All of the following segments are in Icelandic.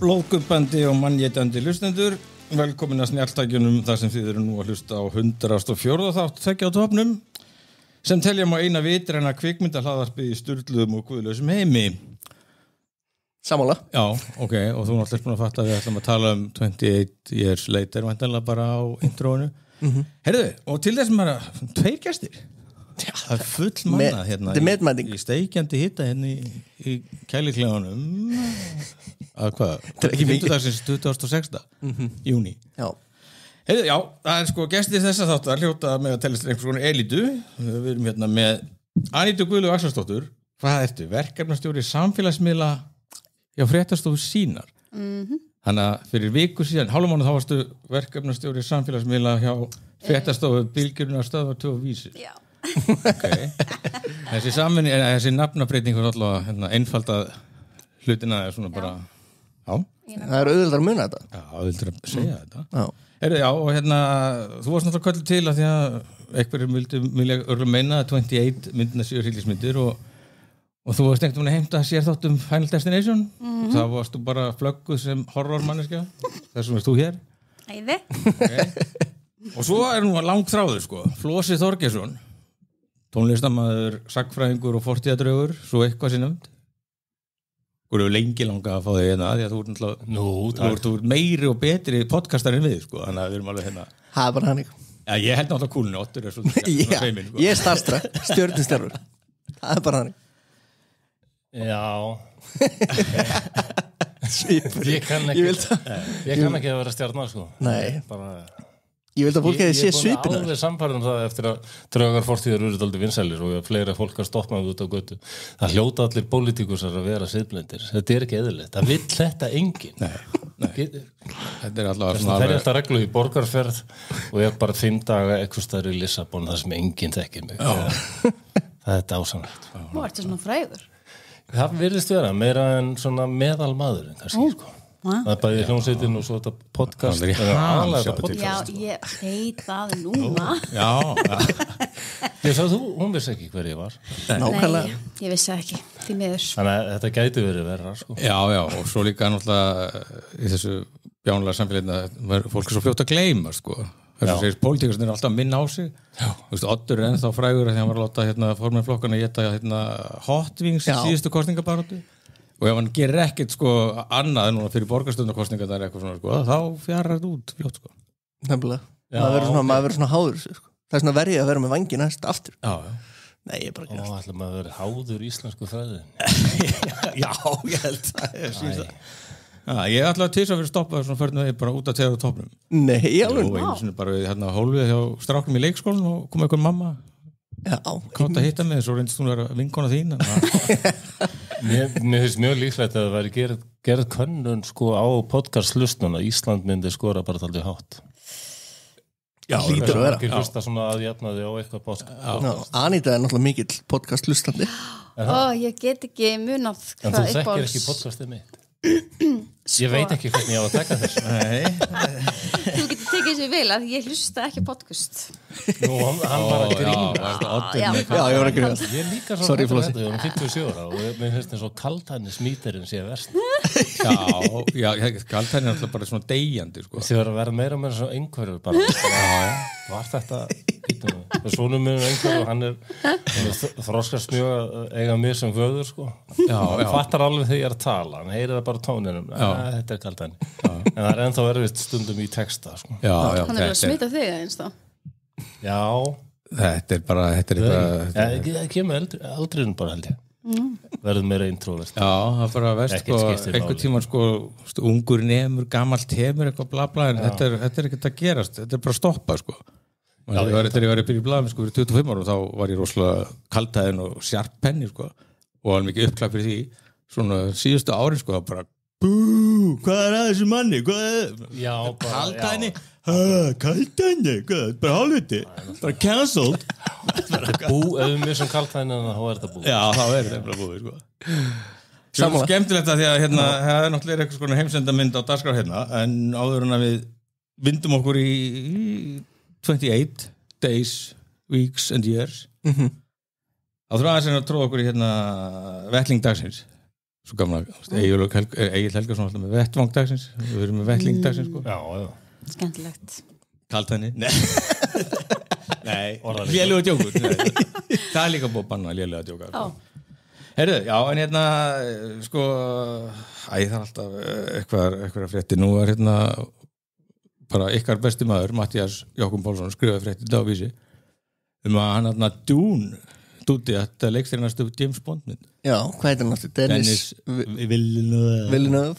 Blóðgubbandi og mannjetandi hlustendur, velkomin að snjalltækjunum þar sem þið eru nú að hlusta á 104. þátt Tveggja á topnum sem telja má eina vitræna kvikmyndahlaðarpið í sturluðum og guðlausum heimi. Sammála. Já, ok, og þú náttúrulega búin að fatta að við ætlum að tala 28 years later væntanlega bara á introinu. Heyrðu, og til þessum bara 2 gestir. Já, það er full mannað hérna í steikjandi hitta hérna í kælikleganum að hvað? Það er ekki fimmtudagsins 2006. Júní. Já. Heyrðu, já, það er sko gestir þessa þáttar hljóta með að telast einhvers konar elítu. Við erum hérna með Anítu Guðlaug Axelsdóttur. Hvað ertu? Verkefnastjóri samfélagsmiðla hjá Fréttastofu Sýnar. Þannig að fyrir viku síðan, hálfmánuð þá varstu verkefnastjóri samfélagsmiðla hjá Fréttastofu Bylgjurnar Stöðvar 2 Vísir. Já. Okay. Þessi nafnabreyting var alltaf einfaldað hlutina er svona bara já. Það er auðvitað að muna þetta. Já, auðvitað að segja þetta. Já. Já, og þú varst náttúrulega kölluð til að því að einhverjum vilja örgulega meina að 28 myndina séu hryllismyndir og þú varst einhvern veginn að heimta sér þáttum Final Destination. Það varst þú bara flögguð sem horrormanneskja. Þessum varst þú hér. Æði. Okay. Og svo er nú langt þráður sko. Flosi Þorgeirsson, tónlistarmaður, sagnfræðingur og fortíðadraugur, svo eitthvað sinnumd. Þú eru lengi langa að fá þig hérna, því að þú ert meiri og betri podcastar en við, sko, þannig að við erum alveg hérna. Það er bara hannig. Já, ég held náttúrulega kúlinu, Ottur er svona feimin, sko. Ég er starfstra, stjörnustjárfur. Það er bara hannig. Já. Svipur. Ég kann ekki að vera stjarnar, sko. Nei. Bara... Ég vil að fólk hefði séð svipina. Ég er alveg samfærð það eftir að draugar fortíðar eru dálítið vinsælir og fleira fólk að stoppa út á götu. Það hljóta allir pólitíkusar að vera siðblindir. Þetta er ekki eðlilegt. Það vill þetta enginn. Nei. Þetta er alltaf svona... Það er alltaf reglu í borgarferð og ég er bara 5 daga eitthvað staðar í Lissabon þar sem enginn þekkir mig. Það er dásamlegt. Nú ertu svona frægur. Það virðist vera meira en svona meðalmaður en kannski, sko. Það er bara í hljómsveitin og svo þetta podcast. Já, ég veit það núna. Ég sagði hún vissi ekki hver ég var. Nei, ég vissi ekki, því miður. Þannig að þetta gæti verið verra, sko. Já, og svo líka náttúrulega í þessu bjánulega samfélagina fólk er svo fljótt að gleyma, sko. Þess að segir pólitíkustin er alltaf að minna á sig. Þú veist, Oddur er ennþá frægur að því hann var að láta formennflokkana éta Hot Wings í síðustu kosningabaráttu. Og ef hann gerir ekkert sko annað núna fyrir borgarstjórnarkosningar það eitthvað svona sko, þá fjarar þetta út fljótt sko. Nefnilega. Maður verður svona háður sko. Það er svona verið að vera með vangi næst aftur. Já. Nei, ég bara ekki. Ætla maður að vera háður íslensku fræði. Já, ég held það. Ég ætla að tísa fyrir stoppa svona förnum við bara út að tegja á topnum. Nei, ég alveg. Og einu sinni bara við hólfið hjá strákum í leikskólan og kom einhver mamma. Já. Kátt að hitta mig, svo reyndist hún að vera vinkona þín. Mér finnst mjög líklegt að það væri gerð könnun sko á podcastlustnuna. Ísland myndi skora bara dálítið hátt. Já, lítur að vera. Ekki hlusta svona að jafnaði á eitthvað podcast. Anita er náttúrulega mikill podcastlustandi. Ég get ekki munað hvað en þú þekkir ekki podcastið mitt. Ég veit ekki hvernig ég á að taka þessu. Þú getur tekið þessu vel að ég hlusta ekki podcast. Nú, hann var að grína. Já, ég var að grína. Ég er líka svo hættur ég var 57 ára og mér finnst eins og kaltæni smíterinn sé verst. Já, kaltæni er alltaf bara svona deyjandi sko. Þið verður að vera meira og meira svona einhverjur bara. Var þetta og svonum minn einhverjur og hann er þroskast mjög að eiga mig sem föður sko. Hann fattar alveg þegar ég er að tala, hann heyrir það bara tóninum. Þetta er kaltæni. En það er ennþá erfitt stundum í texta sko. Hann er að smita þig eins þá. Já. Þetta er bara það kemur aldriðin bara held ég. Verður meira introvert. Já, það bara verst sko, einhver tíma sko ungur nemur, gamalt hemur eitthvað bla bla, en þetta er ekkert að gerast, þetta er bara að stoppa sko. Þegar ég var að byrja í blaðum sko fyrir 25 ára og þá var ég rosalega kaltæðin og sjarp penni sko og var mikið uppklæð fyrir því svona síðustu árin sko bara hvað er að þessu manni? Já, bara kaltæðinni kaltæðinni, bara hálfviti bara cancelled ef við missum kaltæðinni þá er þetta búið. Já, þá er þetta bara búið sko. Svo skemmtilegt að því að það er náttúrulega eitthvað svona heimsendamynd á dagskrá hérna en áður en að við vindum okkur í 28 days, weeks and years. Á þrjá aðeins að tróða okkur í vettling dagsins. svo gamla Egill Helgason alltaf með vettvangdagsins, við erum með vettlingdagsins sko. Já. Skemmtilegt. Kaltani? Nei, lélega djókur það er líka búið að banna lélega djókar Heyrðu, já, en hérna sko, það er alltaf eitthvað fréttir, nú er hérna bara ykkar besti maður Matthías Jochum Pálsson skrifaði fréttir á Vísi að hann hérna Dúti að leikstýra næstu James Bond mynd. Já, hvað heitir hann náttúrulega? Dennis Villeneuve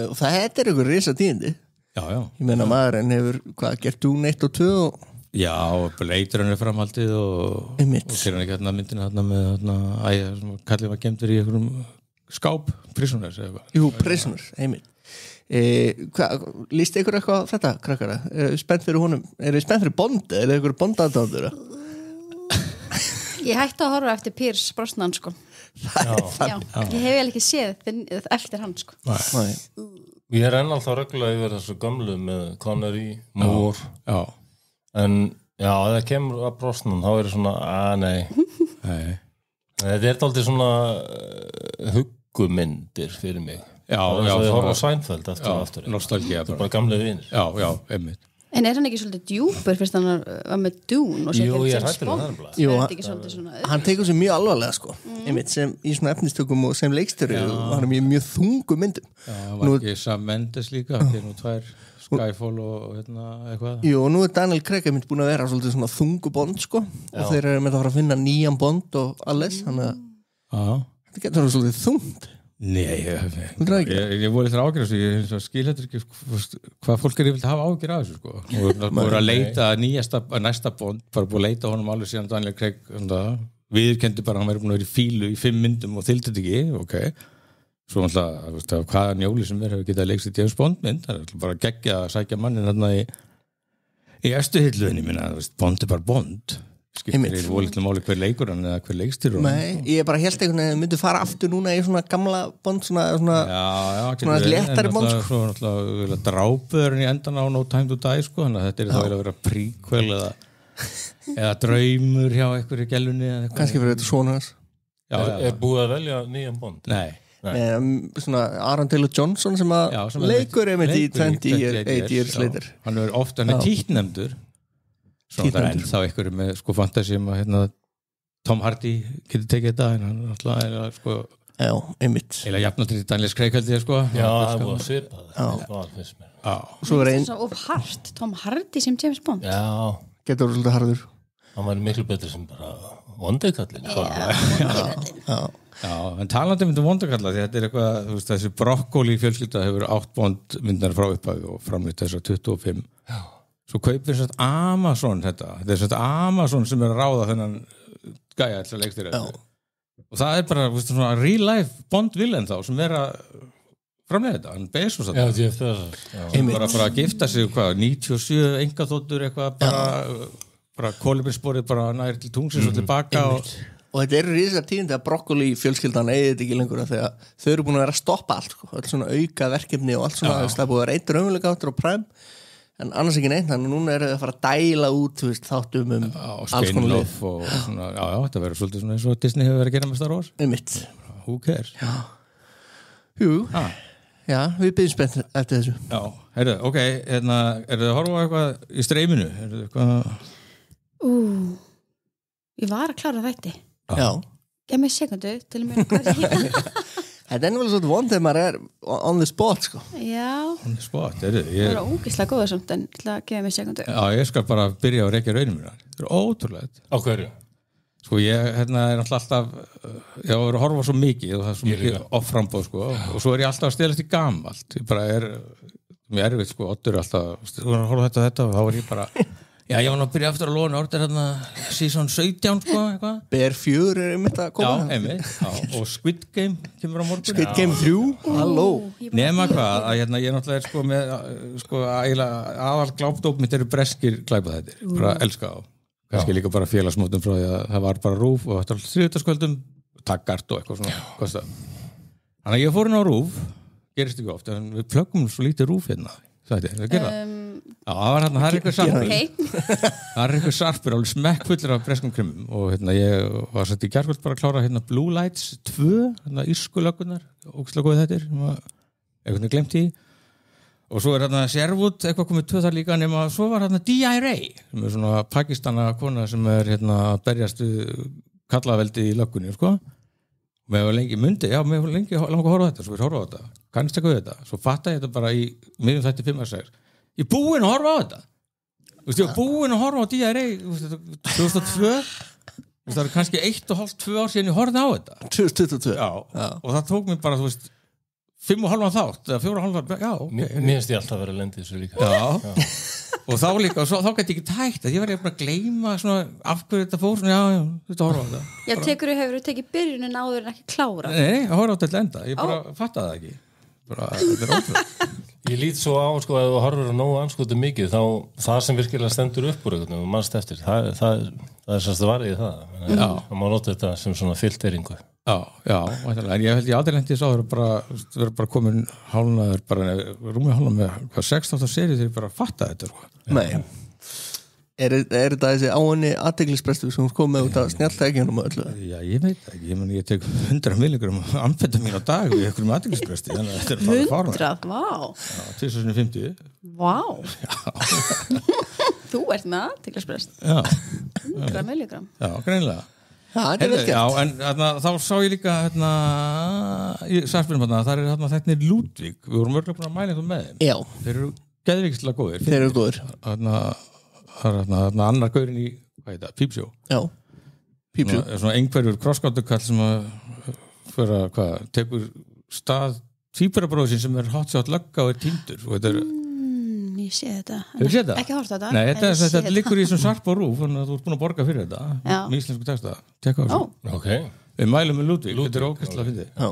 og það heitir ykkur risa tíðindi. Já. Ég meina maðurinn hefur gert Dune 1 og 2 og Já, og Blade Runner framhaldið og sér hann ekki hérna myndina hérna með hérna sem kallið var gemdur í einhverjum skáp, Prisoners eða eitthvað. Jú, Prisoners, einmitt. Lýst ykkur eitthvað þetta, krakkara? Er spennt fyrir honum? Er þið spennt fyrir Bond eða ykkur Bond-aðdándur? Ég hætti að horfa eftir Pierce Brosnan sko. Já, ég hef vel ekki séð eftir hann sko. Nei. Ég er enn alltaf reglulega yfir þessu gömlu með Connery, Moore. Já. En já, ef það kemur að Brosnan þá er það svona, nei. Þetta er aldrei svona huggumyndir fyrir mig. Já. Það er horfa á Seinfeld aftur. Nostalgía. Það er bara gamlega vinir. Já, einmitt. En er hann ekki svolítið djúpur fyrst hann var með Dune og svo Jú, ég James hættur Bond? það nefnilega. Jú, hann tekur sér mjög alvarlega sko. Einmitt sem í svona efnistökum og sem leikstjóri og hann er mjög þungum myndum. Já, hann var ekki Sam Mendes líka, ekki nú tvær Skyfall og hérna eitthvað. Jú, og nú er Daniel Craig mynd búin að vera svolítið svona þungu Bond sko og þeir eru með að fara að finna nýjan Bond og alles, þannig að þetta getur verið svolítið þungt. Nei, ég voru eitthvað ágjörðast ég skil þetta ekki hvað fólk er yfirlega að hafa ágjörð af þessu sko og voru að leita næsta Bond, bara búið að leita honum alveg síðan Daniel Craig viðurkenndi bara hann verið búin að vera í fílu í 5 myndum og þyldi þetta ekki, ok svo alltaf hvaða njóli sem hefur getað leikst í James Bond mynd, það er bara geggja að sækja mannin þarna í efstu hilluðinni minna, Bond er bara Bond skiptir í volitlega máli hver leikur hann eða hver leikstir Nei, ég er bara helt einhvern veginn myndi fara aftur núna í svona gamla Bond svona léttari Bond sko. Svo náttúrulega drápuðurinn í endan á No Time to Die sko, þannig að þetta er þá að vera prequel eða draumur hjá einhverju gælunni kannski fyrir þetta svona Er búið að velja nýjan Bond? Nei svona Aaron Taylor Johnson sem að leikur einmitt í 28 years later hann er ofta títtnefndur Svo það er ennþá einhverju með sko fantasi að hérna Tom Hardy getur tekið þetta en hann alltaf sko Já, einmitt eða jafn til Daniel Craig held ég sko Já, það var svipað Svo er Það er of hart, Tom Hardy sem James Bond Já Getur svolítið harður Hann var miklu betur sem bara vondikallin Já, en talandi myndum vondikalla því þetta er eitthvað, þú veist, þessi brokkóli fjölskylda hefur 8 Bond myndar frá upphafi og framleitt þessar 25 Já Svo kaupir þess að Amazon þetta er þess að Amazon sem er að ráða þennan gæja alltaf leikstýra og það er bara, veist, svona real life Bond villain þá sem er að framlega þetta, hann Bezos bara að gifta sig 97 engaþóttur eitthvað bara kólibrinsporið bara nær til tungsins og tilbaka og þetta eru rísar tíðindi að brokkoli fjölskyldan eigi þetta ekki lengur þegar þau eru búin að vera að stoppa allt sko. Allt svona auka verkefni og allt svona það er búin að vera eitt raunveruleika áttur á Prime en annars ekki neitt, þannig að núna eru þau að fara að dæla út þáttum alls konar lið og svona, já, þetta verður svolítið svona eins og Disney hefur verið að gera með Star Wars Einmitt Who cares? Jú, já, við byrjum spennt eftir þessu Já, heyrðu, ok, hérna eru þið að horfa á eitthvað í streyminu? Eru þið eitthvað Ég var að klára þætti Já Gef mér sekundu til að mér hvað Þetta er náttúrulega svolítið vond þegar maður er on the spot sko. Já On the spot, Það er ógeðslega góða samt en til að gefa mér sekundu Já, ég skal bara byrja að reykja raunum mér Þetta er ótrúlega Á hverju? Sko ég, hérna er alltaf ég var að horfa svo mikið og það er svo mikið offrambóð sko og svo er ég alltaf að stelast í gamalt ég bara er, mér erfitt sko Oddur er alltaf, þú var að horfa þetta og þá var ég bara Já, ég var nú að byrja aftur að lóna orðir hérna season 17 sko, eitthvað. Bear 4 er einmitt að koma. Já, einmitt. Já, og Squid Game kemur á morgun. Squid Game 3, halló. Nema hvað, að hérna ég náttúrulega er sko með, sko, aðal glápdóp mitt eru breskir glæpaþættir. Bara elska á. Kannski líka bara félagsmótum frá því að það var bara RÚV og þetta var þriðjudagskvöldum, taggart og eitthvað svona, hvað það. Þannig að ég fór inn á RÚV, gerist ekki oft, en við plöggum svo lítið RÚV hérna. Já, það er eitthvað sarpur Ok. Það er eitthvað sarpur, alveg smekkfullur af breskum krimum og ég var sett í gærkvöld bara að klára Blue Lights 2 írsku löggunar, ógeðslega góð þetta eitthvað glemt í og svo er Sherwood, eitthvað komið 2 þar líka nema svo var DIRA sem er svona Pakistana kona sem er að berjast kallaveldi í löggunni sko. Mér var lengi langa að horfa á þetta svo ég horfa á þetta, kannast ekki við þetta svo fatta ég þetta bara í miðjum þætti 5-6 ég búinn að horfa á þetta ég var búinn að horfa á DIRA 2002 það er kannski 1,5-2 ár síðan ég horfði á þetta 2022 Já. Og það tók mér bara 5,5 þátt eða 4,5 já, okay. Mér finnst ég alltaf að vera lendið þessu líka já. Og þá líka, þá gæti ég ekki tækt ég var bara að gleyma af hverju þetta fór já, þetta horfa á þetta Já, hefur þú tekið byrjunin áður en ekki klára Nei, ég horfa á þetta enda ég bara fattaði það ekki þetta er ótrúlega Ég lít svo á, ef þú horfur á nógu anskotu mikið, þá það sem virkilega stendur upp úr eitthvað, mannst eftir, það er sérst að varðið það má nota þetta sem svona filteringu Já, en ég held ég aldrei lendi þess að vera bara komin hálnaður, bara rúmið hálnaður með 16. serið þegar ég bara fattaði þetta Nei Er þetta þessi áhenni athyglisbrestur sem komið út af snjalltækjunum og öllu? Já, ég veit ekki, ég tek 100 milligram amfetamín á dag við einhverjum athyglisbresti þannig að þetta er bara 100, vá Já, 2050 Vá Þú ert með athyglisbrest Já 100 milligram Já, greinilega Já, en þá sá ég líka í sarpinum það er þetta Ludvig, við vorum örgulega búin að mæla þetta með þeim Já Þeir eru geðvikslega góðir Þeir eru góðir Það er annar gaurinn í Pípsjó Já, Pípsjó Svona einhverjur krossgáttukall sem tekur stað tvíburabróðsinn sem er hotshot lögga og er týndur og þetta er Ég sé þetta Hefur séð þetta? Ekki horft á þetta Nei, þetta liggur í þessum sarp og rúf þannig að þú ert búin að borga fyrir þetta með íslensku texta Tekka á þessu okay. Við mælum með Ludvig, þetta er ógeðslega fyndið Já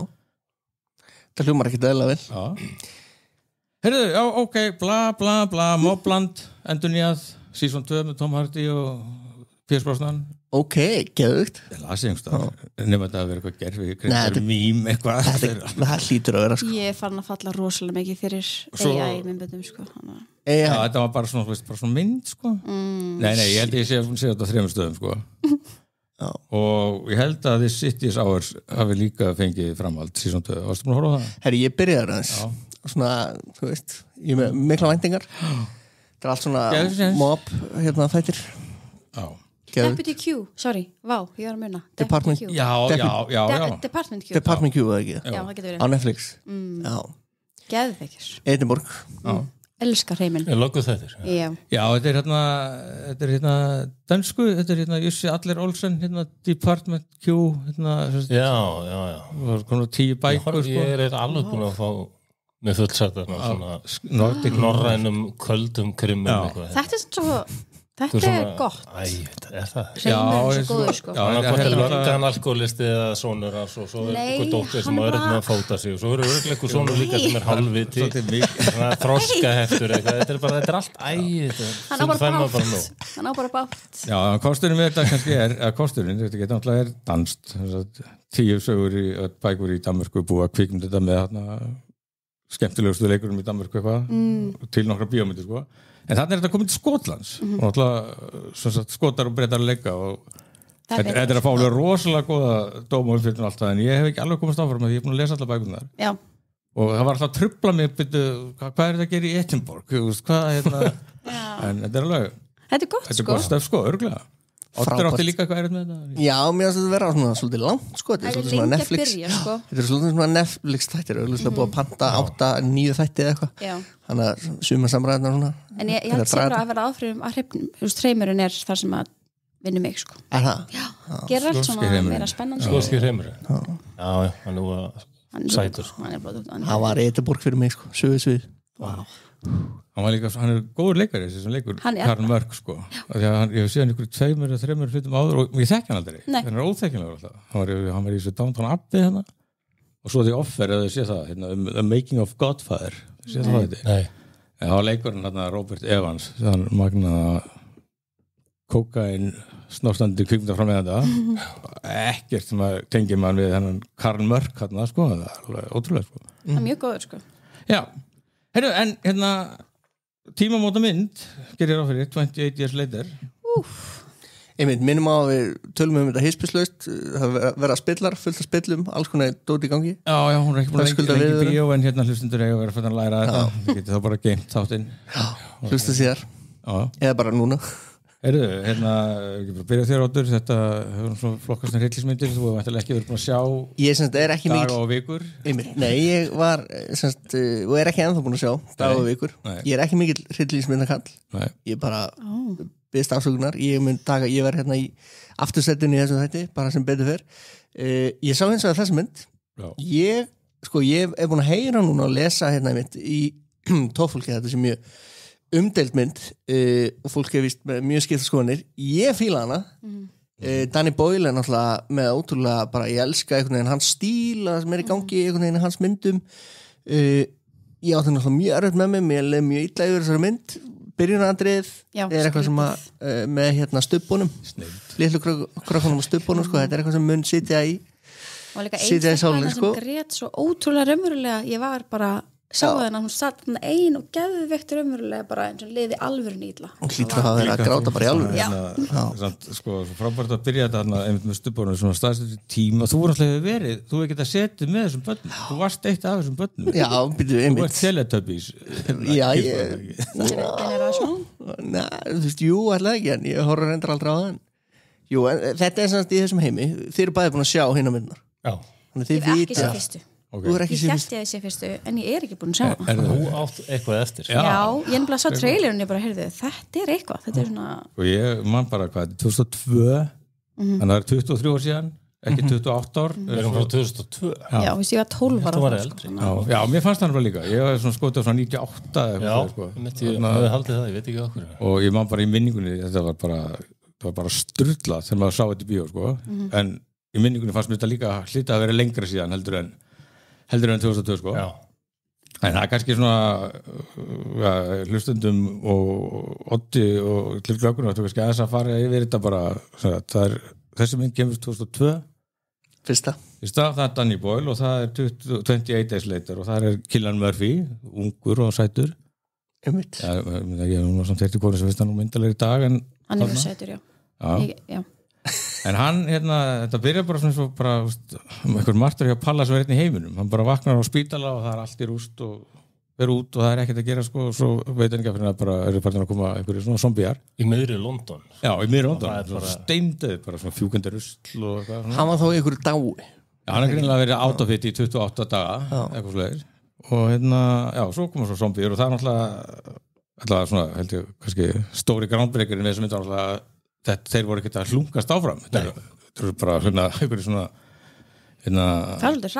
Það hljómar ekki eðla vel Heyrðu, já, ok, bla bla bla Mobland, endurnýjað Season 2 með Tom Hardy og Pierce Brosnan Ok, geðugt Ég las nema þetta að vera eitthvað gerfi mím eitthvað Það hlýtur að vera sko. Ég er farin að falla rosalega mikið fyrir AI myndböndum sko. Já, þetta var bara svona mynd sko. Nei, ég held ég sé þetta á 3 stöðum sko. Og ég held að The Cities Hours hafi líka fengið framhald Season 2, varstu búin að horfa á það? Herri, ég byrjaði aðeins svona, þú veist, ég með mikla væntingar þetta er allt svona mob þættir Já Deputy Q, sorry, vá, ég var að muna Department Q Department Q Department Q, eða ekki? Já, það getur verið Á Netflix Geðveikir Edinborg Elskar heiminn Lokuð þettir Já, þetta er dansku, þetta er Jussi Adler Olsen Department Q Já Konar 10 bækur Ég er alveg búin að fá með fullsættar norrænum köldum krimmum Þetta er gott er það? Hreimur er svo góður sko Hvort er löggan alkoholisti eða sonur og svo er einhver dóttir sem er með að fóta sig og svo eru einhver sonur líka sem er halvviti þroskaheftur þetta er allt hann á bara bátt Já, kosturinn við þetta kannski kosturinn, þetta getur náttúrulega er danst 10 sögur í bækur í Danmörku búið að kvikmynda þetta með skemmtilegustu leikurum í Danmörku til nokkra bíómyndir sko En þannig er þetta komið til Skotlands og náttúrulega skotar og breytar að leika og þetta er að fá alveg rosalega góða dóma og uppfyllun alltaf en ég hef ekki alveg komast áfram að ég hef búin að lesa alltaf bækunar og það var alltaf að trufla mig hvað er þetta að gera í Edinborg en þetta er alveg Þetta er gott þetta er gott stöf sko, örgulega Oddur átti líka hvað er þetta? Já, mér finnst þetta vera svona svolítið langt sko þetta er lengi að byrja sko Þetta er svolítið svona Netflix þættir auðvitað búið að panta 8-9 þætti eða eitthvað þannig að suma samræðina svona En ég held sér að vera áfrifum að hreimurinn er þar sem að vinna mig sko Er það? Já, gerir allt svona meira spennandi Skóski hreimurinn Já, hann var sætur Það var Edinborg fyrir mig sko, sögusvið hann er góður leikari sem leikur Karl Mörk sko ég hef séð hann ykkur 2-3 hlutum áður og ég þekki hann aldrei hann er óþekkilegur alltaf hann var í þessu Downton Abbey og svo því offer að þau sé það The Making of Godfather sé það þetta en þá leikur hann Robert Evans þann magna kókain snorstandi kvikmynda fram með þetta ekkert sem að tengja mann við hennan Karl Mörk sko það er alveg ótrúlega sko Það er mjög góður sko Já Heyrðu, en tímamóta mynd gerir á fyrir 28 years later. Einmitt, minnum á að við tölum þetta hispislaust, það vera spillar, fullt af spillum, alls konar dót í gangi. Já, hún er ekki búin að lengi bíó en hérna hlustundur eiga að vera fyrir að læra þetta. Við getum þá bara geimt þáttinn. Hlusta síðar. Eða bara núna. Heyrðu, hérna, ekki bara byrja þér áttur, þetta hefur svona flokkast en hryllismyndir, þú hefur ekki verið búin að sjá daga og vikur. Nei, ég var, og er ekki ennþá búin að sjá daga og vikur. Ég er ekki mikill hryllismyndakall. Ég bara byggðist afsökunar, ég var hérna í aftursettinu í þessu þætti, bara sem betur fyrr. Ég sá hins vegar þessu mynd. Ég er búin að heyra núna og lesa hérna mitt í tófólki, þetta sem mjög umdeild mynd og fólk hefur vist með mjög skipta skoðanir. Ég fíla hana. Danny Boyle er náttúrulega með ótrúlega bara, ég elska einhvern veginn hans stíl sem er í gangi, einhvern veginn hans myndum. Ég átti náttúrulega mjög erfitt með mig, mér leið mjög illa yfir þessari mynd. Byrjunarandrið er eitthvað sem að með hérna stubbunum, litlu krökkunum og stubbunum, sko, þetta er eitthvað sem mun sitja í sálinni, sko. Sem grét svo ótrúlega raunverulega, ég var bara sá þennan, hún satt hann ein og geðveikt raunverulega bara eins og liði alvöru nýtla. Hún hlýtur að vera að gráta bara í alvöru. Samt, sko, svo frábært að byrja þetta einmitt með stubbunum, svona staðstöðu tíma. Þú voru alltaf verið, þú hefði getað setið með þessum börnum. Þú varst eitt af þessum börnum. Já, byrju, einmitt. Þú ert Teletubbies. Já, þú veist, jú, alltaf ekki, en ég horfði reyndar aldrei á það. Jú, þetta er samt í þessum heimi. Þið eru bæði búin að sjá hinna myndnar. Já. Ég held ég að sé fyrstu en ég er ekki búin að sjá Þú átt eitthvað eftir Já, ég er bara að sá trailerinn og ég bara heyrðu, þetta er eitthvað, þetta er svona og ég man bara hvað, 2002 þannig að það er 23 ár síðan ekki 28 ár Við erum frá 2002 Já, veist, ég var 12 ára Þú var eldri Já, mér fannst það bara líka, ég var svona skotið frá 98 Já, ég hafði haldið það, ég veit ekki okkur og ég man bara í minningunni, þetta var bara sturlað þegar maður sá þetta í bíó, sko en í minningunni fannst mér þetta líka hlýta að vera lengra síðan heldur en 2002 sko. Já. En það er kannski svona hlustundum og Oddi og Klirklökunum þú kannski aðeins að fara yfir þetta bara þessi mynd kemur 2002 Fyrsta, það er Danny Boyle og það er 28 Days Later og það er Cillian Murphy ungur og sætur Einmitt Ég var samt eftir konu sem finnst hann myndalegir í dag en hann er sætur, já. En hann, þetta byrjar bara svona svo bara, einhver martur hjá Palla sem er í heiminum, hann bara vaknar á spítala og það er allt í rúst og fer út og það er ekkert að gera sko og svo veit hann ekki að finna bara eru bara að koma einhverju svona zombiar Í miðri London Já, í miðri London, bara steindauð bara svona fjúkandi rusl og eitthvað Hann var þá einhverju dái Já, hann er greinilega verið átafitt í 28 daga eitthvað slegir og já, svo koma svo zombiar og það er náttúrulega svona, held ég, kannski stóri groundbreakerinn við sem myndi náttúrulega þeir voru ekkert að hlungast áfram þetta er bara einhverju svona það er alveg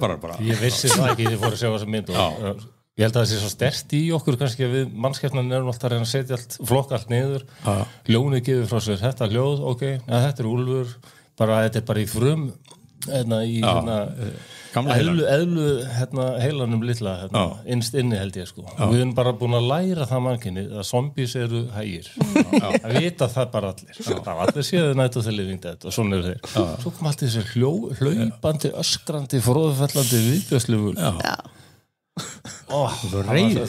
hratt bara ég vissi það ekki þegar ég fór að sjá þessa mynd og ég held að það sé svo sterkt í okkur kannski að við mannskepnan erum alltaf að reyna að setja flokka allt niður ljónið gefur frá sér þetta ljóð þetta er úlfur þetta er bara í frum eðlu heilanum litla innst inni held ég sko og við erum bara búin að læra það mannkinni að zombies eru hægir að vita það bara allir séðu Night of the Living Dead og svona eru þeir svo kom allt þessi hlaupandi öskrandi, fróðfellandi viðbjöðslufur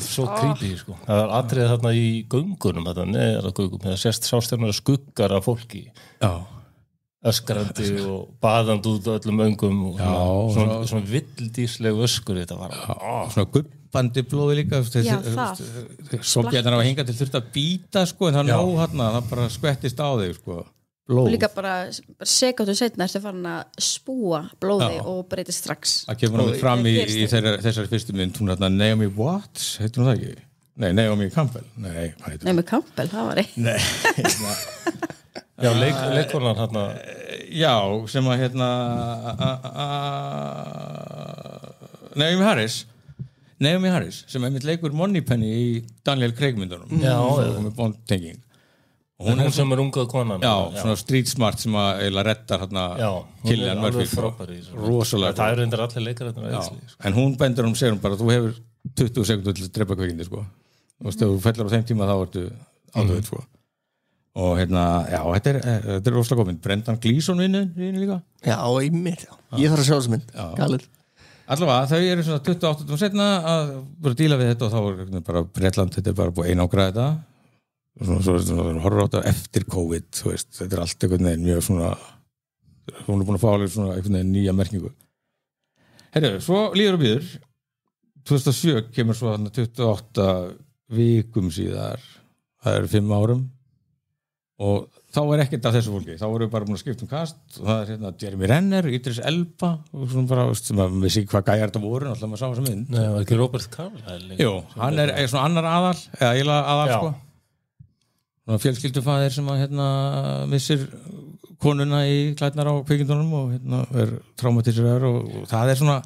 svo creepy sko það var atriðið þarna í göngunum neðar að göngum, það sést sástjarnar skuggar af fólki öskrandi og baðandi út á öllum öngum og svona villdísleg öskur þetta var svona gubbandi blóði líka zombjarnar hafa hingað til þurft að býta sko en það bara skvettist á þig sko blóð. Og líka bara sekundu seinna ertu farin að spúa blóði og breytist strax það kemur hann fram í þessari fyrstu mynd hún Naomi Watts, heitir hún það ekki? Nei, Naomi Campbell Naomi Campbell, það var Já, leikkonan hérna Já, sem að Naomi Harris sem einmitt leikur Moneypenny í Daniel Craig myndunum með bondtenging hún sem er ungað konan svona street smart sem að eiginlega reddar Cillian Murphy rosalega það eru reyndar allir leikar en hún bendur segir hún bara þú hefur 20 sekundur til að drepa kveikindi sko og þú fellar á þeim tíma þá ertu átöðið sko og þetta er rosalega góð mynd Brendan Gleeson vinnu líka ég þarf að sjá þessu mynd galið allavega þau eru svona 28 setna að bara díla við þetta og þá er bara Bretland, þetta er bara búið einangra þetta svo horfur á þetta eftir COVID, þú veist, þetta er allt einhvern veginn mjög svona hún er búin að fá alveg svona einhvern veginn nýja merkingu. Herru, svo líður og býður 2007 kemur svo 28 vikum síðar, það eru 5 árum og þá er ekkert af þessu fólki, þá voru við bara búin að skipta kast og það er hérna Jeremy Renner, Idris Elba og svona bara, sem að við séum hvað gæjar þetta voru, alltaf maður sá þessa mynd. Nei, var ekki Robert Carlyle? Jú, hann er svona annar aðal, eða eiginlega aðal sko. Svona fjölskyldufæðir sem að hérna missir konuna í klædnar á kvikindunum og hérna er traumatíseraður og það er svona,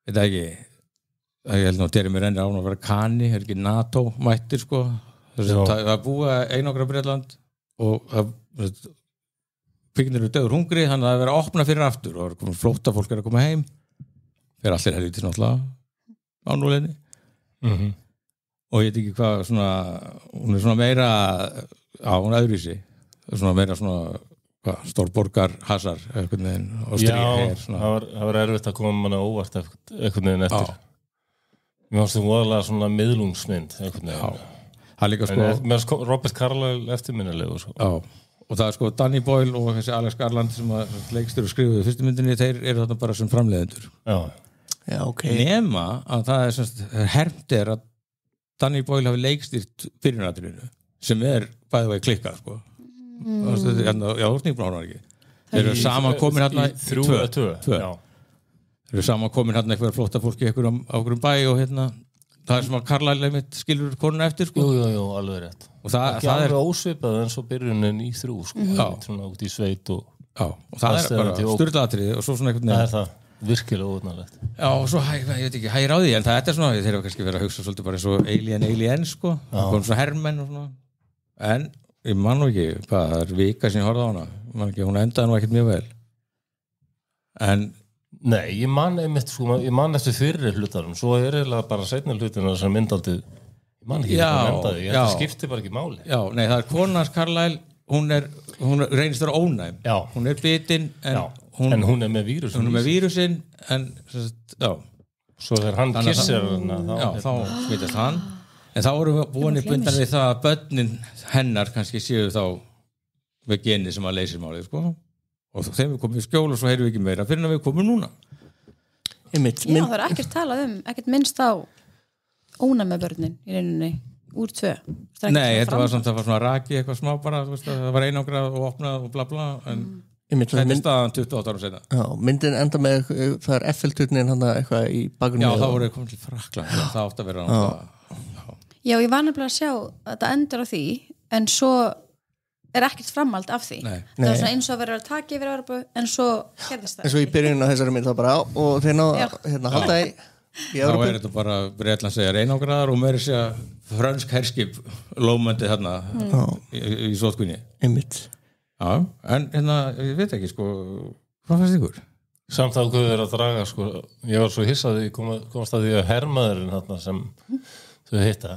veit það ekki, ég held að Jeremy Renner á að vera kani, er ekki NATO mættir sko. Það búa einangra Bretland og kvikindin eru döður hungri þannig að það er verið að opna fyrir aftur og flótta fólk er að koma heim fyrir allir helvítis náttúrulega á núleginni og ég veit ekki hvað svona, hún er svona meira hún er öðruvísi svona meira svona stórborgar hasar einhvern veginn og stríð það var erfitt að koma manna óvart einhvern veginn eftir mér fannst það voðalega svona miðlungsmynd einhvern veginn sko, Robert Carlyle eftirminnilegur sko. Og það er sko Danny Boyle og þessi Alex Garland sem leikstur og skrifuðu fyrstu myndinni, þeir eru þarna bara sem framleiðendur nema að það er semst hermt er að Danny Boyle hafi leikstýrt byrjunaratriðinu sem er bæði vegi klikkað sko. Já, snýblánar ekki þeir eru saman komin hérna tvö þeir eru saman komin hérna eitthvað flótta fólki á einhverjum bæ og hérna það er sem að Carlyle einmitt skilur konuna eftir sko. Jú, alveg rétt og það er ósvipað en svo byrjunin í 3 sko. Svona út í sveit og það er bara sturlatriði og svo svona einhvern veginn það er það virkilega óvinnalegt og svo, ég veit ekki, hægir á því en það er svona, þeir hafa kannski verið að hugsa svolítið bara eins og Alien sko, komum svona hermenn og svona en ég man nú ekki, það er vika sem ég horfði á hana man ekki, hún endaði nú ekkert mjög vel en nei, ég man einmitt sko, ég man eftir fyrri hlutarum svo er eiginlega bara seinni hlutina sem myndaldið, ég man ekki hvað endaði ég held að skipti bara ekki máli nei, það er konans Carlyle, hún reynist vera ónæm, hún er bitin en hún er með vírusinn en svo þegar hann kissir þá smitast hann en þá vorum við búin í bundan við það að börnin hennar kannski séu þá með geni sem að leysir málið sko og þegar við komum í skjól og svo heyrum við ekki meira fyrir að við komum núna það er ekkert talað ekkert minnst á ónæmibörnin í rauninni úr 2 nei, þetta var svona raki eitthvað smá bara, það var einangrað og opnað og bla bla en þetta er staðan 28 árum seinna myndin enda með það er Eiffel-turnin eitthvað í bakgrunni það voru komið til Frakkland það átt að vera já, ég var nefnilega að sjá að þetta endur á því en svo er ekkert framhald af því það var svona eins og að vera að taka yfir Evrópu en svo gerðist það en svo í byrjunum á þessari mynd þá bara og þeir ná halda í þá er þetta bara Bretland segja einangraðar og meiri segja frönsk herskip lómöndi þarna í sótkunni en hérna, ég veit ekki sko hvað fannst ykkur? Samt að hvað er að draga sko ég var svo hissaði, komast að því að hermaðurinn þarna sem þau hitta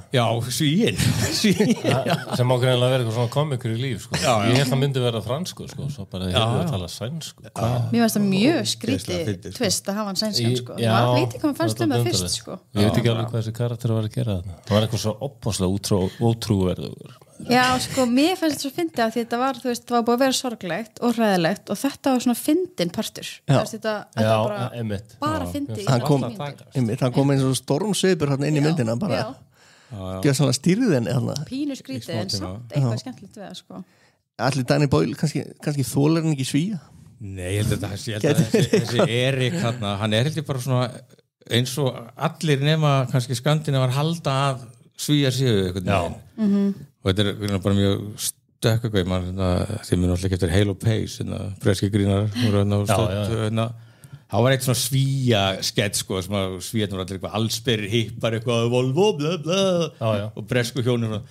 svíinn sem ákveðinlega vera eitthvað svona komikur í líf sko. Ég held að myndi vera fransku sko, svo bara ég hefði að tala sænsku Mér finnst það mjög skrítið tvist að hafa hann sænskan sko. Maður veit ekki hvað maður fannst það fyrst sko. Ég veit ekki alveg hvað þessi karakter var að gera þarna það var eitthvað svo opaslega ótrúverður Já, sko, mér fannst þetta svo fyndið af því þetta var, þú veist, það var búið að vera sorglegt og hræðilegt og þetta var svona fyndin partur þetta bara fyndið hann kom eins og stormsveipur hann inn í myndina bara gjöð svona stýrðin pínu skrítið en samt eitthvað skemmtilegt við það sko Allir Danny Boyle, kannski þólar hann ekki svíja Nei, ég held að þessi Erik hann er heldur bara svona eins og allir nema kannski skandinavar halda að svíjar séu eitthvað og þetta er bara mjög stökkakveið þeim er náttúrulega eftir Halo Pace breski grínar það var eitt svona svíja skett sko, svíjarnir var allir eitthvað allsperrir hippar eitthvað Volvo bla bla og bresku hjónir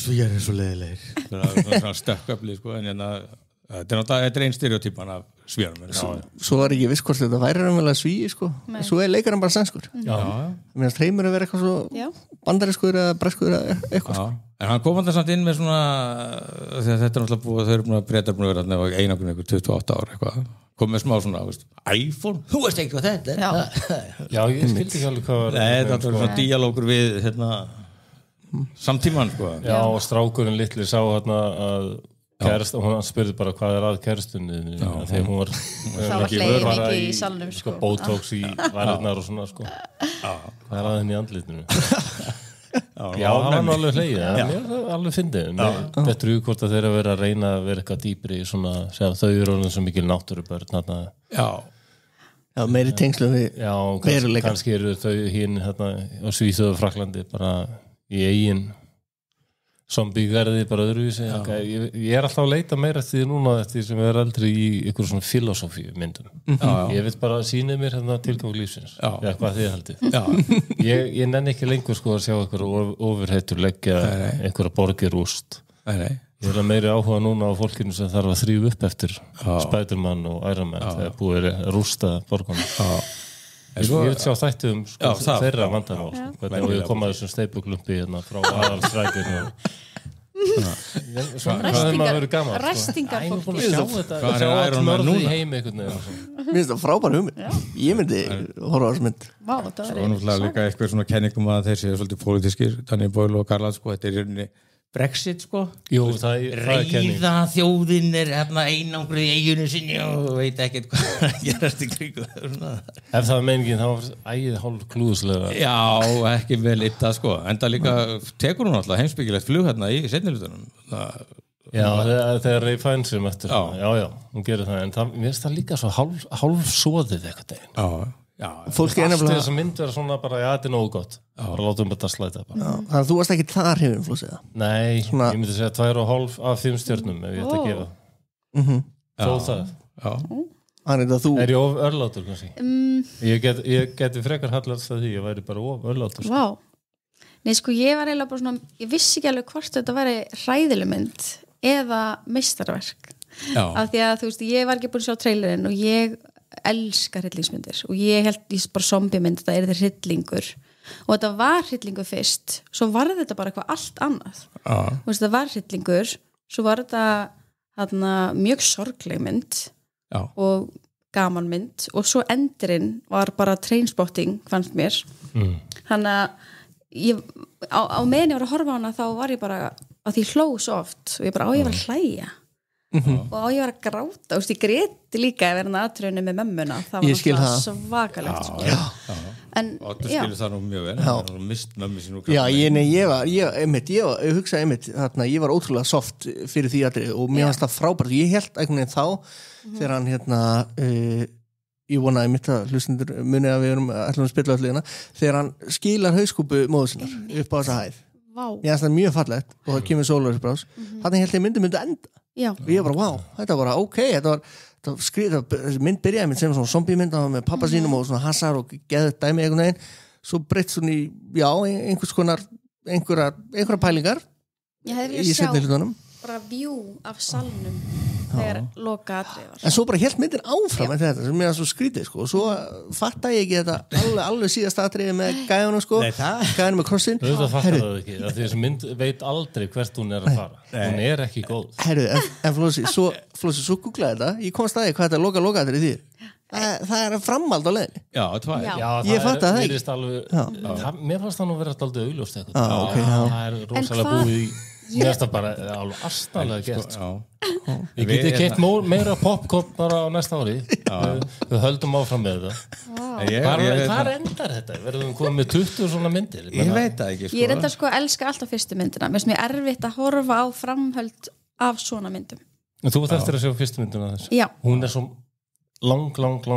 svíjar er svo leiðilegir svona stökkafli sko, en þetta er einn stereotypan af svíjarum Svo var ekki viss hvort þetta væri raunverulega svíi sko. Svo er leikarinn bara sænskur Mér finnst heimur að vera eitthvað svo bandarískur eða breskur eða eitthvað sko. En hann kom hann samt inn með svona þetta er náttúrulega búið þau eru búin að breyta búin að vera einangrun 28 ár eitthvað kom með smá svona, iPhone, þú veist ekki hvað þetta Já, ég skildi ekki alveg hvað var Nei, þetta var svona díalógur við samtíman sko. Já, og strákurinn litli sá að kærasta, hún spurði bara hvað að kærastunni þegar hún var ekki mikið í salnum sko. Botox í varirnar og svona sko. Hvað að henni í andlitinu Já, það var nú alveg hlegið mér alveg fyndið þetta er hvort að þeirra vera að reyna að vera eitthvað dýpri svona, þau eru orðin svo mikil náttúrubörn Já, meiri tengslu við veruleika kannski eru þau hinn á Svíþjóð og Fraklandi bara í eigin zombie-garði bara öðruvísi ég er alltaf að leita meira eftir því núna eftir því sem ég er eldri í ykkur svona filosófíu myndum ég veit bara að sýnið mér tilgang lífsins eða hvað þið haldið ég nenni ekki lengur sko að sjá ykkur ofurheitur leggja einhverja borgir rúst ég er meiri áhuga núna á fólkinu sem þarf að þrífa upp eftir Spiderman og Iron Man þegar búið að rústa borgunum ég vil sjá þættu þeirra vandamál hvernig við komum að þessum steipuklumpi frá aðalstrækjum svona hefur maður verið gaman restingar fólki sjá allt mörði í heimi mér finnst það frábær hugmynd ég myndi horfa á þessu mynd svo náttúrulega líka eitthvað svona kenningum að þeir séu svolítið pólitískir Daniel Boyle og Karl sko, þetta er í rauninni Brexit sko reiða þjóðin er einangrið í eiginu sinni og veit ekkert hvað að gerast í kringu ef það var meiningin þá var ægið hálf klúðslega já, ekki vel ytta sko enda líka tekur hún alltaf heimsbyggilegt flug í seinnilutunum já, þegar Ray Fiennes eftir já, hún gerir það en mér finnst það líka svo hálf soðið eitthvað fólk er nefnilega þess að mynd vera svona bara, þetta er nógu gott bara látum þetta slæta bara þannig að þú varst ekki þar hrifinn Flósi nei, svona... ég myndi segja 2,5 af 5 stjörnum ef ég ætti að gefa þó það þú... er ég of örlátur kannski ég geti frekar hallast að því ég væri bara of örlátur wow. Nei sko ég var eiginlega bara svona ég vissi ekki alveg hvort þetta væri hræðileg mynd eða meistarverk af því að þú veist ég var ekki búin að sjá trailerinn og ég elskar hryllingsmyndir og ég held í bara zombiemynd þetta er þetta hryllingur og þetta var hryllingur fyrst svo var þetta bara eitthvað allt annað og þetta var hryllingur svo var þetta mjög sorgleg mynd og gaman mynd og svo endurinn var bara Trainspotting fannst mér þannig að á meðan ég var að horfa á hana þá var ég bara að því hló svo oft og ég bara ég var að hlæja og ég var að gráta og ég gréti líka að vera aðtröðinu með mömmuna það var svakalegt og þú skilur það nú mjög vel mist mömmu sín ég hugsaði einmitt ég var ótrúlega soft fyrir því atriði og mér fannst það frábært ég held einhvern veginn þá þegar hann ég vonaði mitt að hlustundur muni að við erum ætlum að spila allir þegar hann skilar hauskúpu móður sinnar upp á þessa hæð ég fannst það mjög fallegt og það kemur sólarhúsbrás þannig held ég myndi enda og ég bara, þetta var ok mynd byrjaði með sem svona zombie-mynd með pappa sínum og svona hasar og geðið dæmi einhvern veginn svo breytt svona í, einhvers konar einhverja pælingar í seinni hlutunum bara view af salnum þegar loka atriði var en svo bara helt myndin áfram með þetta sem mér svo skrítið sko og svo fatta ég ekki þetta alveg síðast atriði með gæðunum sko gæðunum með krossin það fattar það ekki því þessi mynd veit aldrei hvert hún er að fara hún er ekki góð en Flósi, svo googlaði þetta ég komst að því hvað þetta loka atriði þýr það er framhald á leiðinni ég fatt að það mér fannst það nú verið alltaf augljóst það er rosalega búið í mér finnst það bara alveg astalega gert ég geti keypt meira popcorn bara á næsta ári við höldum áfram með það hvað endar þetta? Verðum við komið með 20 svona myndir? Ég veit það ekki Ég er enda sko að elska alltaf fyrstu myndina mér finnst mér erfitt að horfa á framhöld af svona myndum Þú ert eftir að sjá fyrstu myndina þess hún er svo lang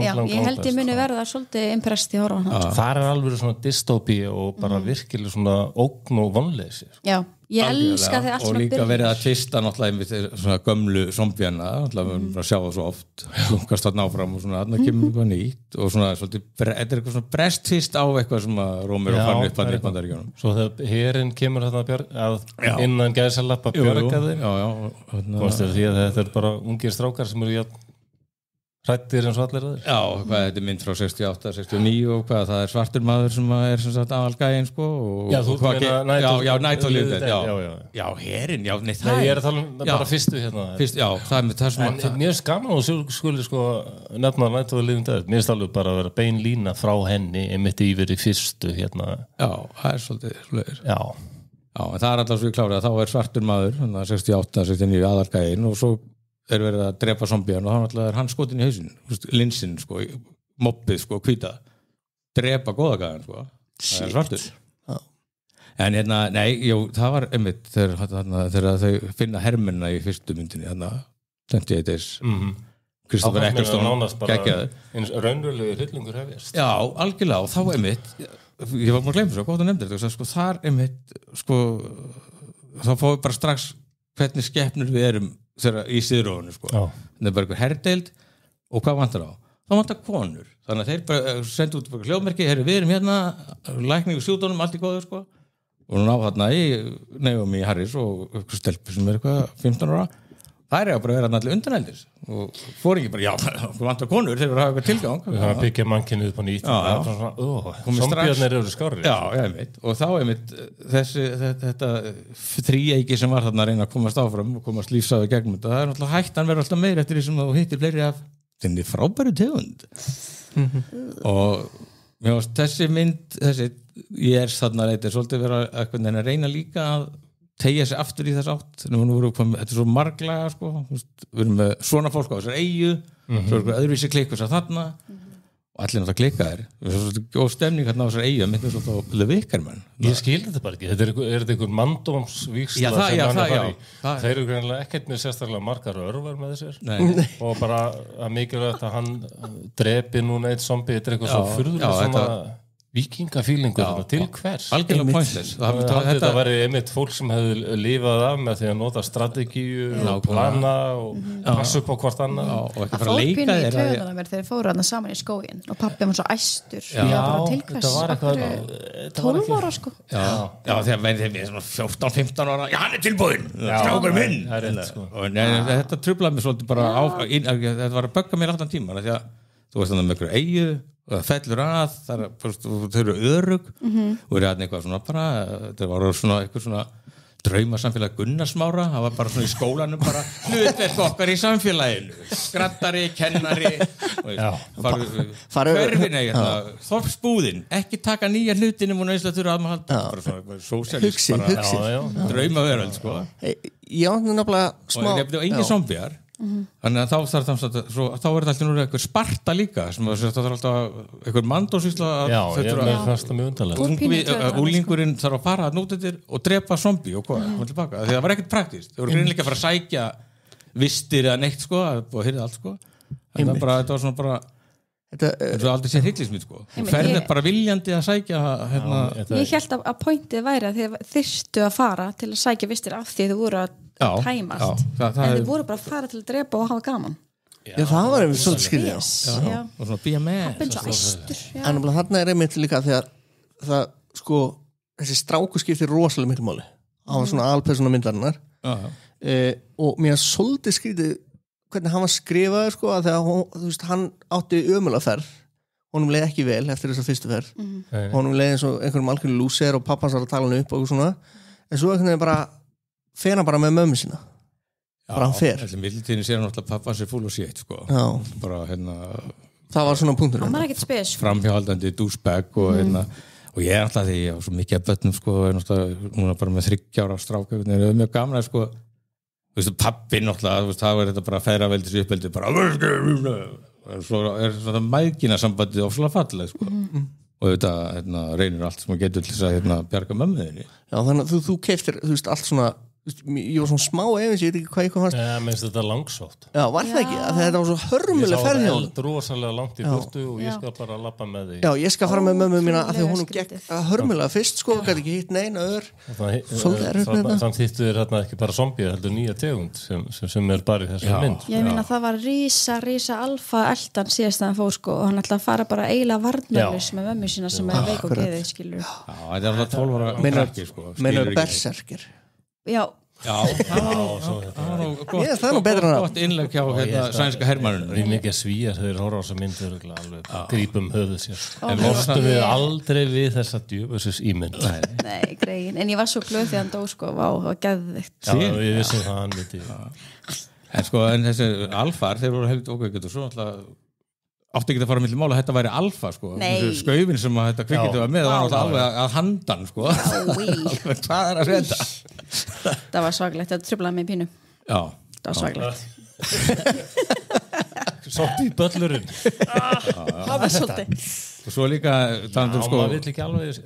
ég held ég muni verða svolítið impressed í horfa það er alveg svona dystopía og bara virkilega svona ógn og vonleysi ég elska þegar allt og líka verið að tvista náttúrulega svona gömlu zombjana náttúrulega að sjá það svo oft lunkast þarna áfram og svona þarna kemur eitthvað nýtt og svona svolítið, þetta er eitthvað svona brest-tvist á eitthvað sem að Rómur og fann upp að Bandaríkjunum svo þegar herinn kemur þarna að innan gæsalappa björga þeim því að þetta er bara ungir strákar sem eru hræddir eins og allir aðrir. Já, hvað þetta mynd frá 68, 69 og hvað það svartur maður sem sem sagt aðalgæinn sko og Já, þú meina Night of Living Dead, já, herinn, já, nei, það ég er að tala bara fyrstu hérna. Fyrst, já, það sem en mér finnst gaman og skuli sko nefna Night of Living Dead, mér finnst alveg bara að vera bein lína frá henni einmitt yfir í fyrstu hérna. Já, það svolítið svolítið. Já, en það alltaf svo ég klárið að þá svartur maður, 68, 69 aðalgæinn og svo verið að drepa zombían og þá náttúrulega hann skotin í hausinn, linsinn sko, mobbið sko, hvíta drepa góðagæðan sko, það svartur en hérna, nei, jú, það var einmitt þegar þau finna hermennina í fyrstu myndinni, þarna 28 Days Kristoffer Eccleston geggjaði eins raunverulegu hryllingur hefjast já, algjörlega, og þá einmitt ég var múin að glemja svo, gott að nefnda þetta sko, þar einmitt, sko þá fáum við bara strax hvernig skepnur við erum þegar í siðrófunu sko. Það bara einhver herdeild og hvað vantar á? Það vantar konur. Þannig að þeir bara sendu út hljóðmerki, við erum hérna lækning og sjúkdónum, allt í góðu sko. Og nú ná þarna í Naomi Harris og stelpur sem eitthvað 15 ára. Það bara að vera allir undanældis og fór ekki bara, já, vantar konur þeir eru að hafa eitthvað tilgang. Það er byggja mannkynið upp á nýtt. Zombíarnir eru skárri. Já, einmitt. Og þá einmitt þetta þríeiki sem var þarna að reyna að komast áfram og komast lífsáðu gegnum þetta. Það er náttúrulega hættan verður alltaf meir eftir því sem þú hittir fleiri af þinni frábæru tegund. Og mér varst þessi mynd, ég er þarna reytir svolítið vera að reyna líka að tegja sig aftur í þess átt þetta er svo marglaga sko. Við erum með svona fólk á þessar eyju svo er öðruvísi klikkur svo þarna og allir náttúrulega klikkaðir og stemning hérna á þessar eyju myndum svolítið á Levikarmann ég skil þetta bara ekki, er þetta einhver manndómsvíksla sem hann er farið þeir eru greinlega ekkert með sérstaklega margar örvar með þessir og bara að mikilvægt að hann drepi núna eitt zombie, þetta er eitthvað svo furðulega svona vikingafílingur til hvers algjörlega pointless þetta væri einmitt fólk sem hefði lifað af með því að nota strategíu og plana og passa upp á hvort annað og ekki fara að leika þér þegar þeir fóru þarna saman í skóginn og pappi var svo æstur þetta var eitthvað 12 ára sko já þegar við erum 14-15 ára já hann er tilbúinn, strákur minn þetta truflaði mig svolítið bara þetta var að bögga mér allan tíma því að þú veist þannig með einhverju eyju og það fellur að þau eru örug og er eitthvað svona bara það var svona eitthvað svona draumasamfélag Gunnarsmára það var bara svona í skólanum bara hlutverk okkar í samfélaginu skrattari, kennari hverfin þorpsbúðin ekki taka nýja hlutinum og næslega þurfa að maður bara svona sósíalist draumaveröld sko já, nefnilega smá og engin zombjar þannig að þá er þetta alltaf núna eitthvað Sparta líka sem það er alltaf eitthvað mandósísla ég með fasta mjög undarlega úlingurinn þarf að fara að núta þér og drepa zombi og hvað, því það var ekkert praktist þau voru greinlega að fara að sækja vistir eða neitt sko, og hyrði allt sko þetta var svona bara þetta aldrei sér hillismið sko þú ferðir bara viljandi að sækja ég held að pointið væri að þið þyrftu að fara til að sækja vistir af því þið voru að tæmast en þið voru bara að fara til að drepa og hafa gaman já það var einmitt svolítið skilja og svona býja með en þarna er einmitt líka þegar það sko þessi stráku skiptir rosalega miklu máli á svona alpersóna myndarinnar og mér svolítið skrítið hvernig hann var skrifaður sko að þegar þú veist, hann átti ömulega ferð honum leið ekki vel eftir þessa fyrstu ferð honum leið eins og einhverjum algjörlega lúser og pappans var að tala hann upp og svona en svo einhvern veginn bara fer hann bara með mömmu sína bara hann fer þessi millitíðin sér hann alltaf pappans er full og sétt sko bara það var svona punktur hann var ekkert spes framhjáhaldandi douchebag og og ég er alltaf því ég var svo mikið að börnum sko núna bara með 30 ára stráka það er mjög gaman að sko þú veist, pappi náttúrulega, það var þetta bara feðraveldis uppeldi, bara svo er þetta mæðgina sambandið ofslega falleg, sko og þetta reynir allt sem að getur til þess að bjarga mömmuðinni. Já, þannig að þú keiftir, þú veist, allt svona ég var svona smá efins, ég veit ekki hvað fannst minnst þetta langsótt já, var það ekki, að þetta var svo hörmuleg ferð hjá hún rosalega langt í burtu og ég skal bara lappa með því já, ég skal fara með mömmu mína að því hún gekk hörmulega fyrst, sko, gæti ekki hitt neina þannig hittu þér hérna ekki bara zombie, heldur nýja tegund sem er bara í þessu mynd ég meina það var rísa alfa eldan síðast að hann fór, sko, og hann ætlaði að fara bara eiginlega varnarlaus með mömmu sína sem er veik og geðið, skilur þetta er alltaf 12 ára meina berserkir já, það er nú betra en gott innlegg hjá sænska hermanninu. Það mikið svíjar þegar horfa á þessa myndir alveg grípum höfuð sér. En lostum við aldrei við þessa djöfusins ímynd. Nei, greiðin. En ég var svo glöð þegar hann dó sko, það var geðvikt. Já, við vissum það hann viti. En sko, en þessi alfar, þeir voru heldur ókveikið og svo alltaf átti ekki að fara milli mála að þetta væri alfa sko. Skaufin sem að þetta kvikindi var með var alveg að handan sko. Hvað að þetta? Það var svakalegt, þetta truflaði mig pínu. Já. Það var svakalegt. Soppi í böllurinn. Það var svolítið. Og svo líka sko, maður vill ekki alveg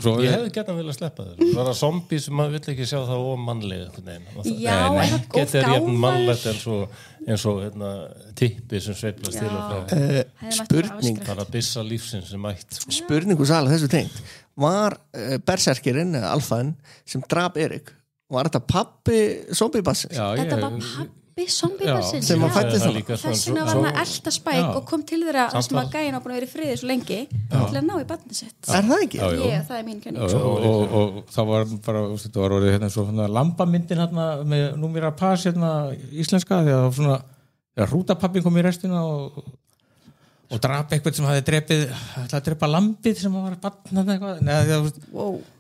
ég hefði gett að vilja sleppa þér það var zombi sem maður vill ekki sjá það ómannlega já, getur jafn mannlegt eins og tippi sem sveiflast til og frá spurning bara byssa lífsins sem mætt spurningu sala þessu tengt var berserkirinn, alfaðinn sem drap Erik, var þetta pappi zombibassins? Þetta var pappi zombibassins sem að fættist það þessina var hann að elda spæk og kom til þeirra sem að gæin á búin að vera í friði svo lengi til að ná í barnið sitt er það ekki? Það er mín kenning og það var bara, þetta var orðið svo lambamyndin með Númíra Paz íslenska því að svona hrútapappin kom í restina og drap eitthvað sem hafði að drepa lambið sem var barn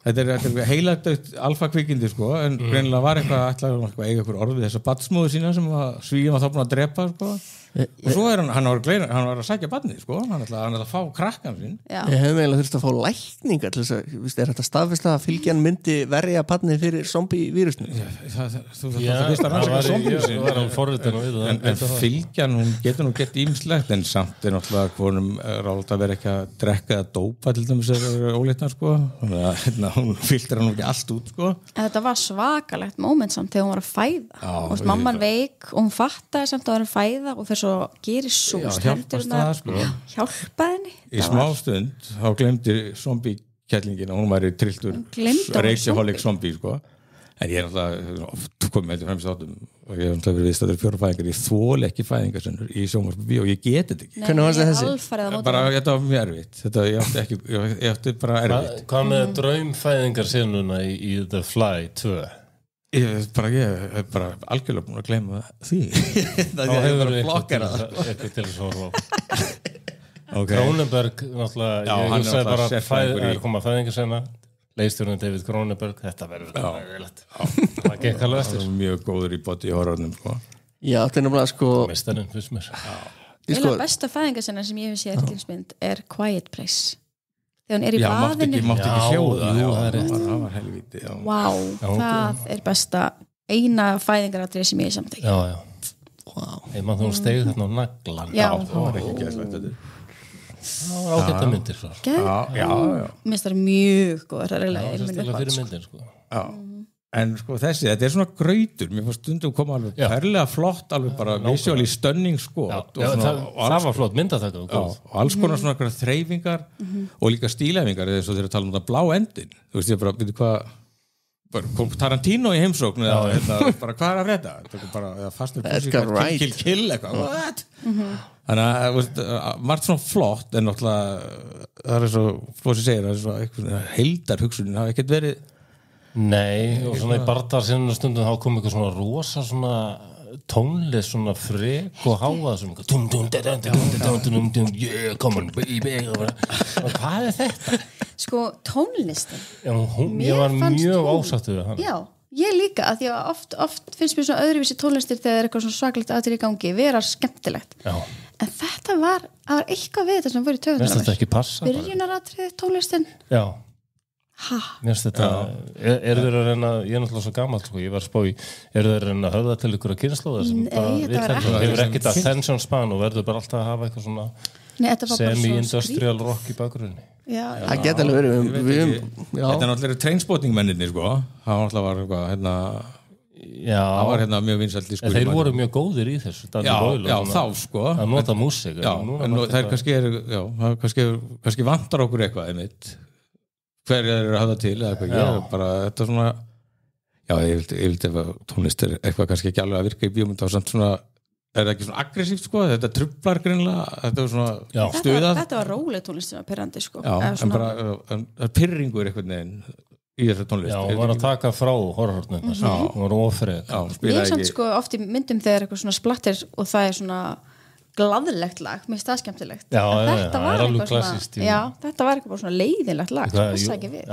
þetta er heiladautt alfa-kvikindi sko, en greinilega var eitthvað að eiga eitthvað orð við þessa barnsmóðu sína sem svíum að þá búin að drepa sko. Og svo hann var að sækja barnið sko. hann ætlaði að fá krakkan sín ég hef meðal þurft að fá lækningar til þess að er þetta staðfesta að fylgjan myndi verja barnið fyrir zombi-vírusnu en fylgjan hún getur nú gett ýmislegt en samt er náttúrulega konum ráð að vera ekki að drekka eða dópa til dæmis er ólitna sko. hún fylgir hann ekki allt út sko. Þetta var svakalegt moment samt þegar hún var að fæða mamman veik og hún fattaði samt að hún var að fæða og svo gerir svo hjálpaði henni í smá stund þá glemdi zombi-kettlingin og hún var í trilltur reykjahólik zombi sko. en ég er alltaf oft komið með þetta fremst áttum og ég hef alltaf verið viðstættur 4 fæðingar ég þól ekki fæðingarsönnur í sjónvarpi og ég geti þetta ekki hvernig var þessi? Bara þetta var mjög erfitt ég átti bara erfitt Hvað með draumfæðingarsönnuna í The Fly 2? Ég er bara algjörlega búin að gleyma því það hefur eitthvað til þess að horfa Cronenberg náttúrulega ég hugsaði bara að koma fæðingarsena leikstjórinn David Cronenberg þetta verður það gekk alveg eftir mjög góður í body horrornum sko. Já, þetta er náttúrulega sko mestarinn fyrst mér besta fæðingarsena sem ég hef séð eftirkynnsmynd er Quiet Place þegar hún er í baðinu mátti ekki hljóða það var helvíti það er besta eina fæðingaratrið sem ég er samt ekki mann þú steg þarna á naglan það var ekki gæðslegt það var ágætt að myndir mér finnst það mjög góð það er fyrir myndir sko en sko þetta er svona grautur mér fannst stundum koma alveg perlega flott alveg bara visually stunning sko það var flott myndataka og alls konar svona þreifingar og líka stílæfingar eða svo þeir tala um það blá endin þú veist ég bara, veitu hvað kom Tarantino í heimsókn eða bara hvað er að redda bara fastur kill eitthvað what? Þannig að margt svona flott en náttúrulega það er svo flósi segir það er svo heildar hugsunin hafa ekkert verið Nei, og svona í bardarsinu stundum þá kom eitthvað svona rosa svona tónlist svona frek og háað sem yeah, come on baby hvað er þetta? Sko, tónlistin ég var mjög ásattur við hann Já, ég líka, að því að oft finnst mér svona öðruvísi tónlistir þegar er eitthvað svona svakalegt aðrir í gangi, vera skemmtilegt en þetta var eitthvað við þetta sem var í töfundar þetta ekki passa byrjunaratrið tónlistin Já Mér finnst þetta, þeir að reyna ég er náttúrulega svo gamall, sko, ég var að spá í þeir að reyna að höfða til ykkur að kynnslóða sem hefur ekkert attention span og verður bara alltaf að hafa eitthvað svona semi-industrial rock í bakgrunni Það geta alveg verið Þetta er náttúrulega trainspotting menninni sko, það var eitthvað það var mjög vinsælt í skúlum þeir voru mjög góðir í þessu þá sko að nota músík það er kannski vantar okkur eitthvað einmitt hverja er að hafa til eða eitthvað ég er bara þetta svona ég vildi ef tónlist er eitthvað kannski ekki alveg að virka í bíómynd á samt svona er það ekki svona aggressíft sko þetta trublar greinlega þetta var svona stuðað þetta var róleg tónlist sem var pirrandi sko en bara pirringur eitthvað neginn í þessu tónlist. Já, hún var að taka frá horrornum hún var ofreg. Ég er samt sko oft í myndum þegar eitthvað svona splattir og það er svona glaðlegt lag, mér það skemmtilegt. Þetta var alveg klassískt. Já, þetta var eitthvað svona leiðilegt lag, það passa ekki við.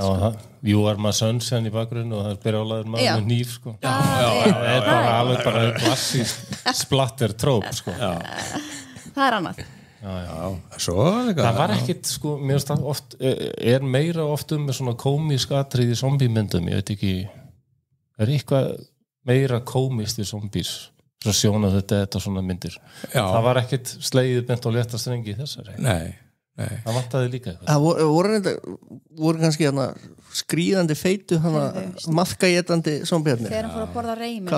You are my sunshine í bakgrunn og það er byrjálaður maður með hníf sko. Það er bara klassískt splatter tróp sko. Það er annað. Það var ekkit sko, mér finnst það oft meira oft með svona komísk atriði í zombímyndum, ég veit ekki er eitthvað meira komíst við zombies, svo sjóna þetta svona myndir, það var ekkit slegið bent og létta strengi þessari Nei. Það vantaði líka eitthvað. Það voru kannski skríðandi feitu maðkajétandi zombjarnir þegar hann fór að borða reym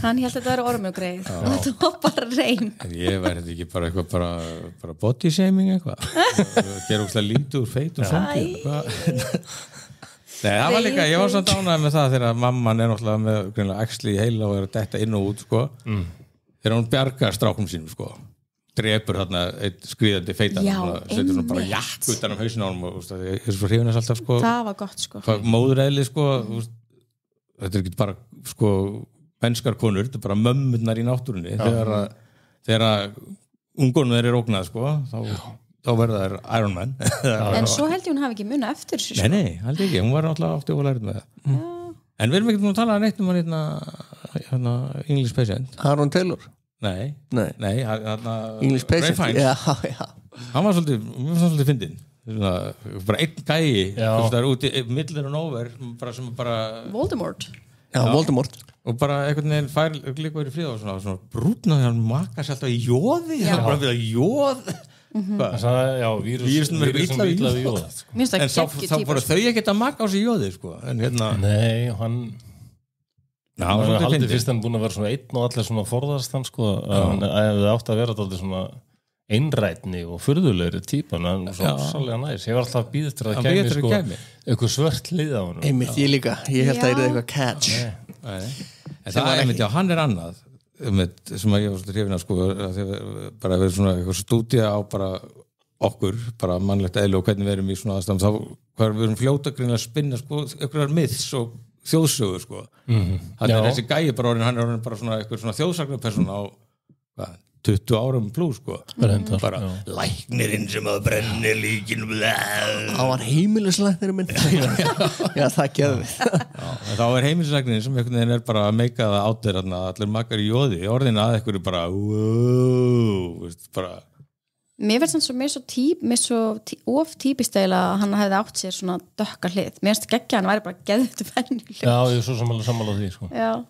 hann held að þetta var ormugreið og þetta var bara reym. Ég væri þetta ekki bara eitthvað bara body shaming eitthvað gera úrslega lítið úr feitum zombjum. Nei, það var líka, ég var svo dánað með það þegar mamman náttúrulega með greinlega æxli í heila og að detta inn og út sko. Þegar hún bjargar strákum sínum sko. Drepur þarna eitt skriðandi feitan setur svona bara jakk utan hausinn á honum og ég er svo hrifin þess alltaf sko. Það var gott sko. Móðureðli sko, þetta er ekki bara sko mennskar konur, þetta er bara mömmurnar í náttúrunni þegar ungunum þeir ógnað sko, þá verða þær Iron Man. En svo held ég hún hafi ekki munað eftir þessu sko. Nei, held ekki, hún var náttúrulega átti og lærið með það. En við erum ekki búin að tala neitt um hann English Patient. Aaron Taylor? Nei, English Patient? Já. Hann var svolítið fyndinn. Bara einn gæi það er úti millir og nóver sem bara Voldemort. Já, Voldemort. Og bara einhvern veginn fær líka verið fríð og svona brútnaði hann makar sér alltaf í jóði hann bara við að jóð vírusnum er illa við jóð en þá voru þau ekkert að maka á sig jóði sko. Nei, hann haldið fyrst hann búin að vera svona einn og allir svona forðast hann sko, hann hefði átt að vera alltaf svona einrætni og furðulegri típan hann svo sannlega næs, ég var alltaf að bíða eftir að það kæmi sko eitthvað svört lið á hann einmitt ég líka, ég held að það er eitthvað catch en það er einmitt, já hann er annað sem að ég var hrifin að sko bara verið svona eitthvað stúdía á bara okkur, bara mannlegt eðli og hvernig við erum í svona aðstæðum þá hvað við erum fljóta greinlega að spinna sko eitthvað myths og þjóðsögur sko hann er þessi gæi bara orðin, hann er orðin bara svona eitthvað svona þjóðsagnapersóna á 20 árum plus sko bara læknirinn sem að brennir líkin það var heimilislæknirinn minn já það gerði þá er heimilislæknirinn sem einhvern veginn er bara að meika það át þeir allir makar í jóði orðin að eitthvað bara bara mér finnst hann svo of típistæla að hann hefði átt sér svona dökka hlið mér finnst geggja hann væri bara geðvittu venjuleg já ég er svo sammála því sko já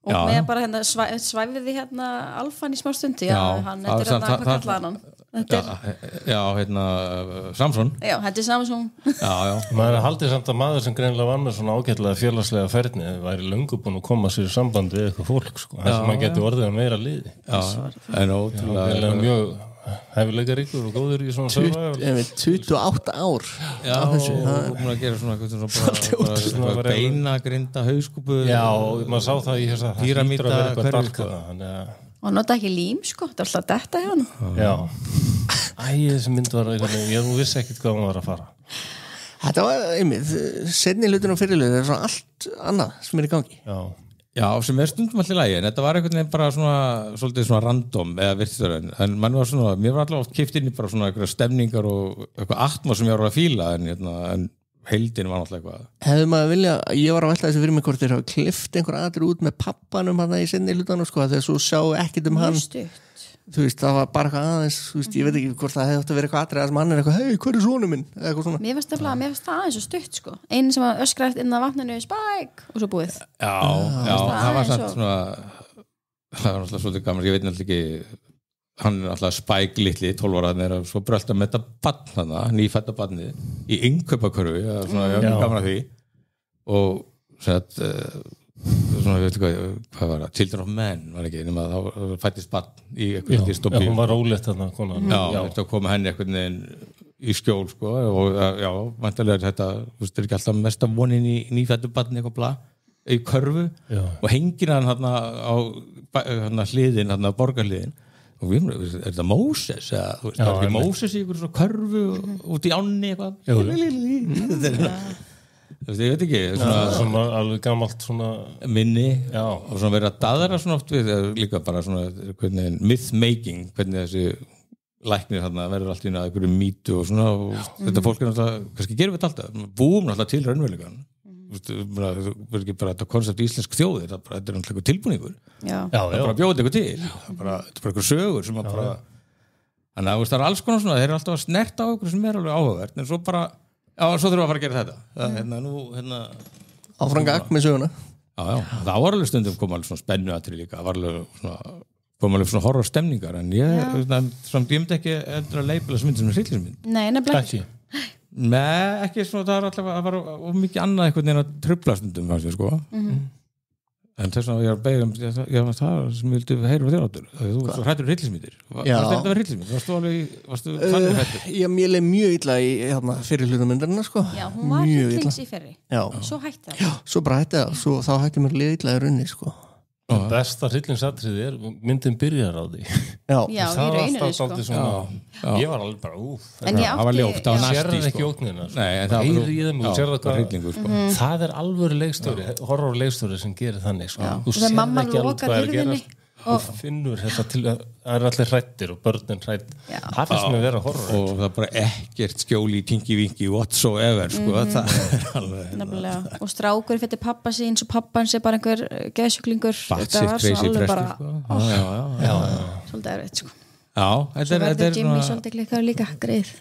og með bara svæfiði Alfan í smá stundi hann er hvað kallaði hann Samson þetta er Samson maður haldið samt að maður sem greinilega var með svona ágætlega félagslega ferðni væri löngu búin að koma sér í sambandi við eitthvað fólk sko, þess að maður geti orðið að meira liði en ótrúlega mjög hefileika ríkur og góður í svona 28 ár já, og búin að gera svona bara beinagrinda hauskúpu já, og maður sá það í þess að píramíta hverju og nota ekki lím sko, þetta er alltaf detta hjá hann já, þessi mynd var ég vissi ekkert hvað hann var að fara þetta var einmitt seinni hlutin og fyrirlutin, það er svona allt annað sem er í gangi já, sem er stundum allir lægi, en þetta var einhvern veginn bara svona, svolítið svona random eða virtur, en mann var svona, mér var alltaf oft kipt inn í bara svona eitthvað stemningar og eitthvað atmos sem ég var að fíla, en heildin var náttúrulega eitthvað. Hefði maður vilja, ég var að velta þessu fyrir mig hvort þeir hafa klift einhver aðri út með pappanum hann í sinni hlutanum, sko, þegar svo sjá ekkert hann. Þú veist, það var bara eitthvað aðeins, þú veist, ég veit ekki hvort það hefði átt að vera eitthvað aðrið að mann er eitthvað, hei, hver er sonur minn? Eða eitthvað svona. Mér finnst það aðeins og stutt, sko. Einu sem var öskrætt inn á vatninu, Spike, og svo búið. Já, það var samt svona, það var náttúrulega svolítið gaman, ég veit náttúrulega ekki, hann er náttúrulega Spike litli, 12 ára, þannig að svo brölda með þetta barn þarna, nýfætta barnið, í innkaupakörfu, svona, gaman að því, og svona, veitu hvað var það, Children of Men var ekki, nema þá fættist barn í eitthvað dystopíu. Já, hún var rólegt þarna, konan. Já, þetta kom henni eitthvað í skjól, sko, og já, væntanlega þetta, þú veist, er ekki alltaf mesta vonin í nýfættu barni eitthvað bla, í körfu, og hengir hann þarna á hliðin, þarna borgarhliðin, og við, er þetta Moses, eða, þú veist, það er ekki Moses í einhverju svona körfu út í ánni eitthvað, ég veit ekki svona alveg gamalt svona minni og svona verið að daðra svona oft við líka bara svona hvernig myth-making, hvernig þessi læknir þarna verður allt í einhverju mýtu og svona og þetta fólk náttúrulega, kannski gerum við þetta alltaf búum náttúrulega til raunveruleikann það verður ekki bara þetta koncept íslensk þjóðir þetta er náttúrulega tilbúningur það er bara að bjóða eitthvað til þetta er bara eitthvað sögur sem að bara þannig að það er alls konar svona þeir eru alltaf að snerta á okkur sem er alveg áhugavert en svo bara, svo þurfum við að fara að gera þetta áfrangak með söguna það var alveg stundum koma alveg svona spennuatri líka það var alveg svona koma alveg svona horror stemningar en ég myndi ekki að leipila sem myndi sem hryllingsmynd Nei, nefnilega ekki Nei, ekki svona, það var mikið annað einhvern veginn að trufla stundum fannst ég sko en þess að ég var beigð það sem ég vildi heyra frá þér áttur þú var svo hrættur hryllingsmyndir varstu þetta að vera hryllingsmynd? Varstu þannig hrættur? Mér leið mjög illa í fyrir hlutamyndarina sko Já, hún var hryllings í fyrri Svo hætti það Já, svo bara hætti það þá hætti mér leið illa í runni sko Besta hryllingsatriði myndin byrjar á því Já, í rauninu sko Ég var alveg bara það var ljótt, það var næsti sko ekki ógnina það er alvöru leikstjóri horror leikstjóri sem gerir þannig sko Þú sér mamma lokar hurðinni og finnur þetta til að það er allir hrættir og börnin hrætt það finnst mér að vera horror og það er bara ekkert skjóli í tingi-vingi whatsoever sko það er alveg Nefnilega. Og strákur fyrir pappa sín eins og pappan sé bara einhver geðsjúklingur þetta var svo alveg bara svolítið erfitt sko Svo verður Jimmy svolítið klikkar líka greið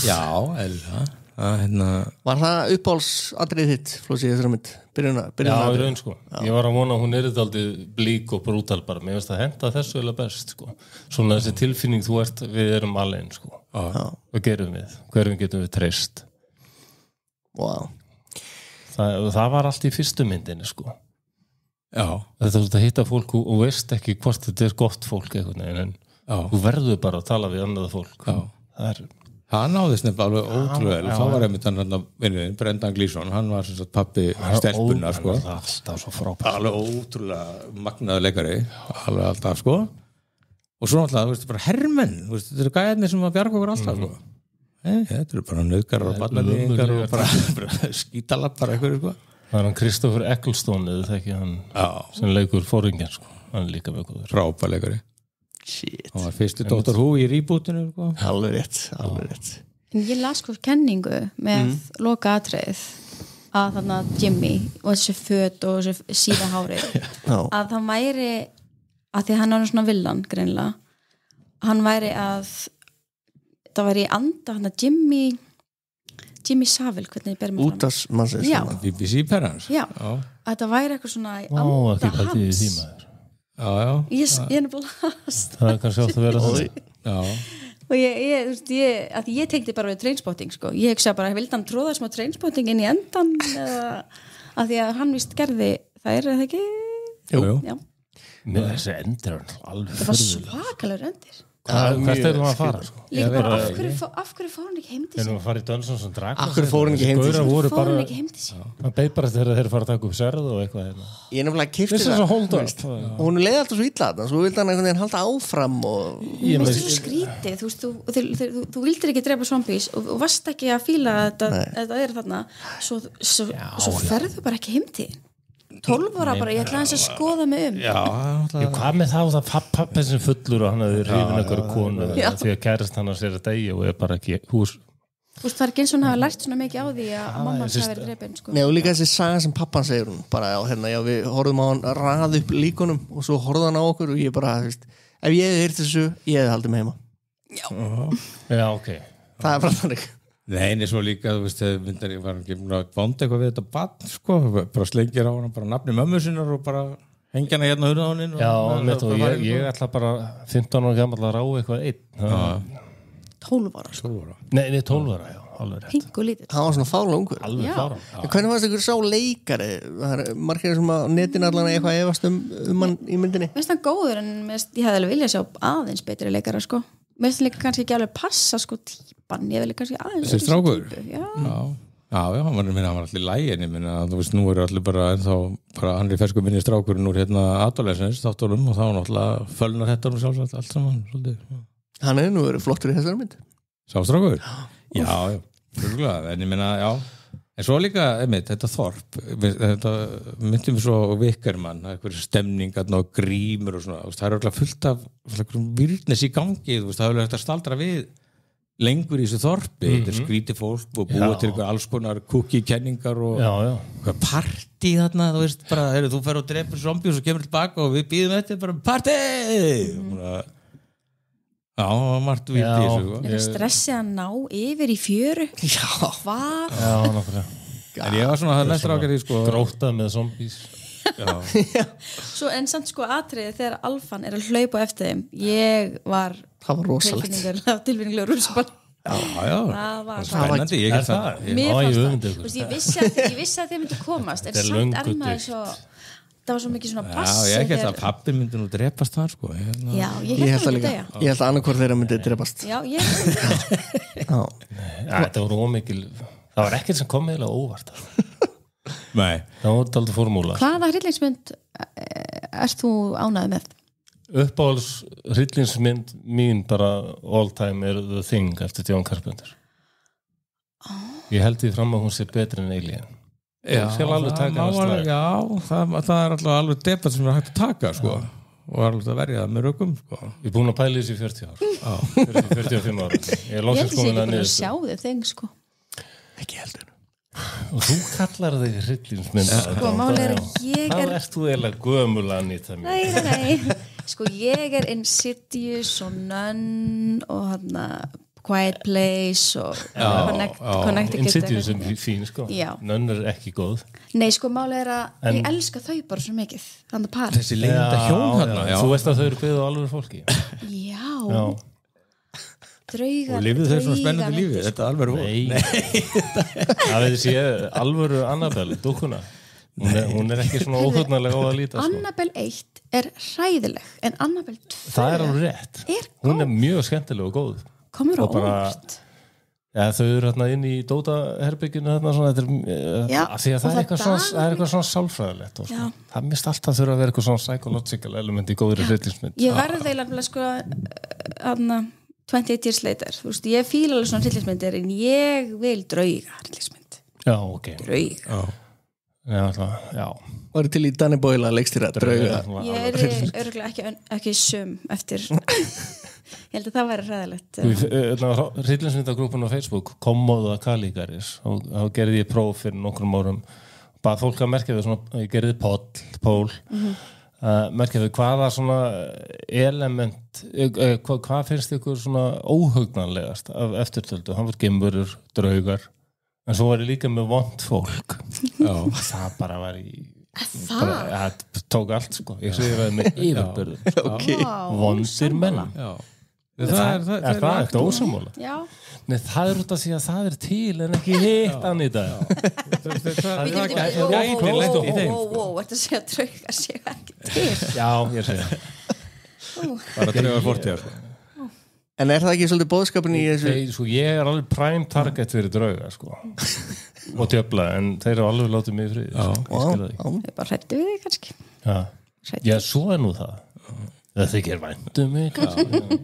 Já, eða Var það uppáhaldsatriðið þitt Flósi í þessari mynd? Já, í raun sko Ég var að vona að hún dálítið blík og brútal bara mér finnst að henda þessu eða best sko Svona þessi tilfinning þú ert við erum alveg sko Hvað gerum við? Hverjum getum við treyst? Wow Það var allt í fyrstu myndinni sko Já Þetta er að hitta fólk og veist ekki hvort þetta er gott fólk eitthvað en þú verður bara að tala við annað fólk Hann náðist nefnilega alveg ótrúlega þá var einmitt hann vinnuðinn, Brendan Gleeson hann var sem sagt pappi stelpunnar sko. alltaf svo frábært alveg ótrúlega magnaður leikari alveg alltaf sko og svo alltaf, þú veist, bara hermenn þetta eru gæðinni sem að bjarga okkur alltaf sko þetta eru bara nauðgarar og barnalíðingar og bara skítalappar eitthvað sko Það er hann Kristoffer Ecclestone eða það ekki hann sem leikur fóringin sko hann er líka með góður frábær leikari hann var fyrstu Dr. Who í rebootinu sko. alveg rétt En ég las sko kenningu með loka atriðið að þarna Jimmy og þessi föt og þessi síðahárið að það væri að því að hann var svona villan greinilega hann væri að það væri í anda hann að Jimmy Savile, hvernig ég ber mig fram Útvarpsmannsins BBC perans Já, að það væri eitthvað svona í anda hans Ég er nefnilega það er kannski átt að vera það og ég tengdi bara við Trainspotting sko. Ég hugsa bara, vildi hann tróða smá Trainspotting inn í endan eða að því að hann vist gerði það er það ekki Jú. Með þessi endur alveg það var svakalegur endir hvert er hún að fara sko? Líka bara, af hverju fór hann ekki heim til sín? Erum við að fara í Dungeons & Dragons? Af hverju fór hann ekki heim til sín? Fór hann ekki heim til sín? Hann beið bara þegar þeir fara að taka upp serð og eitthvað Ég nefnilega keypti það og hún leiði alltaf svo illa þarna svo vildi hann einhvern veginn halda áfram og Mér finnst það svo skrítið þú vildir ekki drepa zombies og varst ekki að fíla þetta er þarna svo ferðu bara ekki heim til 12 ára bara, ég ætla að skoða mig hvað með það pappi sem fullur og hann hefði hrifin einhverju konu því að kærist hann að sér að degi og er bara ekki hús það er ekki eins og hann hafa lært svona mikið á því að mamma hafi verið hrifin sko. Nei, og líka þessi saga sem pappan segir hún bara, við horfum á hann raða upp líkunum og svo horfði hann á okkur og ég bara, ef ég hefði heyrt þessu ég hefði haldið mig heima Já, ok Það er bara þannig Nei, en svo líka, þú veist, myndar ég var ekki að vonda eitthvað við þetta barn, sko, bara slengir á hann, bara nafni mömmu sinnar og bara hengja hana hérna á hann. Já, ég ætla bara 15 ára gammal að ráða eitthvað einn. 12 ára, sko. Nei, 12 ára, já, alveg rétt. Pingu lítið. Það var svona fála ungur. Alveg fála. Hvernig fannst ykkur sá leikari? Það er margir sem að netin allan eitthvað efast hann í myndinni. Mér finnst hann góður, en ég hefði alveg viljað sjá aðeins betri leikara, sko. Mér finnst líka kannski ekki alveg passa, sko, típan. Ég vil kannski aðeins þessi strákur? Já, hann var allir lægin, ég minna, þú veist, nú eru allir bara ennþá, bara hann er fersku minni strákurinn úr hérna adolescens þáttunum og þá náttúrulega fölnar þetta nú sjálfsagt allt saman, svolítið. Hann nú verið flottur í þessari mynd. Sá strákur? Já, en ég minna, já, En svo líka, þetta þorp, þetta myndum við svo Vickerman, eitthvað stemningar og grímur og svona, það er örugglega fullt af virðnis í gangi, það er hægt að staldra við lengur í þessu þorpi, þetta skrítið fólk og búa til alls konar kúkikenningar og partí þarna, þú veist bara, þú fer og drepur zombi og svo kemur tilbaka og við býðum þetta bara partí! Já, margt vilt í þessu. Er það stressið að ná yfir í fjöru? Já. Hvað? Já, nákvæmlega. En ég var svona það mest rákari, grótað með zombies. Já. Svo en samt atriði þegar Alfan er að hlaupa eftir þeim. Ég var það var rosalegt. Tilfinningulegur rússaball. Já. Það var spennandi. Mér fannst það. Ég vissi að þeir myndu komast. En samt er maður svo... Það var svo mikið svona pass. Já, ég held að pabbi myndi nú drepast þar, sko. Já, ég held að myndi degja. Ég held að annarkvort þeirra myndi drepast. Já, ég held að þetta voru ómikil... Það var ekkert sem kom eiginlega óvart. Nei. Það var aldrei formúla. Hvaða hryllingsmynd ert þú ánægð með? Uppáhalds hryllingsmynd mín bara all time er The Thing eftir John Carpenter. Ég held því fram að hún sé betri en Alien. Já, það er alltaf alveg debatt sem er hægt að taka, sko. Og alveg að verja það með rökum, sko. Ég er búin að pæla þessi í 40 ár. 45 ár. Ég held að ég ekki búin að sjá þig þeng, sko. Ekki heldur. Og þú kallar þig hryllingsmynd. Sko, máli er að ég er... Hvað ert þú eiginlega gömul Anita mín? Nei. Sko, ég er Insidious og Nun og Quiet Place og Connecticut. Insidious er fín, sko. Nun er ekki góð. Nei, sko, máli er að ég elska þau bara svo mikið. Þannig par. Þessi leiðinda hjón hérna. Þú veist að þau eru byggð á alvöru fólki. Já. Draugar. Og lifið þau svona spennandi lífi. Þetta er alvöru fólk. Nei. Það veit sé alvöru Annabelle, dúkkuna. Hún er ekki svona óhugnarlega á að líta. Annabelle 1 er hræðileg, en Annabelle 2 það er alveg rétt. Hún er mjög skemmtileg og góð. Komur á óvart. Já, þau eru hérna inn í Dóta-herbygginu hérna svona, því að það er eitthvað svona sálfræðilegt og svona. Það mist alltaf þurfa að vera eitthvað svona psychological element í góðri hryllingsmynd. Ég verði eiginlega sko 28 years later, þú veist, ég fíla alveg svona hryllingsmyndir en ég vil drauga hryllingsmynd. Já, ok. Drauga. Já. Var til í Danny Boyle að leikstýra drauga. Ég er örugglega ekki sum eftir ég held að það væri hræðilegt. Hryllingsmyndagrúpun á Facebook Kommóða Kaligaris og þá gerði ég próf fyrir nokkrum árum bara fólk að merkja þau svona, ég gerði pól merkja þau hvaða svona element hvað finnst ykkur svona óhugnanlegast af eftirtöldu, hann var geimverur, draugar en svo var ég líka með vont fólk það bara var það tók allt sko ég segi það með yfirbörðum vondir menn er það eitthvað ósammála? Já. Nei, það er út af því að það er til en ekki hitt Anita það gæti lent í þeim þetta sé að draugar séu ekki til já, ég segi bara draugar fortíðar en er það ekki svolítið boðskapin í þessu? Ég er alveg prime target fyrir draugar sko og djöfla en þeir eru alveg látið mig í frið þau bara hrættu við þig kannski já, svo er nú það þykir væntu mig kannski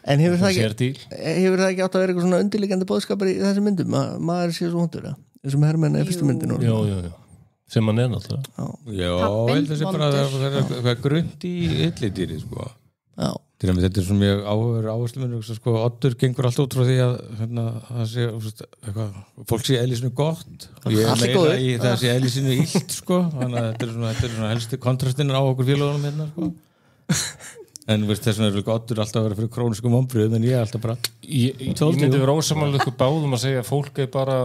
en hefur það ekki átt að vera eitthvað svona undirliggjandi boðskapar í þessi myndum að maður sé svo hundur þessum hermenn eða fyrstu myndinu Jú, sem hann er náttúrulega þessi bara það er eitthvað grund í yllidýri sko til að þetta er svona mjög áherslumunur sko, Oddur gengur allt út frá því að það sé eitthvað, fólk sé eðlisinu gott og ég er meira í það sé eðlisinu illt sko, þannig að þetta er svona helstu kontrastinn á okkur félagunum hérna sko en þess vegna er Oddur alltaf að vera fyrir króniskum ombriðum en ég er alltaf bara ég myndi vera ósamanlega ykkur báðum að segja að fólk er bara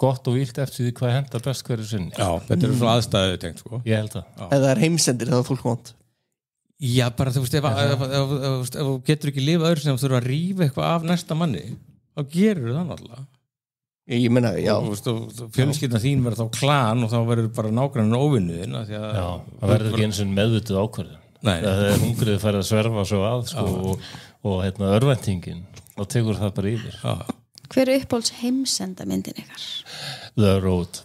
gott og vilt eftir því hvað henda best hverju sinni þetta er svona aðstæðu tengt sko ég held það eða það er heimsendir þá er fólk vont já bara þú veist ef þú getur ekki lifað öðru sem þú þurfa að rífa eitthvað af næsta manni þá gerur það náttúrulega ég meina já fjölskyldan þín verður þá klan og þá verður bara nágrannin óvinnuðin það verður ekki eins og meðvituð ákvörðin það er hungrið færið að sverfa svo að sko, og örvæntingin og tekur það bara yfir hver er uppáhalds heimsenda myndin ykkar? The Road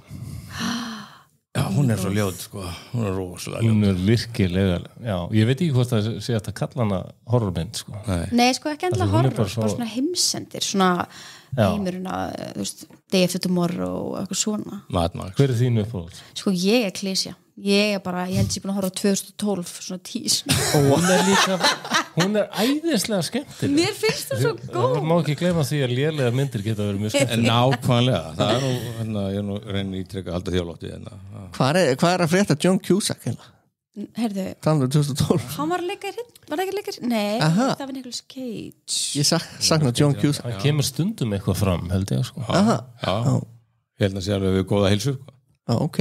hún svo ljót sko, hún rosalega ljót. Hún virkilega, já, ég veit ekki hvort það sé að kalla hana horrormynd sko. Nei, sko ekki endla horror, bara svona heimsendir, svona heimurinn að, þú veist, Day After Tomorrow og eitthvað svona. Mad Max. Hver þínu uppáhalds? Sko ég klísja. Ég bara, ég held sér búin að horfa á 2012 svona 10. Hún æðislega skemmtileg. Mér finnst það svo góð. Það má ekki gleyma því að lélega myndir geta verið mjög skemmtileg. Nákvæmlega, það nú ég reynir ítreka alltaf þjóðlótti Hvað er að frétta John Cusack hérna? Herðu, Þannig 2012 hann var ekki leikar? Nei, það var Nicolas Cage. Ég sakna John Cusack. Það kemur stundum eitthvað fram, held ég sko. Ég held að sé alveg við góða heilsu sko. Ok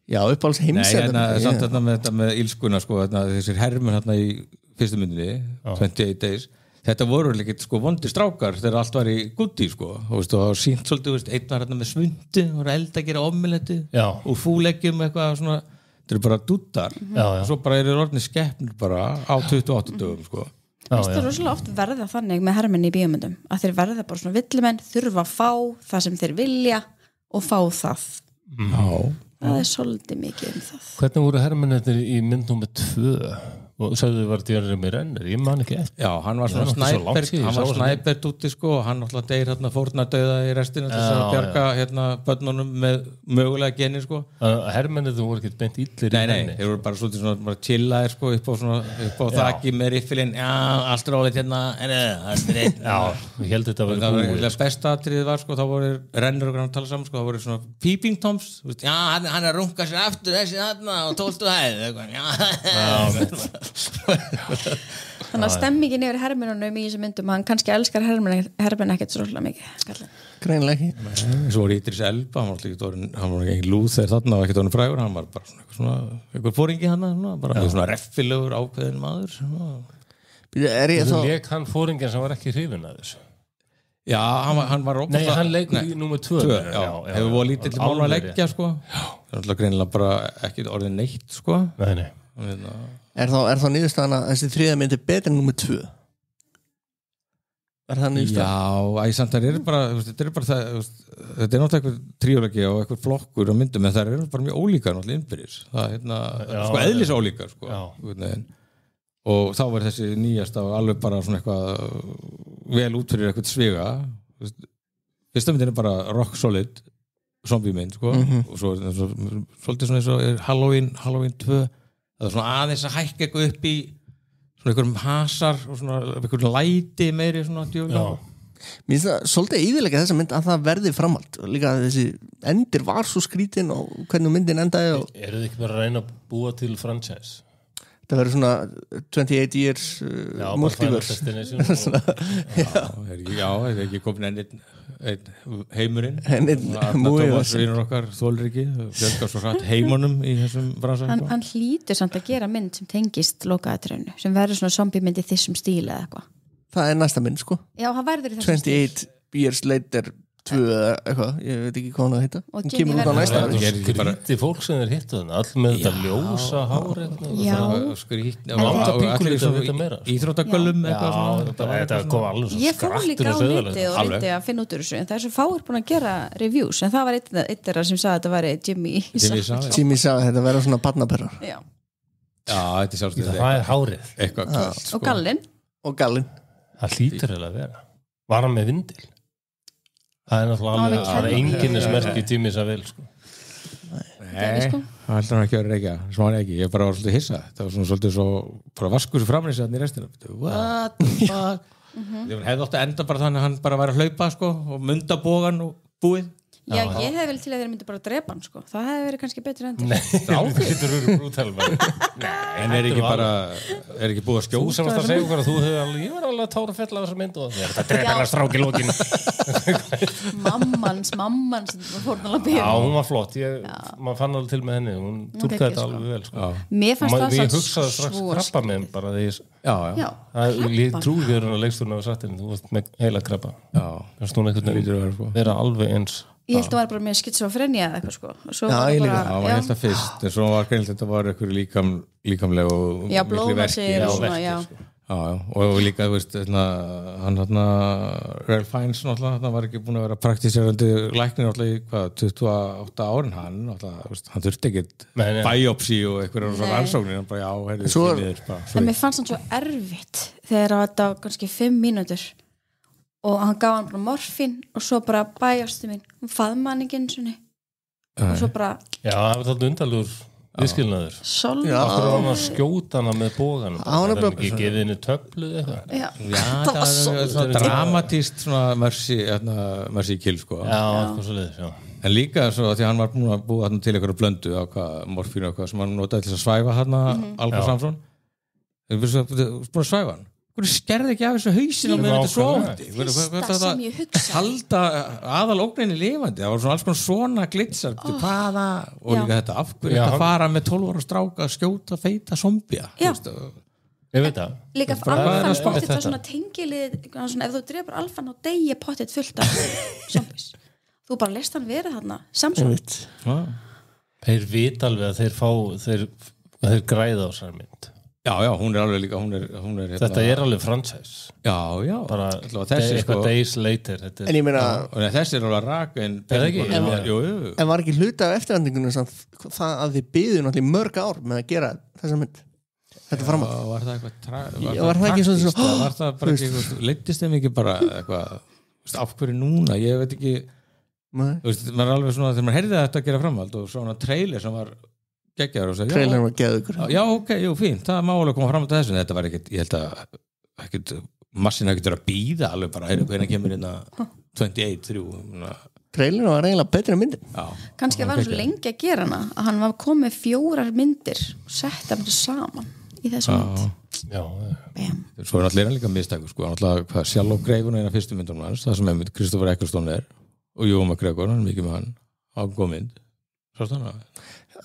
Já, uppáhalds heimsendir. Nei, samt þetta með ílskuna sko, þessir hermur hérna í fyrstu myndinni 28 Days, þetta voru ekkert sko vondir strákar þegar allt var í gúti sko, og það var sínt svolítið, einn var hérna með svundi og elda að gera omeletti og fúleggjum eitthvað svona, þetta eru bara dúttar og svo bara eru orðnir skeppnir bara á 28 dögum sko. Það er rosalega oft verða þannig með hermenni í bíómyndum að þeir verða bara svona villimenn, þurfa að fá það sem þeir vilja og fá það. Það er svolítið mikið það. Hvernig voru hermennir í mynd númer 2? Og sagðu þið var Jeremy Renner, ég man ekki eftir. Já, hann var svona snæpert úti sko, og hann alltaf deyr hérna fórnardauða í restina til að bjarga hérna börnunum með mögulega geni sko. Hermennir þú voru ekki beint illir í henni? Nei, þeir voru bara svona bara chillaðir sko upp á þakki með riffilinn, allt rálið hérna, Já, ég held þetta að vera búið. Það besta atriðið var sko, þá voru Renner og hann tala saman sko, þá voru svona peeping toms, hann er að runga sér aftur þessi þarna og 12. hæð, Þannig að stemmingin yfir hermennunum í þessum myndum, hann kannski elskar hermenn ekkert svolítið mikið. Greinilega ekki. Svo var Idris Elba, hann var ekki lúð þegar þarna og ekkert orðin frægur, hann var bara svona einhver fóringi hann, bara svona reffilegur ákveðin maður. Þú leik hann fóringin sem var ekki hrifinn að þessu? Já, hann var Nei, hann leikur í númer 2. Hefur voru lítill mál að leggja sko. Það er alltaf greinilega bara ekki orðin neitt sko. Nei. Er þá niðurstaðan að þessi þriðja mynd er betri en númer 2? Er það niðurstaðan? Já, samt það er bara þetta er náttúrulega eitthvað tríólogi og eitthvað flokkur á myndum, en það eru bara mjög ólíkar náttúrulega innbyrðis. Það er sko eðlis ólíkar sko. Og þá var þessi nýjasta alveg bara svona eitthvað vel út fyrir eitthvað sviga. Fyrsta myndin er bara rock solid zombie mynd sko, og svo svolítið svona eins og Halloween 2. Það er svona aðeins að hækka eitthvað upp í svona einhverjum hasar og svona einhverjum læti meiri svona djöfla. Mér finnst það svolítið íðilega þessa mynd að það verði framhald. Líka þessi endir var svo skrítin og hvernig myndin endaði. Eru þið ekki bara að reyna að búa til franchise? Það verður svona 28 years multiverse. Já, það er ekki komin einn heimurinn. Múið okkar þólir ekki, fjölgar svo hratt heimunum í þessum bransa. Hann hlýtur samt að gera mynd sem tengist lokaðatröðinu, sem verður svona zombie mynd í þessum stíl eða eitthvað. Það er næsta mynd sko. Já, hann verður í þessum 28 years later 2 eða eitthvað, ég veit ekki hvað hann að hitta. Hún kemur út á næsta ári. Skrítið fólk sem er hittuð hann, all með þetta ljósa hár skrítið íþróttagöllum þetta kom alveg svo ég fór líka á liti og reyndi að finna út úr þessu, en það er svo fáir búin að gera reviews, en það var einn þeirra sem sagði að þetta væri Jimmy sagði að þetta verður svona barnaperrar. Já, þetta er sjálfsagt það er hárið og gallinn það hlýtur að vera. Var hann með vindil? Það er náttúrulega alveg enginn smerki tímis að vel sko. Nei, það heldur hann ekki að vera reykja, svo hann ekki, ég bara var svolítið hissa, það var svona svolítið svo bara vaskur svo framrýnsi þannig í restina. What the fuck? Ég hefði átt að enda bara þannig að hann bara væri að hlaupa sko og munda bógan og búið. Já, ég hef vel til að þeir myndi bara að drepa hann sko. Það hefði verið kannski betur endur. Nei, það getur verið brútal en er ekki búið að skjóta. Þú sem varst að segja okkur að þú hefði alveg, ég var alveg að tára fell á þessar myndu og þetta drepa hann að stráki lókin. Mammans fórnalega bíð. Já, hún var flott, maður fann alveg til með henni, hún túlkaði þetta alveg vel sko. Mér fannst það ég hugsaði strax krabba með henn bara því ég trúi þér að leiksturinn hafa sagt henni, þú varst með heila krabba. Vera alveg eins. Ég held að það var bara með skitsofrenia eða eitthvað sko. Ég held að fyrst, en svo var greinilegt þetta var eitthvað líkamlega og blóðmassi og svona, og líka, þú veist, hann Ralph Fiennes náttúrulega, hann var ekki búin að vera praktíserandi læknir náttúrulega í 28 árin hann þurfti ekkert biopsy og eitthvað svona rannsóknir, hann bara en mér fannst hann svo erfitt þegar þetta var kannski 5 mínútur og hann gaf hann bara morfín og svo bara bæjastu mín, hún faðma hann ekki einu sinni og svo bara já, það var alltaf undarlegur viðskilnaður okkur var hann að skjóta hana með bóganum það er ekki gefið henni töflu eitthvað það var svona dramatíst svona mercy kill sko en líka svo að því hann var búin að búa til eitthvað blöndu á morfínu eitthvað sem hann notaði til að svæfa hann Alfa Samson þú búin að svæfa hann skerði ekki af þessu hausinn og með þetta sofandi fyrsta sem ég hugsa halda aðalógninni lifandi það var svona svona glitsar hvaða og líka þetta af hverju þetta fara með 12 ára stráka að skjóta feita zombia ég veit það líka alfan pottet var svona tengilið ef þú drefur alfan og degi pottet fullt af zombies þú bara lest hann vera þarna samsótt þeir vita alveg að þeir græða á þessar mynd já, hún er alveg líka hún er þetta er alveg franchise já bara eitthvað days later en ég meina þessi er alveg raka en var ekki hluti af eftirvendingunum það að þið byðu náttúrulega mörg ár með að gera þessa mynd þetta fram á var það eitthvað var það ekki svona var það bara ekki leittist þeim ekki bara eitthvað af hverju núna, ég veit ekki maður er alveg svona þegar maður heyrði þetta að gera framhald og svona trailer sem var geggjaður og sagði trailerin var geðugur já, ok, fínt, það má alveg koma fram á þessu en þetta var ekkert, ég held að ekkert, massin ekkert verið að bíða alveg bara, hvernig kemur hérna 28-3 trailerin var eiginlega betri en myndin kannski var hann svo lengi að gera hana að hann var komið 4 myndir og setta myndir saman í þessu mynd svo er náttúrulega líka mistækur sko, náttúrulega Shallow Grave eina fyrstu myndunum hans, það sem einmitt Kristoffer Eccleston er og Ewan McGregor, hann er mikið með hann á góð mynd, svo stanna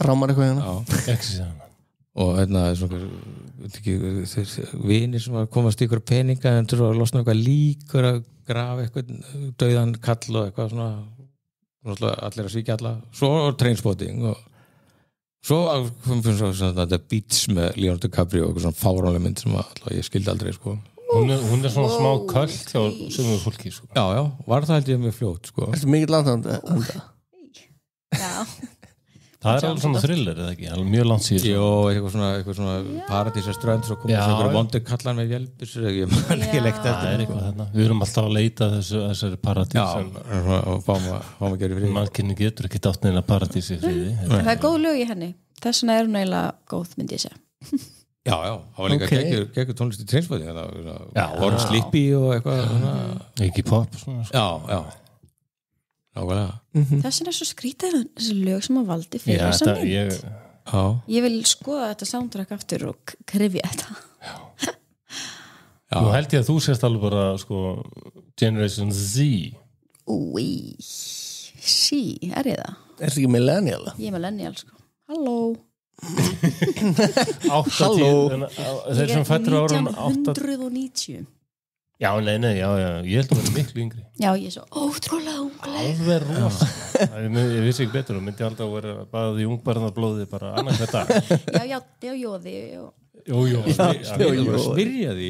rámar eitthvað hérna og vinir sem var að komast í ykkur peninga en þurfa að losna eitthvað líkur að grafa eitthvað dauðan kall og eitthvað svona allir að svíkja alla svo Trainspotting og svo kom þetta Beats með Leonardo DiCaprio og eitthvað svona fáránleg mynd sem ég skildi aldrei sko hún er svona smá köld hjá sömu fólki sko. já, var það held ég mjög fljótt sko. Þetta er mikið landandi já það er alveg svona thriller eða ekki, alveg mjög langt síðan Jó, eitthvað svona paradísaströnd svo komið sem einhverju vondur kallar með hjálpis ég man ekki leikt þetta við erum alltaf að leita þessari paradís og fáum að gera í friði mannkynni getur ekki dátt neina paradís í friði það er góð lög í henni, þess vegna er hún eiginlega góð myndi ég segja já, það var líka geggur tónlist í Trainspotting voru Sleepy og eitthvað ekki pop já þessin er svo skrítið þessi lög sem að valdi fyrir þessa mynd ég vil skoða þetta soundtrack aftur og krifja þetta nú held ég að þú sést alveg bara sko, Generation Z úi sí, er ég það? Er þetta ekki millennial? Ég er millennial sko, halló þeir sem fættur árum 1990 já, nei, ég held að vera miklu yngri já, ég er svo ótrúlega ungleg alveg rosa ég vissi ekki betur og myndi alltaf að vera baðað í ungbarnablóði bara annað hver dag já, jóði smyrja því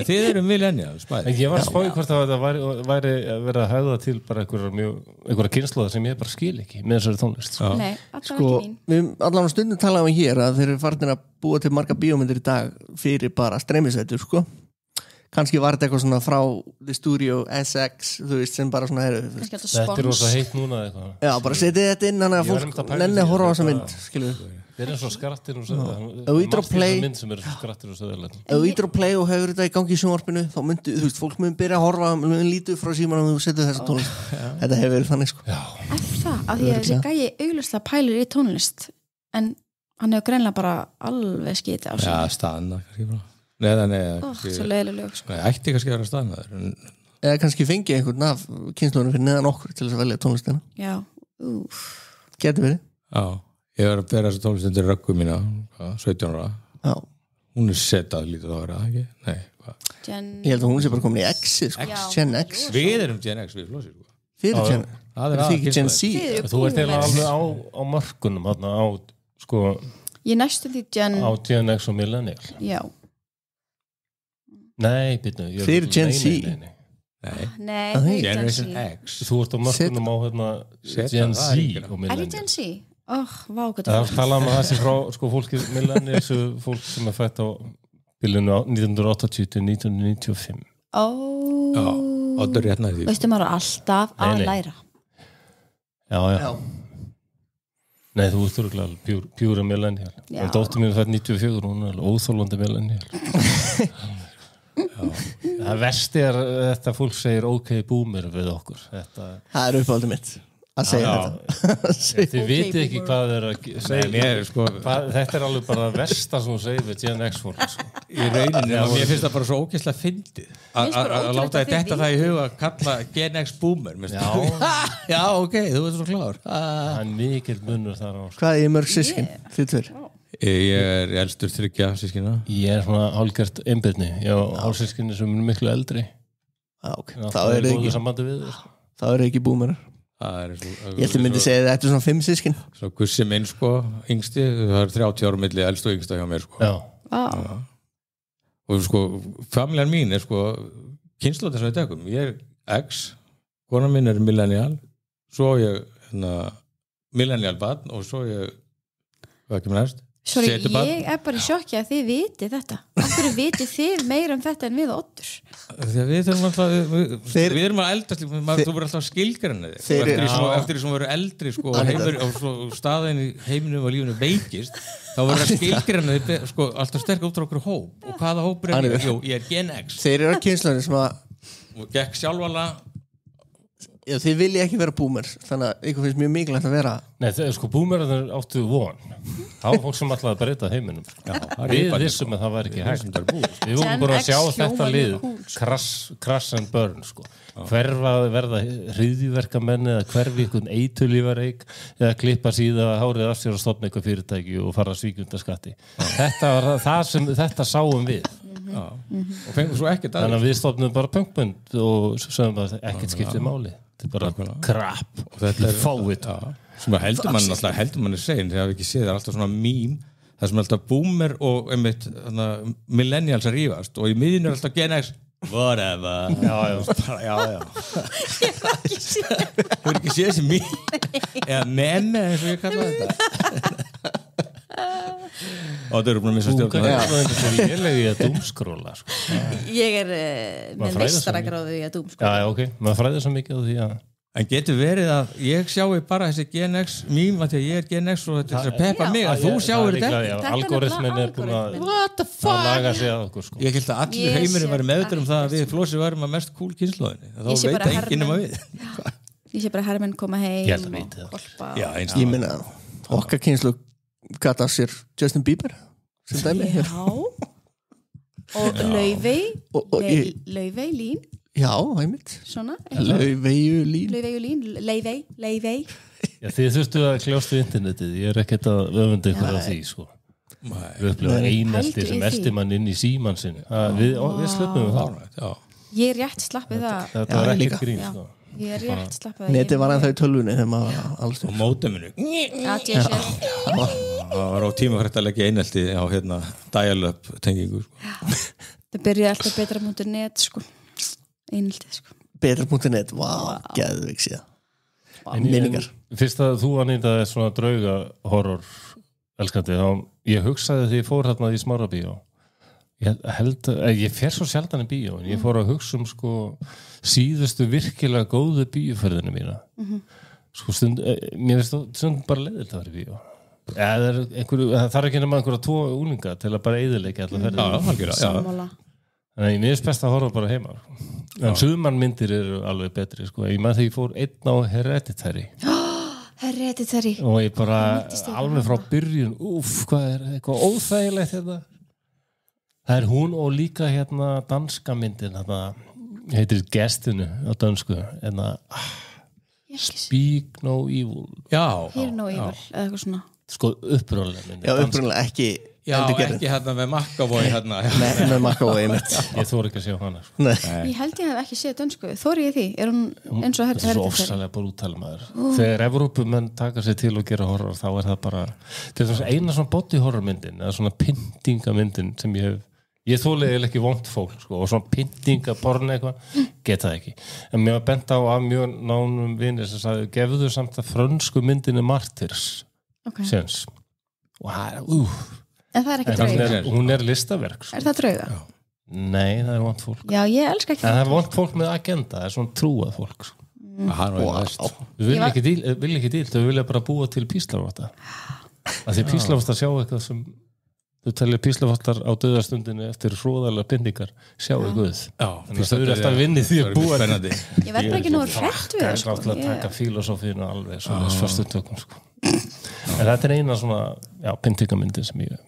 þið eru millennials ég var spáði hvort að það væri verið að höfða til bara einhverja kynslóða sem ég bara skil ekki með þessari tónlist nei, alltaf ekki mín við allan stundum talaðum hér að þeir eru farin að búa til marga bíómyndir í dag fyrir bara streymisveitur sko kannski var þetta eitthvað svona frá The Studio SX, þú veist, sem bara svona þetta er rosa heitt núna eitthvað já, bara setið þetta inn þannig að fólk nenni að horfa á þessa mynd skilur þetta er eins og skrattir og söðurlega mynd sem er skrattir og söðurlega ef þú ítir að play og hefur þetta í gangi í sjónvarpinu þá myndu, þú veist, fólk mun byrja að horfa mun lítið frá símanum og þú setur þessa tónlist þetta hefur verið þannig sko það, af því að þessi gæi augljóslega pælir í tónlist en hann hefur greinlega bara alveg skítið á sig já, staðna Nei, svo leiðileg lög sko. ætti kannski að vera staðnaður eða kannski fengi einhvern af kynslunum fyrir neðan okkur til þess að velja tónlistina já, getur verið já, ég var að bera þessu tónlist undir röggu mína 17 ára já. hún er setað lítið á vera, ekki? Nei, ég held að hún sé bara komin í X sko. Gen X við erum Gen X, við flósir fyrir Gen X, það er ekki Gen Z þú ert eiginlega alveg á mörkunum á sko ég næstum því á Gen X og Millennial já Nei, býttu Þið eru Gen Z. Nei, Generation X. Þú ert á mörkunum á hérna Gen Z og Er millennials. ég Gen Z? Vá, hvað Það er talað um að það sé frá sko fólki millennials fólk sem fætt á bylunu 1980 til 1995. Oddur réttnaði því. Veistu, maður er alltaf að læra. Já. Nei, þú ert örugglega pjúra millennial. En dóttir mín fætt 94 og hún er óþolandi millennial. Það versti er þetta fólk segir ok boomer við okkur. Það er uppáldið mitt að segja þetta. Þið vitið ekki hvað þeir að segja. Þetta er alveg bara versta sem þú segir við Gen X fólk. Í rauninni, mér finnst það bara svo ógeðslega fyndið að láta þetta það í huga að kalla Gen X boomer. Já, ok, þú ert svo klár. Það er mikill munur þar á. Hvað er mörg sískin? Þið tveir? Ég er elstur 3 sískina. Ég er svona hálfgert einbirni. Ég á hálfsískinni sem er miklu eldri. Þá er þið ekki boomerar. Ég ætti myndi segja að þetta er svona 5 sískin. Svo Gussi minn sko, yngsti, það er 30 ára milli elstu og yngsta hjá mér sko. Já. Og sko, familjan mín er sko kynslóð þess að við tekum. Ég er X, konan mín er millennial, svo ég millennial barn og svo ég, hvað kemur næst? Sorry, ég er bara í sjokki að þið vitið þetta. Af hverju vitið þið meira þetta en við Oddur? Því að við þurfum alltaf við erum að eldast, þú verður alltaf skilgræna þig eftir því sem verður eldri sko, og staðin í heiminum og lífinu veikist, þá verður að skilgræna þig sko, alltaf sterk út á okkur hóp. Og hvaða hópur er ég? Jú, ég er Gen X. Þeir eru að kynslaðin sem að og gekk sjálfala. Já, þið vilja ekki vera boomer, þannig að ykkur finnst mjög mikilvægt að vera. Nei, sko boomerarnir áttu von. Það var fólk sem ætlaði að breyta heiminum. Við vissum að það var ekki hægt. Við vorum bara að sjá þetta lið crash and burn sko. Hverfa verða hryðjuverkamenn eða hverfi einhvern eitulífareik eða klippa síða hárið af sér og stofna eitthvað fyrirtæki og fara að svíkjunda skatti. Þetta var það sem þetta sáum við. Og fengum svo ekkert að þannig að við stofnum bara punkbund og sögum bara ekkert skiptið máli. Þetta er bara crap og þetta er fáið sem heldur mann er segin þegar við ekki séð það er alltaf svona mím það sem er alltaf boomer og einmitt millennials að rífast og í miðinu er alltaf Gen X whatever já þú er ekki séð þessi mím eða meme eins og ég kalla þetta og það eru búin að missa stjórn ég leiði að doomskróla sko. Ég er með meistaragráðu í að doomskróla ok, maður fræðir svo mikið á því að en getur verið að ég sjáu bara þessi Gen X mím að því að ég er Gen X og þetta er að peppa mig að þú sjáur þetta algoritmin er búin að laga sig að okkur sko. Ég held að allir heimurinn væri meðvitaður það að við Flósi varum að mest cool kynslóðinni þá veit enginn um að við ég sé bara hermenn koma heim og ég minna okkar kynslu gata sér Justin Bieber sem dæmi og Laufey Lín já, einmitt svona Laufey Lín Laufey já, þið þurftu að kljást við internetið ég er ekkert að öfunda ykkur á því sko. við upplifum einelti sem eldimann inn í símann sinn við slöpum það ég er rétt slappið það þetta var ekkert grín sko. ég er rétt slappið netið var ennþá í tölvunni þegar maður alls og móteminu það var á tíma fyrir að leggja einelti á dial-up tengingu sko. það byrjaði alltaf betra.net sko. eineltið sko. betra.net, geðveik síðan minningar fyrst að þú Anita er svona drauga horror elskandi þá ég hugsaði því ég fór hérna í Smárabíó ég fer svo sjaldan í bíó en ég fór að hugsa sko síðustu virkilega góðu bíóferðinu mína sko mér finnst stund bara leiðilegt að vera í bíó það þarf ekki nema einhverja 2 úlinga til að bara eyðileggja alla ferðina þannig að mér finnst best að horfa bara heima en suðmannmyndir eru alveg betri sko. ég maður þegar ég fór einn á Hereditary og ég bara alveg frá byrjun hvað er eitthvað óþægilegt það er hún og líka danska myndin heitir Gestinu á dönsku Speak No Evil Hear No Evil eða eitthvað svona sko upprunalega myndin upprunalega ekki ekki með McAvoy með McAvoy ég þóri ekki að sjá hana sko. ég held ég hef ekki séð dönsku þóri ég því, er hún eins og þetta er svo ofsalega brútal maður þegar Evrópumenn taka sig til og gera horror þá er það bara til þess að eina svona body horror myndin eða svona pyntingamyndin sem ég Ég þoli ekki vont fólk sko, og svona pyntinga, porn eitthvað geta það ekki, en mér var bent á af mjög nánum vinir sem sagði gefðu samt að frönsku myndinni Martyrs séns og en það ekki drauga hún listaverk sko. það drauga? Já. Nei, það vont fólk já, ég elska ekki en það vont fólk með agenda, það svona trúað fólk sko. Við viljum ekki dýl þau vilja bara búa til píslafótta að því píslafóttar sjá eitthvað sem þau telja píslafóttar á dauðastundinni eftir hróðalega bindingar sjáu guð þannig að þau eru alltaf vinnið því að búa ég verð bara ekki nú hrætt við það sko. Að taka filosófínu alveg svona svörstum tökum sko. En þetta eina svona pyntingamyndin sem ég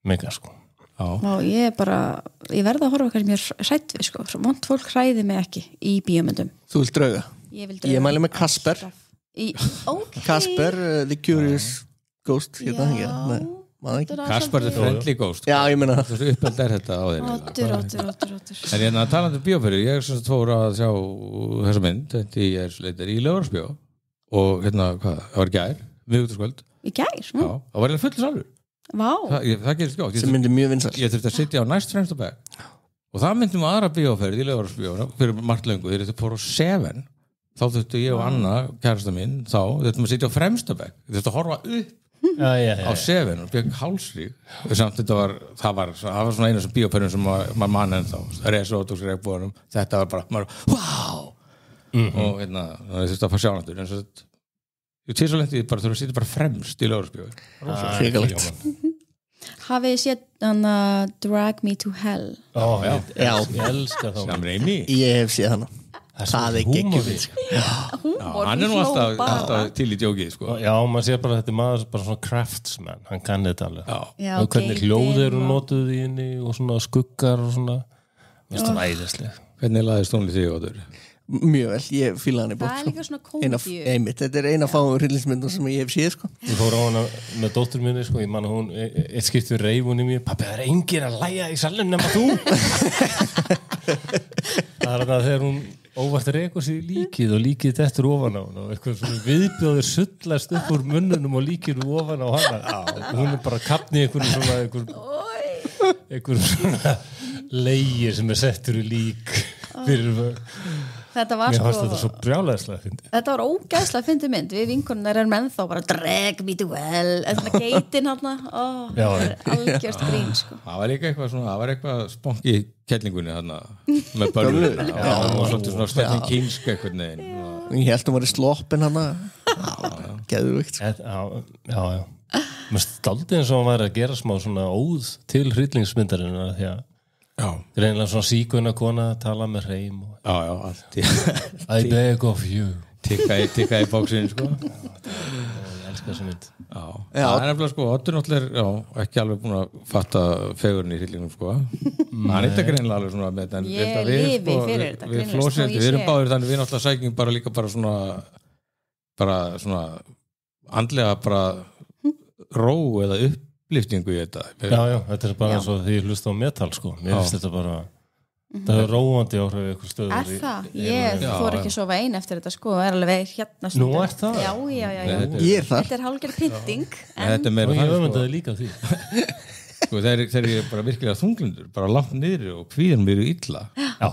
mega sko ég verð að horfa hvað sem ég hrætt við sko. Vont fólk hræði mig ekki í bíómyndum. Þú vilt drauga? Ég mæli með Kasper Kasper, The Curious Ghost Kasper the Friendly Ghost já, ég meina þú uppeld þetta á þeir Óttur en ég talandi bíóferðir ég fór að sjá þessa mynd í Laugarsbjó og hvað, það var gær miðvikudagskvöld í gær? Já, það var fullt salur það gerist góð sem myndi mjög vinsæll ég þurfti að sitja á næst fremsta bekk og það myndum aðra bíóferð í Laugarsbjó fyrir margt löngu þegar þau fór á Seven þá þurftu ég og Anna, kærasta mín þá þurftum að sitja á fremsta bekk þurftu að horfa upp á Seven og byggja hálsrík samt það var svona einu sem bíóferðum sem maður mann ennþá resótus regnbúanum þetta var bara wow og það þurftu að fara sjánandur en svo ég til svo lent ég bara þurfa að sitja bara fremst í Laugarsbjó hafið þið séð Drag Me to Hell ég elska þá Sam Raimi ég hef séð hana það er geggjum hann nú alltaf til í djókið sko. já, maður sé bara að þetta maður bara svona craftsman, hann kann þetta alveg og hvernig hljóð eru notuð í henni og svona skuggar og svona æðislega hvernig laðist tónlið þig á þau? Mjög vel, ég fíla hann í bótt það er líka svona kómíu þetta er eina fáum hryllingsmyndum sem ég hef séð sko. ég fór á hana með dóttur minni sko. ég man að hún, eitt skipti við reif hún í mér pappi, það er enginn að læja í salun nema þú það er það þegar hún óvart rekur sér í líkið og líkið dettur ofan á hana og eitthvað svona viðbjóður sullast upp úr munnunum og líkið ofan á hana og hún er bara kappni einhver svona leigi sem er settur í lík fyrir þetta var þetta svo brjálæðislega fyndi þetta var ógæðslega fyndi mynd við vinkonunnar erum ennþá bara drag me to hell en svona geitin hérna það er algjörst grín sko. það var líka eitthvað svona, það var eitthvað spónk í kettlingunni hérna með börnur og svolítið svona Stephen Kingsk eitthvað neginn ég held að hún var í sloppin hana geðvikt já mér stáldi eins og hann var að gera smá svona óð til hryllingsmyndarinn því að greinlega svona síkuna kona að tala með hreim allt I beg of you tikka í bóksinn sko ég elska þessu mynd það er nefnilega sko, Oddur náttúrulega ekki alveg búin að fatta fegurinn í hryllingum sko hann er þetta greinlega alveg svona með þetta ég lifi fyrir þetta við flósið, við erum báðir þannig við náttúrulega sækjum bara líka bara svona andlega bara ró eða uppliftingu í þetta þetta er bara eins og því ég hlusta á metal sko mér finnst þetta bara það er róandi áhrif ykkur stöður það? Ég fór ekki að sofa ein eftir þetta sko það er alveg hérna nú er það? já ég er þar þetta er hálfgerð pynting þetta er meira ég öfundaði líka því sko þeir eru bara virkilega þunglindur bara langt niður og kvíðan mér illa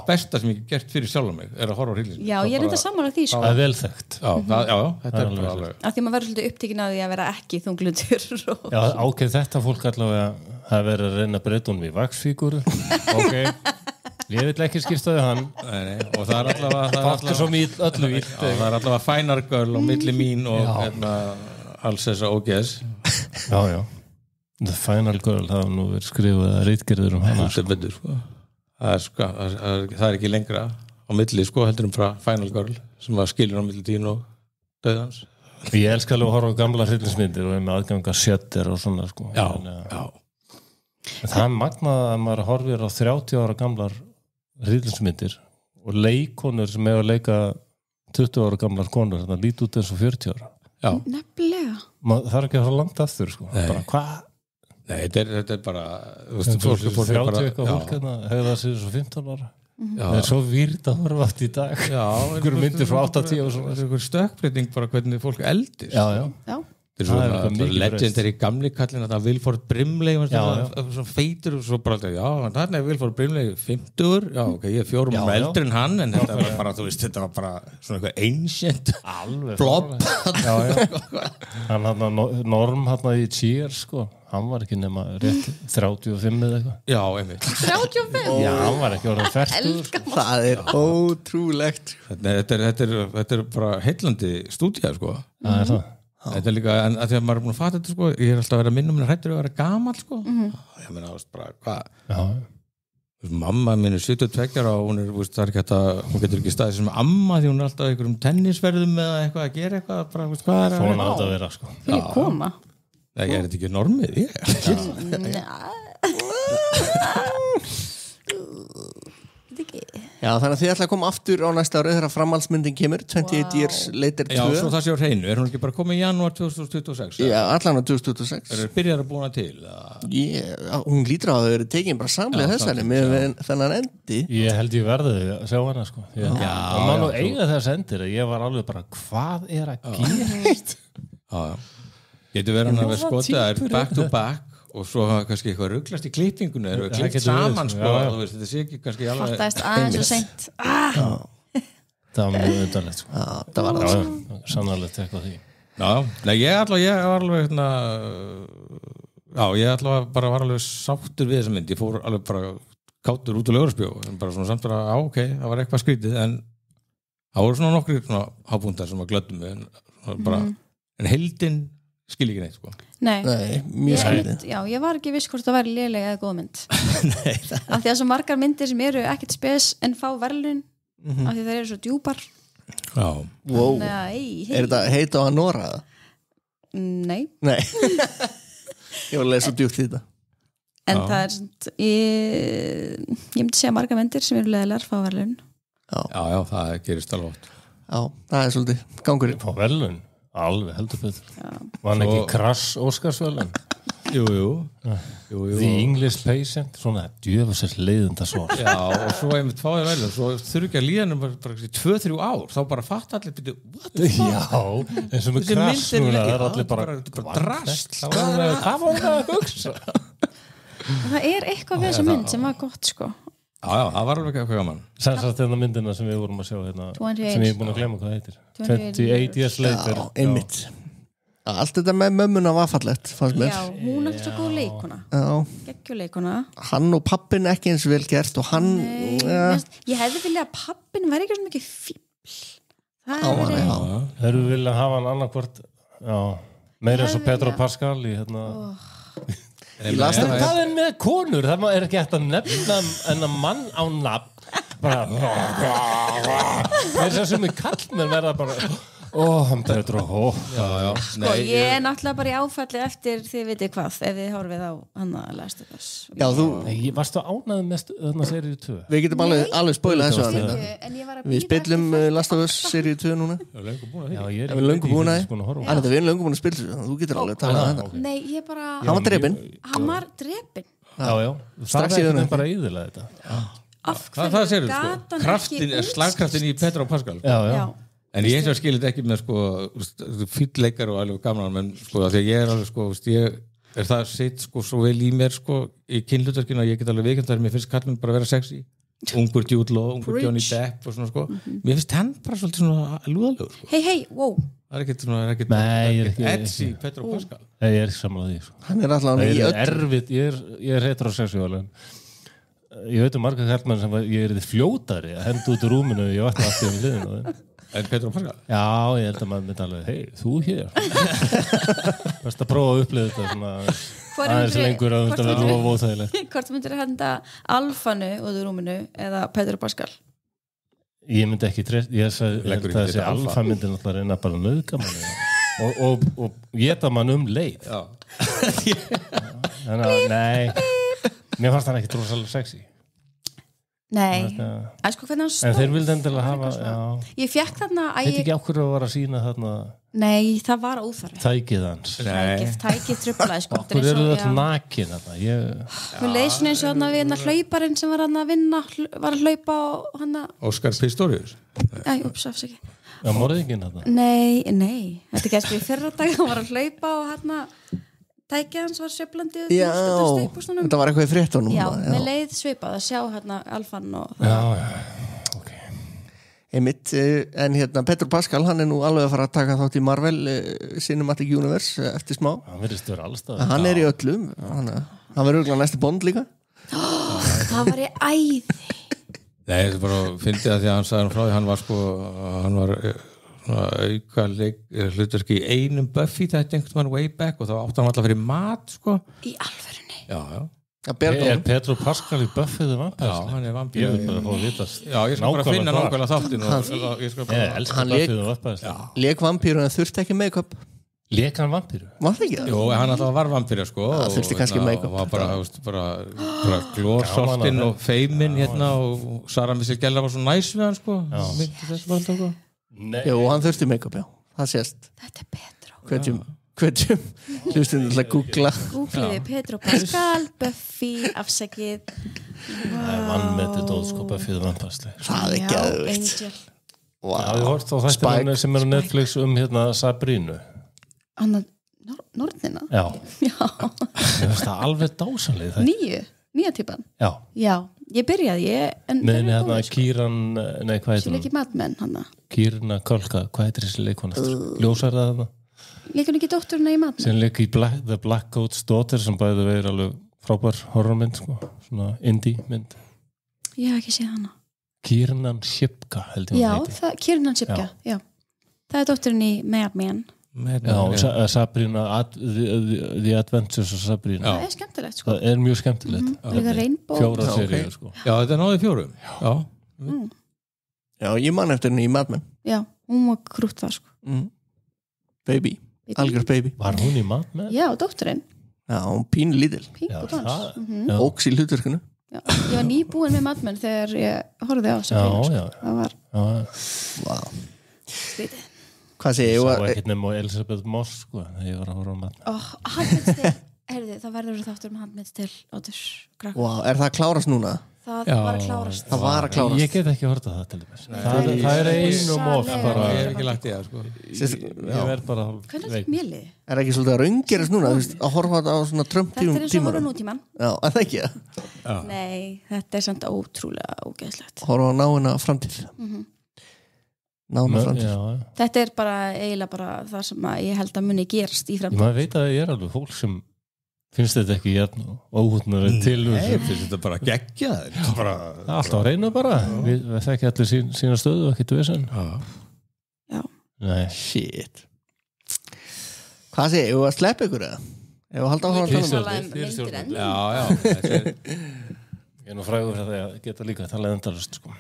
besta sem ég hef gert fyrir sjálf mig er að horfa á hrylling já, ég er þetta sammála því sko það er vel þekkt þetta er bara alveg af því maður verður svolítið upptekinn að því að vera ekki þunglindur já, ákveð þetta fólk allavega það verður að reyna breytunum í vaxfíguru ég vil ekki skiptaði hann og það er allavega Final Girl og milli mín og alls þessa ógeðs já The Final Girl, það var nú verið skrifað að ritgerður hana betur, sko. það er ekki lengra á milli sko heldur frá Final Girl sem var skilur á milli tíun og döðans ég elska alveg að horfa á gamla hryllingsmyndir og með aðganga Shutter og svona sko já. það er magnað að maður horfir á 30 ára gamlar hryllingsmyndir og leikonur sem hefur leika 20 ára gamlar konur þannig að líti út eins og 40 ára nefnilega það er ekki að fara langt aftur sko bara hvað nei, þetta er bara fólk 30 eitthvað fólk hefur það sér svo 15 ára það er svo výrt að horfa aftur í dag einhverjum myndir frá 8-10 og svona einhver stökkbreyting bara hvernig fólk eldist já. Þetta er svona legendary gamli kallinn að það Wilford Brimley svona feitur og svo bara alltaf, þarna Wilford Brimley 50, ok, ég 4 árum eldri en hann, en þetta var bara, þú veist, þetta var bara svona eitthvað ancient blob. Hann Norm hann í Cheers, sko, hann var ekki nema rétt 35 eða eitthvað. Já, einmitt. 35? Já, hann var ekki orðinn 40. Það er ótrúlegt. Þetta er bara heillandi stúdía, sko. Það er það. Þetta er líka, en að því að maður er búin að fatta þetta sko, ég er alltaf að vera minnum en hrættur að vera gamall sko. Ég meina, bara, hvað mamma minn er 72 og hún er, það er ekki að hún getur ekki staðið sem amma því hún er alltaf einhverjum tennisverðum eða eitthvað að gera eitthvað bara, hvað er svona átt að vera sko. Vil ég koma? Nei, er þetta ekki normið? Já, þannig að þið ætla að koma aftur á næsta ári þegar framhaldsmyndin kemur 28 years later 2. Já, svo það sé á hreinu, hún ekki bara komið í janúar 2026? Já, allan á 2026. Það byrjar að búna til? Hún lítur á að það verið tekin bara samlega þessari með þennan endi. Ég held ég verði að sjá hana sko. Og maður nú eiga þess endir að ég var alveg bara, hvað er að gerast? Getur verið hann að vera skotið að er back to back og svo kannski eitthvað rugglast í klippingunni eða klippt saman sko, þú veist, þetta sé ekki kannski alveg fattaðist aðeins og seint það var mjög undarlegt sko. Það var það sannarlegt eitthvað því nei, ég var alveg hérna, ég bara var alveg sáttur við þessa mynd, ég fór alveg bara kátur út á Laugarnesspjó, bara svona samt bara ok, það var eitthvað skrítið en það voru svona nokkrir svona hápunktar sem að glöddum mig en heildin skil ekki neitt sko. Nei, mjög skrítið. Já, ég var ekki viss hvort það væri léleg eða góð mynd. Nei, af því að svo margar myndir sem eru ekkert spes en fá verðlun af því það eru svo djúpar. Já. Wow. Er þetta heit á að Nora? Nei. Ég var að lesa svo djúpt í þetta. En það er svona ég myndi segja margar myndir sem eru leðilegar fá verðlun. Já, það gerist alveg oft. Já, það er svolítið gangurinn. Fá verðlun? Alveg heldur betur. Var hann ekki Crash Óskarsverðlaun? Jú. The English Patient, svona djöfusir leiðunda svar. Já, og svo einmitt fáið verðlun, svo þurfi ekki að líðanum bara 2-3 ár, þá bara fatt allir byrju, what the fuck? Já, eins og með Crash núna, það er allir bara drast. Hvað var það að hugsa? Það er eitthvað við þessa mynd sem var gott sko. Já, það var alveg eitthvað gaman. Sannst þetta myndina sem við vorum að sjá hérna, sem ég er búin að glemma hvað heitir. 28 years later. Já, einmitt. Allt þetta með mömmuna var fallegt, fannst mér. Já, hún er svo góð leikuna. Geggjuleikuna. Hann og pappin ekki eins vel gert og hann... Ég hefði viljað að pappin væri ekki svo mikið fíbl. Það eru viljað hafa hann annarkvort, meira eins og Pedro Pascal í hérna... Það er með konur, það er ekki hægt að nefna en að mann á nafn bara þess að sem er kallmenn verða bara hann Pedro sko ég er náttúrulega bara í áfalli eftir þið vitið hvað, ef þið horfið á hann að Last of Us. Já, þú varstu ánægð með þarna seríu 2? Við getum alveg spoilað þessu við spillum Last of Us seríu 2 núna. Við erum löngu búin að við erum löngu búin að spilla þessu, þú getur alveg talað að þetta. Nei, ég bara hann var drepinn. Já, strax í þennan bara íðilega þetta. Það segir þú sko, slagkraftin í Pedro Pascal. Já. En ég eins og skilir þetta ekki með sko fýllleikar og alveg gaman menn sko að því að ég er alveg sko ég er það sitt sko svo vel í mér sko í kynhlutverkinu að ég get alveg veikend þar mér finnst kallmenn bara að vera sexy ungur Jude Law, ungur Johnny Depp og svona sko mér finnst hann bara svolítið svona lúðalegur sko. Hey, wow það er ekkert edgy Pedro Pascal. Nei, ég er ekki sammála því sko. Hann er alltaf í erfitt, ég er heterosexuál ég veit marga kallmenn sem ég er fljótari að henda út úr rúminu og ég vatna allt í liðinu En Pedro Pascal? Já, ég held að maður myndi alveg, hei, þú hér best að prófa að upplifa þetta svona aðeins lengur að þetta verður of óþægilegt. Hvort myndir að henda Alfanu út úr rúminu eða Pedro Pascal? Ég myndi ekki ég sagði þessi Alfa myndi náttúrulega reyna bara nauðga manni og geta mann leið. Þannig að, nei mér fannst hann ekki rosalega sexy. Nei, sko hvernig hann stóð. En þeir vildi endilega hafa, Ég fekk þarna Veit ekki okkur að var að sína þarna Nei, það var óþarfi. Tækið hans. Tækið truflaði sko. Okkur eru þetta nakin þarna. Mér leið svona eins og þarna við hlauparinn sem var hann að vinna var að hlaupa og hann að Óskar Pistorius. Æ, ups, afsaki. Já, morðinginn þetta? Nei, þetta gerst í fyrra dag, hann var að hlaupa og hérna tækið hans var sveiflandi. Já, þetta var eitthvað í fréttunum. Já, með leið svipað að sjá hérna Alfan og... Já, ok. Einmitt, en hérna Petr Pascal, hann nú alveg að fara að taka þátt í Marvel Cinematic Universe eftir smá. Hann verðist vera allstað. Hann í öllum, hann verður örugglega næsti Bond líka. Það var í æði. Nei, þetta bara fyndi að því að hann sagði frá því, hann var auka hlutverki í einum Buffy þetta einhvern mann way back og þá átti hann alltaf fyrir mat, sko. Í alvörunni. Já. Petr Pascal í Buffy the Vampire? Já, hann vampír. Ég vil bara fá að vitast. Já, ég skal bara finna nákvæmlega þáttinn og ég skal bara... Ég elskar Buffy the Vampire. Lék vampíru en þurfti ekki make-up. Lék hann vampíru? Var það ekki það? Jú, hann alltaf var vampíra, sko. Það þurfti kannski make-up. Og var bara glórsoltinn og feiminn hérna og Sara Missile Gellar var svo næs við hann, sko. Myndi þessu bara tóku. Jú, hann þurfti make-up, já. Það sést. Þetta Petr. Hverjum hlustum til að googla. Googliði Petr Pascal, Buffy, afsakið. Það vann með þetta dóð, sko, Buffy the Vampire. Það geðveikt. Angel. Já, ég hort á þetta sem á Netflix hérna Sabrinu. Anna Nornina? Já. Ég veist það alveg dásanlega þetta. Nýja típan? Já, ég byrjaði Nei, hérna Kieran, hvað heitir hún? Ekki Mad Men, hana. Kieran Kulka, hvað heitir þessi leikona? Ljósar það hana? Leikur ekki dótturina í Mad Men? Sem leik í The Black Coat's Daughter sem bæði verið alveg frábær horrormynd, sko. Svona indie mynd. Ég hef ekki séð hana. Kiernan Shipka, held ég hún heiti. Kiernan Shipka, já. Það dótturinn í Mad Men. Já, Sabrina The Adventures of Sabrina. Það skemmtilegt, sko. Það mjög skemmtilegt. Líka Rainbow. 4 seríur, sko. Já, þetta náði 4. Já, ég man eftir henni í Mad Men. Já, hún var krútt það, sko. Baby, algjör baby. Var hún í Mad Men? Já, dótturinn. Já, hún pínu lítil. Pínku dans. Óks í hlutverkinu. Já, ég var nýbúin með Mad Men þegar ég horfði á Já. Það var skrítið. Hvað segir ég? Ég sá ekkert nema Elizabeth Moss, sko, þegar ég var að horfa á Mad Men. Handmaid's Tale, það verður þáttur með Handmaid's Tale Otur Krakk. Er það að klárast núna? Það var að klárast. Ég get ekki horta það til þess. Það er einum of bara. Ég hef ekki lagt í það, sko. Ég verð bara hvernig er mjölið? Er ekki svolítið að raungerist núna að horfa þetta á svona Trump-tímanum? Þetta er eins og horfa nútíman. Já, er það ekki það? Nei, þetta er samt ótrúlega ógeðslegt. Horfa á náina framtíð. Nána framtíð. Þetta er bara eiginlega bara það sem ég held að muni gerast í framtíð. Maður veit að ég er alveg fólk sem finnst þetta ekki jafn óhútnar til finnst þetta bara geggja alltaf að reyna bara við þekki allir sína stöðu og ekki dvesan. Já. Nei. Shit. Hvað segir, hefur að sleppa ykkur eða? Hefur að halda á hann Já. Ég er nú frægur fyrir það að geta líka að tala endalust, sko.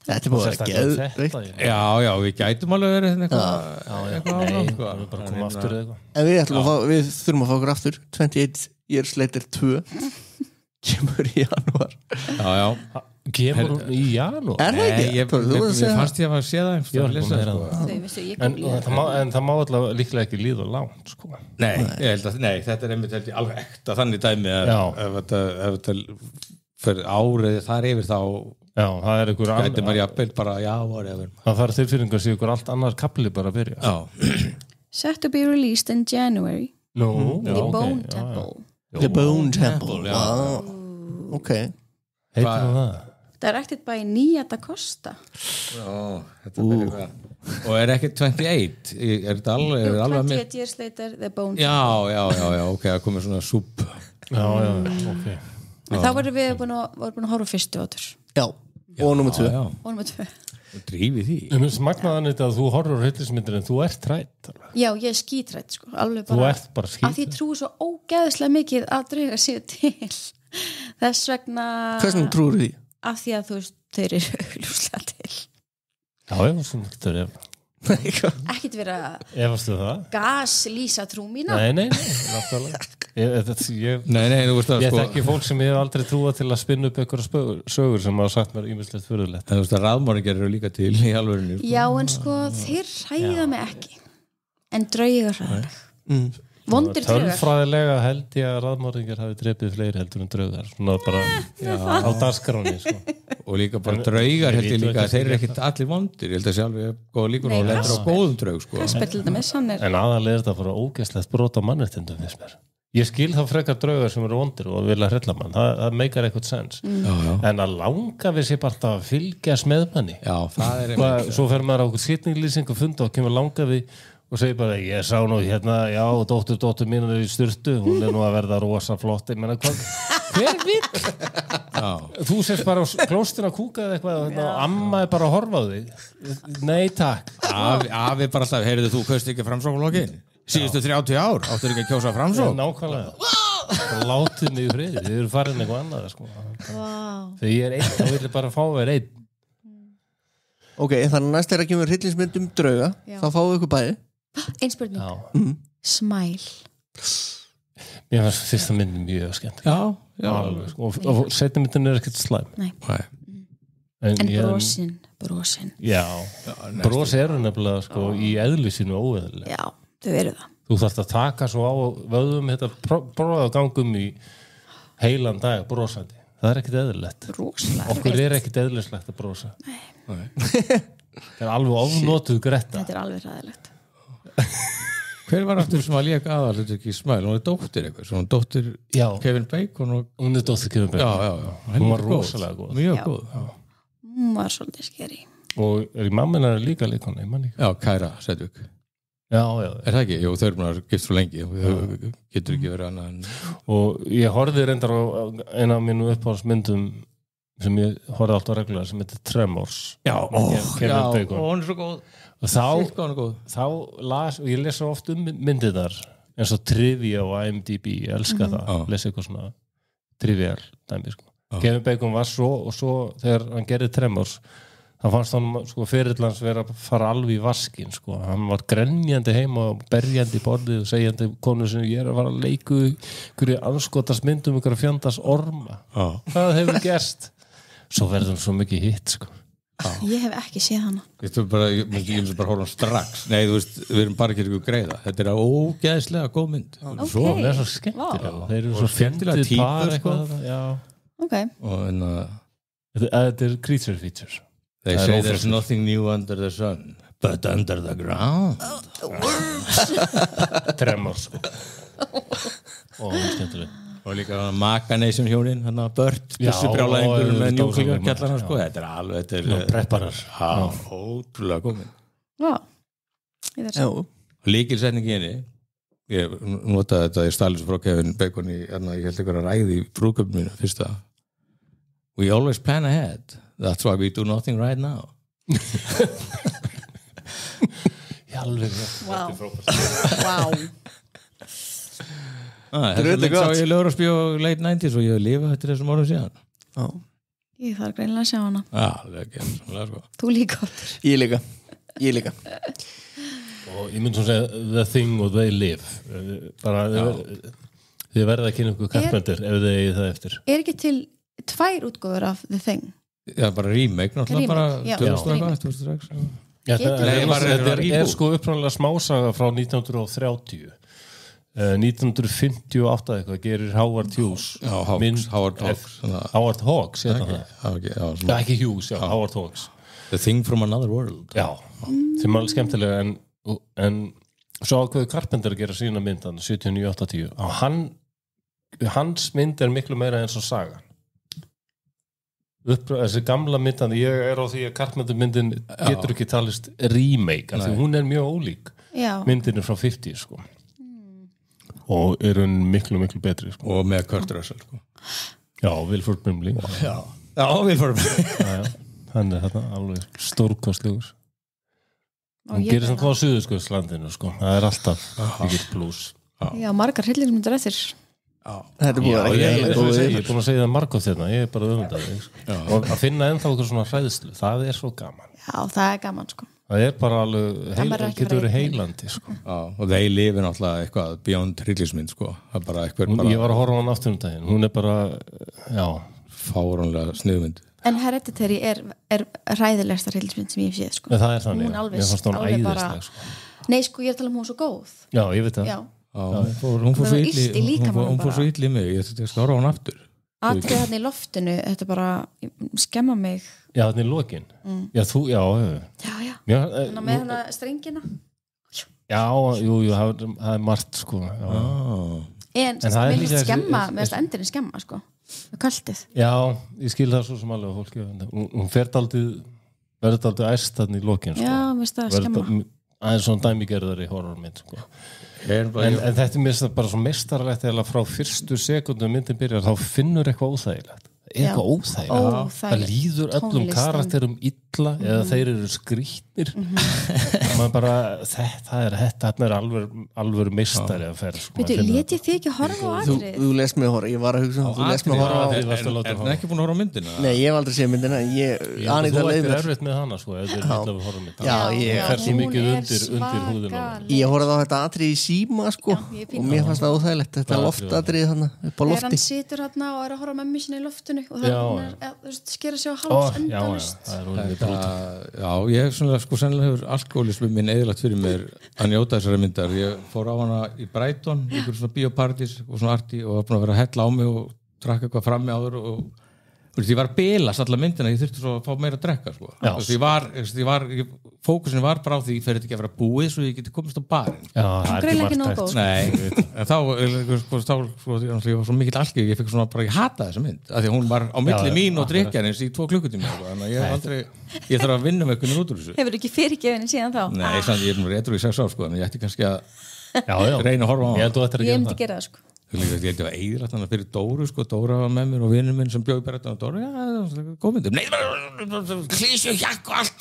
Þetta er búin að geðveikt. Já, við gætum alveg verið eitthvað. Nei, við erum bara að koma aftur eða eitthvað. En við þurfum að fá okkur aftur 28 Years Later 2 kemur í janúar. Já. Kemur hún í janúar? Er það ekki? Ég fannst ég að sé það en það má alltaf líklega ekki líða langt, sko. Nei, þetta er einmitt alveg ekta þannig dæmi ef þetta fyrir árið þar yfir þá Já, það er einhver Gæti maður jafnvel bara, whatever. Það þarf tilfinningar að sé ykkur allt annar kapli bara að byrja. Já. Set to be released in January. The Bone Temple. The Bone Temple, wow. Ok. Heitir það? Directed by Nia Da Costa. Já, þetta er eitthvað. Og er ekki 28? Er þetta alveg 28 Years Later, The Bone Temple. Já, ok, það komið svona súpp. Já, ok. En þá vorum við búin að horfa fyrstu átur. Já. Og nummer 2. Og nummer 2. Drífið því. En mér smagnaðan þetta að þú horfur hryllismyndir en þú ert trætt. Já, ég er skítrætt, sko. Alveg bara. Þú ert bara skítrætt. Að því trúi svo ógeðslega mikið að drauga sér til. Þess vegna... Hvernig trúir því? Af því að þú veist, þeir eru augljóslega til. Já, svona getur ef. Ekkert vera Efastu það? Gaslýsa trú mína. Nei, náttúrulega. Nei, þú veist að ég þekki fólk sem ég hef aldrei trúað til að spinna upp einhverja sögur sem hafa sagt mér ýmislegt furðulegt. Þú veist að raðmorðingjar eru líka til í alvörinu. Já, en sko, þeir hræða mig ekki. En draugar hræða mig. Vondir draugar Tölfræðilega held ég að raðmorðingar hafi drepið fleiri heldur en draugar svona bara á dagskráni sko. Og líka bara draugar held ég líka að þeir eru ekkit allir vondir, ég held að sjálf ég góða líkur og lendur á góðum draug sko. En aðalega þetta bara ógeðslegt brot á mannréttindum finnst mér. Ég skil þá frekar draugar sem eru vondir og vilja hrella mann, það meikar eitthvað sens en að langa við sér bara að fylgjast með manni svo fer maður á okkur sýtninglýsing og funda og kemur langa við og segir bara, ég sá nú hérna, já, dóttur mín er í sturtu, hún er nú að verða rosa flott, ég menna hvað, hver vill? Þú sést bara á klóstin að kúka eða eitthvað og amma er bara að horfa á þig. Nei, takk. Afi bara alltaf, heyrðu þú kaust ekki framsóknarflokkinn? Síðustu 30 ár, áttur ekki að kjósa framsókn? Nákvæmlega. Látið mig í friði, þið eru farin eitthvað annað, sko. Þegar ég er einn, þá vil ég bara fá þér einn. Ok, þannig næst að kemur hryllingsmynd drauga, þá fáum við ykkur bæði. Ein spurning. Smile. Mér finnst fyrsta myndin mjög skemmt. Já. Og seinni myndin er ekkert slæm. Nei. En brosin. Já. Bros eru nefnilega sko í eðli sínu óeðlilega. Já, þau eru það. Þú þarft að taka svo á vöðum þetta prófaðu gangum í heilan dag brosandi. Það er ekkert eðlilegt. Okkur er ekkert eðlislegt að brosa. Nei. Það er alveg ofnotuð gretta. Þetta er alveg ræðilegt. Hver var aftur sem að léka aðal þetta ekki Smile? Hún er dóttir eitthvað, hún er dóttir Kevin Bacon Hún er dóttir Kevin Bacon. Já. Hún var rosalega góð. Mjög góð. Hún var svolítið skeri. Og mamma er líka leikona, ég man ekki. Já, Kæra Sedgwick. Já. Er það ekki? Jú, þau eru búin að gift svo lengi getur ekki verið annað en Og ég horfði reyndar á eina af mínu uppáhaldsmyndum sem ég horfði alltaf reglulega sem heitir Tremors. Kevin Bacon. Hún er svo góð. Og þá las, og ég lesa oft myndir þar eins og trivia og IMDb, ég elska það lesa eitthvað svona trivial dæmi sko. Kevin Bacon var svo og svo þegar hann gerði Tremors þá fannst hann sko fyrirlans vera að fara alveg í vaskin sko. Hann var grenjandi heima og berjandi í borðið og segjandi konu sem ég er að fara að leiku hverju anskotast myndum ykkur að fjandast orma hvað hefur gerst svo verður hann svo mikið hitt sko. Ég hef ekki séð hana. Ég vil bara horfa strax. Nei, þú veist, við erum bara ekki greiða. Þetta er ógeðslega góð mynd. Svo, það er svo skemmtilega. Þeir eru svo skemmtilega típur sko. Ok. Og þetta er creature features. They say there's nothing new under the sun, but under the ground. Tremors. Ó, skemmtilega. Og líka Makanation hjónin, hann að Bört þessu brjálæðingur með njúklingarkjallarna sko. Þetta er alveg prepparar. Ótrúlega komin. Já. Lykilsetning í henni ég notaði þetta í Stalins frá Kevin Bacon ég held ykkur að ræði í brúðkaupinu mínu fyrsta We always plan ahead. That's why we do nothing right now. Alveg. Wow. Þetta sá ég Lögurspjó late 90s og ég hef lifað eftir þessum árum síðan. Ég þarf greinilega að sjá hana. Sko. Þú líka. Ég líka. Og ég myndi svona segja The Thing og They Live. Bara þið verða að kynna ykkur Carpenter ef þið eigið það eftir. Er ekki til 2 útgáfur af The Thing? Já, bara remake náttúrulega bara 2006. Þetta er sko uppræðanlega smásaga frá 1930. 1958 eitthvað gerir Howard Hughes Howard Hawks ekki Hughes, Howard Hawks The Thing from Another World sem er alveg skemmtilega en svo ákveðu Carpenter að gera sína myndan 79-80 hans mynd er miklu meira eins og sagan þessi gamla myndan ég er á því að Carpenter myndin getur ekki talist remake því hún er mjög ólík myndin er frá 50 sko og er hún miklu betri sko. Og með Kurt Russell sko. Já, Wilford Brimley Já, Wilford Brimley hann er hérna alveg stórkostlegur hann gerir samt á Suðurskautslandinu sko. Það er alltaf mikill plús Já, margar hryllingsmyndir eftir Þetta er búið að ég er búin að segja það margótt hérna ég er bara öfundaði og að finna ennþá eitthvað svona hræðslu það er svo gaman Já, það er gaman sko Það er bara alveg getur verið heilandi sko. Og þeir lifi náttúrulega eitthvað beyond hryllingsmynd sko. Ég var að horfa á hann aftur daginn hún er bara fáránlega sniðmynd En Hereditary er hræðilegsta hryllingsmynd sem ég hef séð sko. Það er þannig Hún alveg bara sko. Nei sko, ég er að tala hún svo góð Já, ég veit það hún fór svo illa í mig ég skal horfa á hann aftur atrið hann í loftinu, þetta bara skemma mig já, hann í lokin já, með hann strengina já, jú, það er margt sko en mér finnst skemma mér finnst endurinn skemma sko kaldið já, ég skil það svo sem alveg fólki hún verður daldið æst hann í lokin sko. já, mér finnst það skemma aðeins svona dæmigerðar í horrormynd sko. en þetta er mér bara svo meistarlegt eða frá fyrstu sekundum myndin byrjar þá finnur eitthvað óþægilegt það líður öllum karakterum illa eða þeir eru skrýtnir maður bara þetta er alveg meistari að fer sko, lét ég þig ekki horfa á atrið þú lest mig horfa, ég var að hugsa þú lest mig horfa á er það ekki búin að horfa á myndina? Nei, ég hef aldrei séð myndina þú ættir erfitt með hana sko það fer svo mikið undir húðina ég horfði á þetta atrið í síma sko og mér fannst það óþægilegt þetta loftatrið hann upp á lofti þegar hann situr hann og er að horfa með mér sinni í loftinu og það er skera sig á háls endalist já, ég svona sko sennilega hefur alkoholismi minn eðilagt fyrir mér að njóta þessari myndar ég fór á hana í Brighton ykkur svona biopartís og svona arti og var búin að vera að hella á mig og drakka eitthvað frammi áður og ég var að bilast alla myndina ég þurfti svo að fá meira að drekka sko. Fókusin var bara á því ég fer þetta ekki að vera búið svo ég geti komist á barinn það er ekki nóg en þá ég var svo mikill alki ég fikk svona bara, ég hata þessa mynd af því að hún var á milli mín og drikjarins í 2 klukkutíma þannig að ég þarf að vinna með einhvern út úr þessu hefur ekki fyrirgefinni síðan þá? Nei, ég er nú réttur í 6 ár sko en ég ætti kannski að reyna að horfa á ég myndi gera það sko ég held að eiginlega þannig fyrir Dóru sko, Dóra var með mér og vinnur minn sem bjóði bara þetta og Dóra, já, góðmyndum nei, klísju, jakk og allt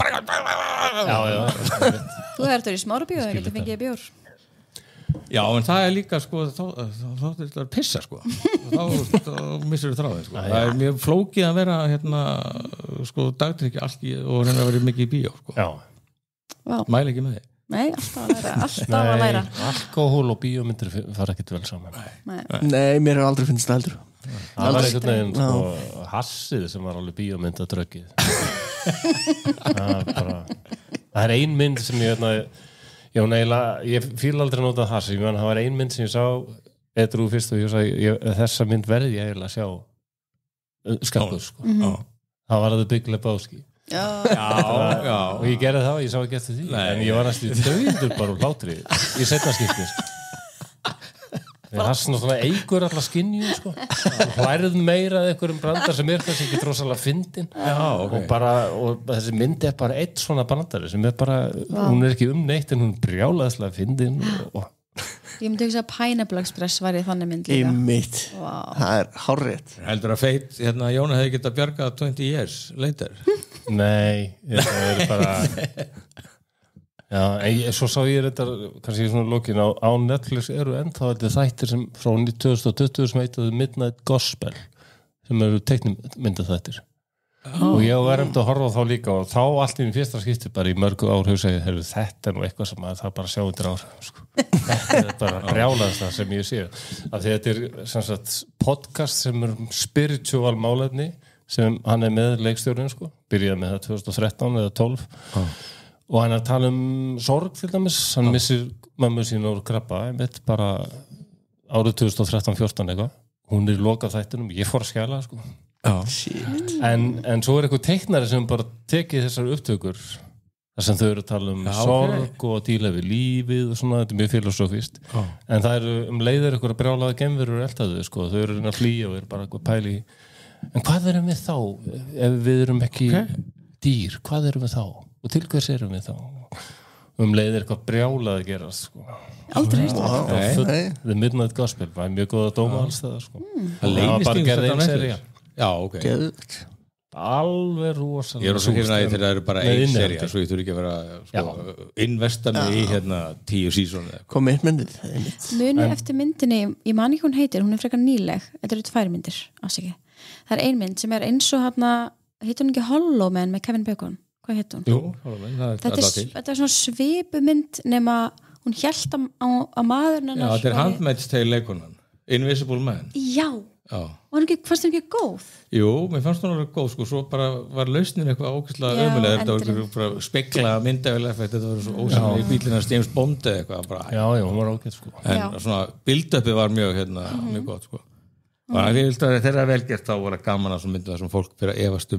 þú hefur í Smárabíó og getur fengið bjór já, en það er líka sko þá er þetta að pissa sko þá missur þú þráðin sko það er mjög flókið að vera hérna sko dagdrykki allt og reyna að vera mikið í bíó sko mæla ekki með þig Nei, alltaf að læra alkohól og bíómyndir fara ekkert vel saman Nei, mér hefur aldrei finnst það heldur það var einhvern veginn sko, hassið sem var alveg bíómyndadraugið það er ein mynd sem ég fíl aldrei að nota hass það var ein mynd sem ég sá edrú fyrst og ég sagði þessa mynd verði ég eiginlega að sjá skapur sko það var að það Big Lebowski já og ég gerði það og ég sá ekki eftir því en ég var næstu döður bara úr hlátri í seinna skipti það er svona eigur alla skynju sko. hlærið meira að einhverjum brandar sem er kannski ekki trósalega fyndin og þessi mynd er bara eitt svona brandari sem er bara hún er ekki neitt en hún er brjálaðslega fyndin ég myndi hugsa að Pineapple Express var í þannig mynd líka Einmitt. Það er hárrétt heldur að feit, Jóna hefði getað bjargað 20 years later nei, það er bara já, svo sá ég þetta kannski í svona lokin á Netflix eru ennþá þættir sem frá 2020 sem heitaðu Midnight Gospel sem eru teiknumyndaþættir og ég var að horfa á þá líka og þá allt í fyrsta skipti bara í mörgu ár hugsaði þetta er nú eitthvað sem það bara sjá undir áhrifum sko. þetta er bara brjálaðast það sem ég sé af því þetta er sem sagt podcast sem er spiritual málefni sem hann er með leikstjórinn sko byrjaði með það 2013 eða 12 og hann er að tala sorg til dæmis, hann missir mömmu sín úr krabba, einmitt bara árið 2013-14 eitthvað hún er í loka þættinum, ég fór að skjala sko en svo er eitthvað teiknari sem bara tekið þessar upptökur þar sem þau eru að tala sorg og díla við lífið og svona, þetta er mjög filosófískt en það eru leiðir eitthvað brjálaða gemverur eldaðu sko, þau eru að flýja og eru bara eitthvað pæli en hvað erum við þá ef við erum ekki dýr, hvað erum við þá og til hvers erum við þá leiðir eitthvað brjálað að gera sko. Aldrei heilt The Midnight Gospel, það er mjög góð að dóma alls það sko. Það leynist bara gerði einn sería já, ok alveg rosalega ég er svo hrifinn að þeir eru bara ein sería svo ég þurfi ekki að vera sko, investa mig í 10 season commitmentið muni eftir myndinni, ég man ekki hún heitir hún er frekar nýleg, þetta eru 2 myndir afsaki. Það er ein mynd sem er eins og heitir hún ekki Hollow Man með Kevin Bacon hvað heitir hún? Jú, þetta er svona svipumynd nema hún hélt að maðurinn já, þetta er Handmaid's Tale leikonan Invisible Man já, og fannst hann ekki góð? Jú, mér fannst hún alveg góð sko, svo bara var lausnin eitthvað ógeðslega ömulega, þetta var eitthvað bara speklaða myndavél-effekt, þetta var svo ósynlega í bílinars James Bond eða eitthvað bara. Já, hún var ágætt sko. En svona build-upið var mjög mjög gott sko. Og að ég vildi að þeirra velgert þá var gaman að svona myndu það sem fólk fyrir að efast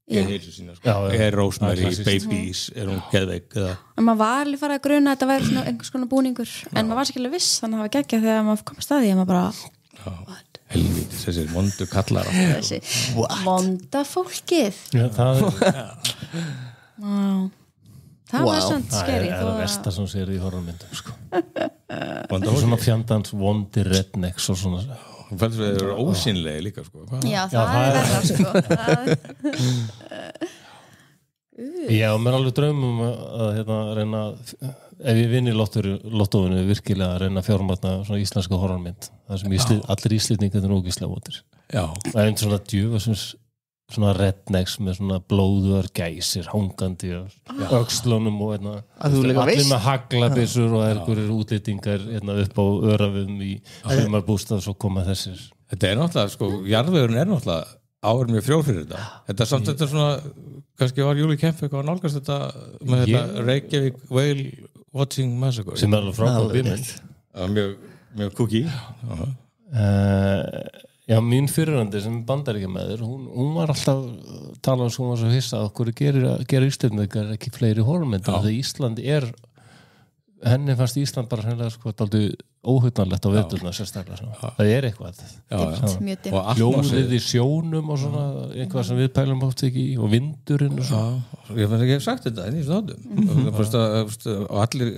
heilsu sína sko. Rosemary, Babies, hún geðveik eða. En maður var alveg farið að gruna að þetta væri svona einhvers konar búningur, en maður var sér viss, þannig að það var geggjað þegar maður kom að staði og maður bara helvítis, þessi vondu kallar þessi vonda fólkið það var svona skeri það er versta sem sér í horrormyndum sko. Svona fjandans vondi rednecks og svona hún fælst við að það eru ósynlega líka sko. Já, það er verða sko. Já, mér er alveg draumum að reyna ef ég vinni lottóinu virkilega að reyna að fjármagna svona íslenska horrormynd það sem allir íslendingar er ógeðslega votir og einn svona djöfusins svona rednecks með svona blóðuðar gæsir hangandi á öxlunum og allir með haglabissur og einhverjir útlendingar upp á örafum í sumarbústað svo koma þessir. Þetta er náttúrulega sko, jarðvegurinn er náttúrulega áður mjög frjóð fyrir þetta samt þetta svona, kannski var Júli Kemp eitthvað að nálgast þetta með þetta Reykjavík Whale Watching Massacre sem er alveg frábæð bímynd mjög kúki Já, mín fyrirrandi sem bandaríkjamaður hún var alltaf talað sem hún var svo hissa okkur gerir Íslendingar ekki fleiri horrormyndir þegar Ísland henni fannst Ísland bara hreinlega sko dálítið óhugnanlegt á veturna sérstaklega það er eitthvað hljóðið í sjónum og svona eitthvað sem við pælum átt ekki í og vindurinn og svona ég hef sagt þetta í þáttum og allir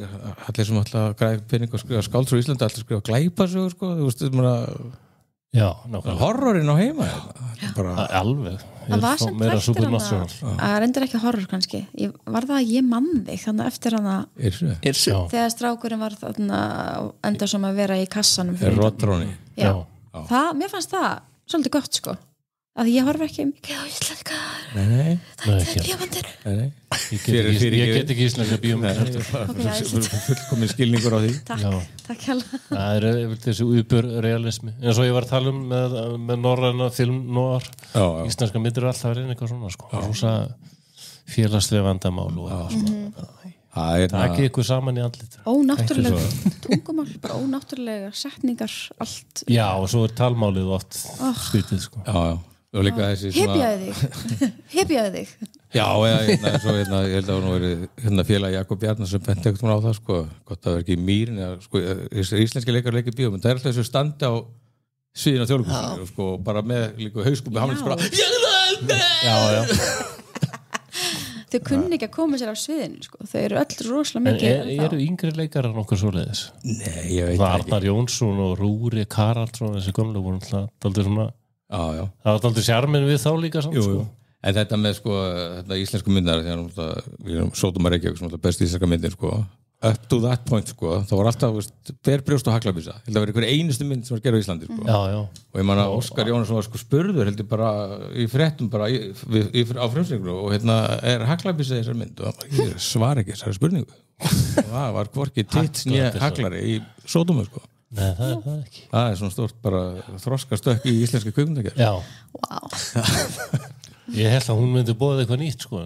sem alltaf græði pening og skrifa skálds frá Íslandi allir skrifa glæpasögur sko þú veist horrorinn á heima bara alveg það var sem eftir að reyndir ekki horror kannski var það að ég mann þig þannig eftir hana Yrsu þegar strákurinn var enda som að vera í kassanum Rodróni mér fannst það svolítið gott sko að ég horf ekki mikið á íslenska ég get ekki íslenska bíómynd fullkomin skilningur á því takk hella það er þessi uberrealismi en svo ég var að tala með norræna film noir íslenska myndir er alltaf að reyna eitthvað svona sko rosa félagslega vandamál og það ekki ykkur saman í andlit ónáttúrulega tungumál bara ónáttúrulega setningar allt já og svo er talmálið oft skutið sko og líka þessi Hypjaðu þig já, ég held að það verið félag Jakob Bjarnar sem bent ekkert á það sko, gott að vera ekki í mýrin sko, íslenski leikar leikir bíómynd það er alltaf þessu standi á sviðin á þjóðleikhúsinu sko, bara með líka hauskúpi hamlins bara þau kunni ekki að koma sér af sviðinu sko. Þau eru öll rosalega mikið eru yngri leikarar nokkuð svoleiðis? Nei, ég veit ekki Arnar Jónsson og Rúri Karaldsson þessi gömlu voru alltaf svona já. Það var aldrei sjarminn við þá líka samt, sko. En þetta með sko, þetta íslensku myndar þegar við erum Sódóma Reykjavík sem alltaf best íslenska myndin sko, up to that point sko, þá var alltaf berbrjóst og haglabísa, held að vera einhver einustu mynd sem var gerð á Íslandi sko. Já. Og ég man að Óskar Jónasson var sko spurður heldur bara í fréttum bara á frumsýningu og er haglabísa þessar mynd og ég svar ekki þessari spurningu það var hvorki tits nýja haglari í Sódóma sko. Nei, það er það ekki. Það er svona stórt bara þroskastökk í íslenski kvikmyndagerð. Já. Ég held að hún myndi bóða eitthvað nýtt sko.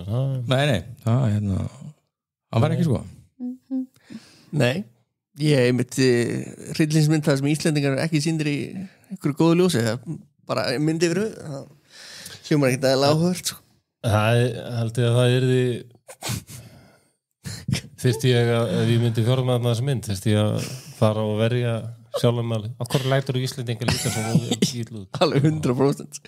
Nei, það var ekki sko. Nei, ég myndi hryllingsmynd það sem Íslendingar ekki sýndir í einhverju góðu ljósi, það bara myndi yfir það hljómar ekkert aðeins áhört sko. Það held ég að það yrði þyrfti ég að ef ég myndi fjármagna þessa mynd þyrfti ég að fara og verja sjálfum máli. Af hverju lætur þú Íslendingar líka svona ílúð? Alveg 100%.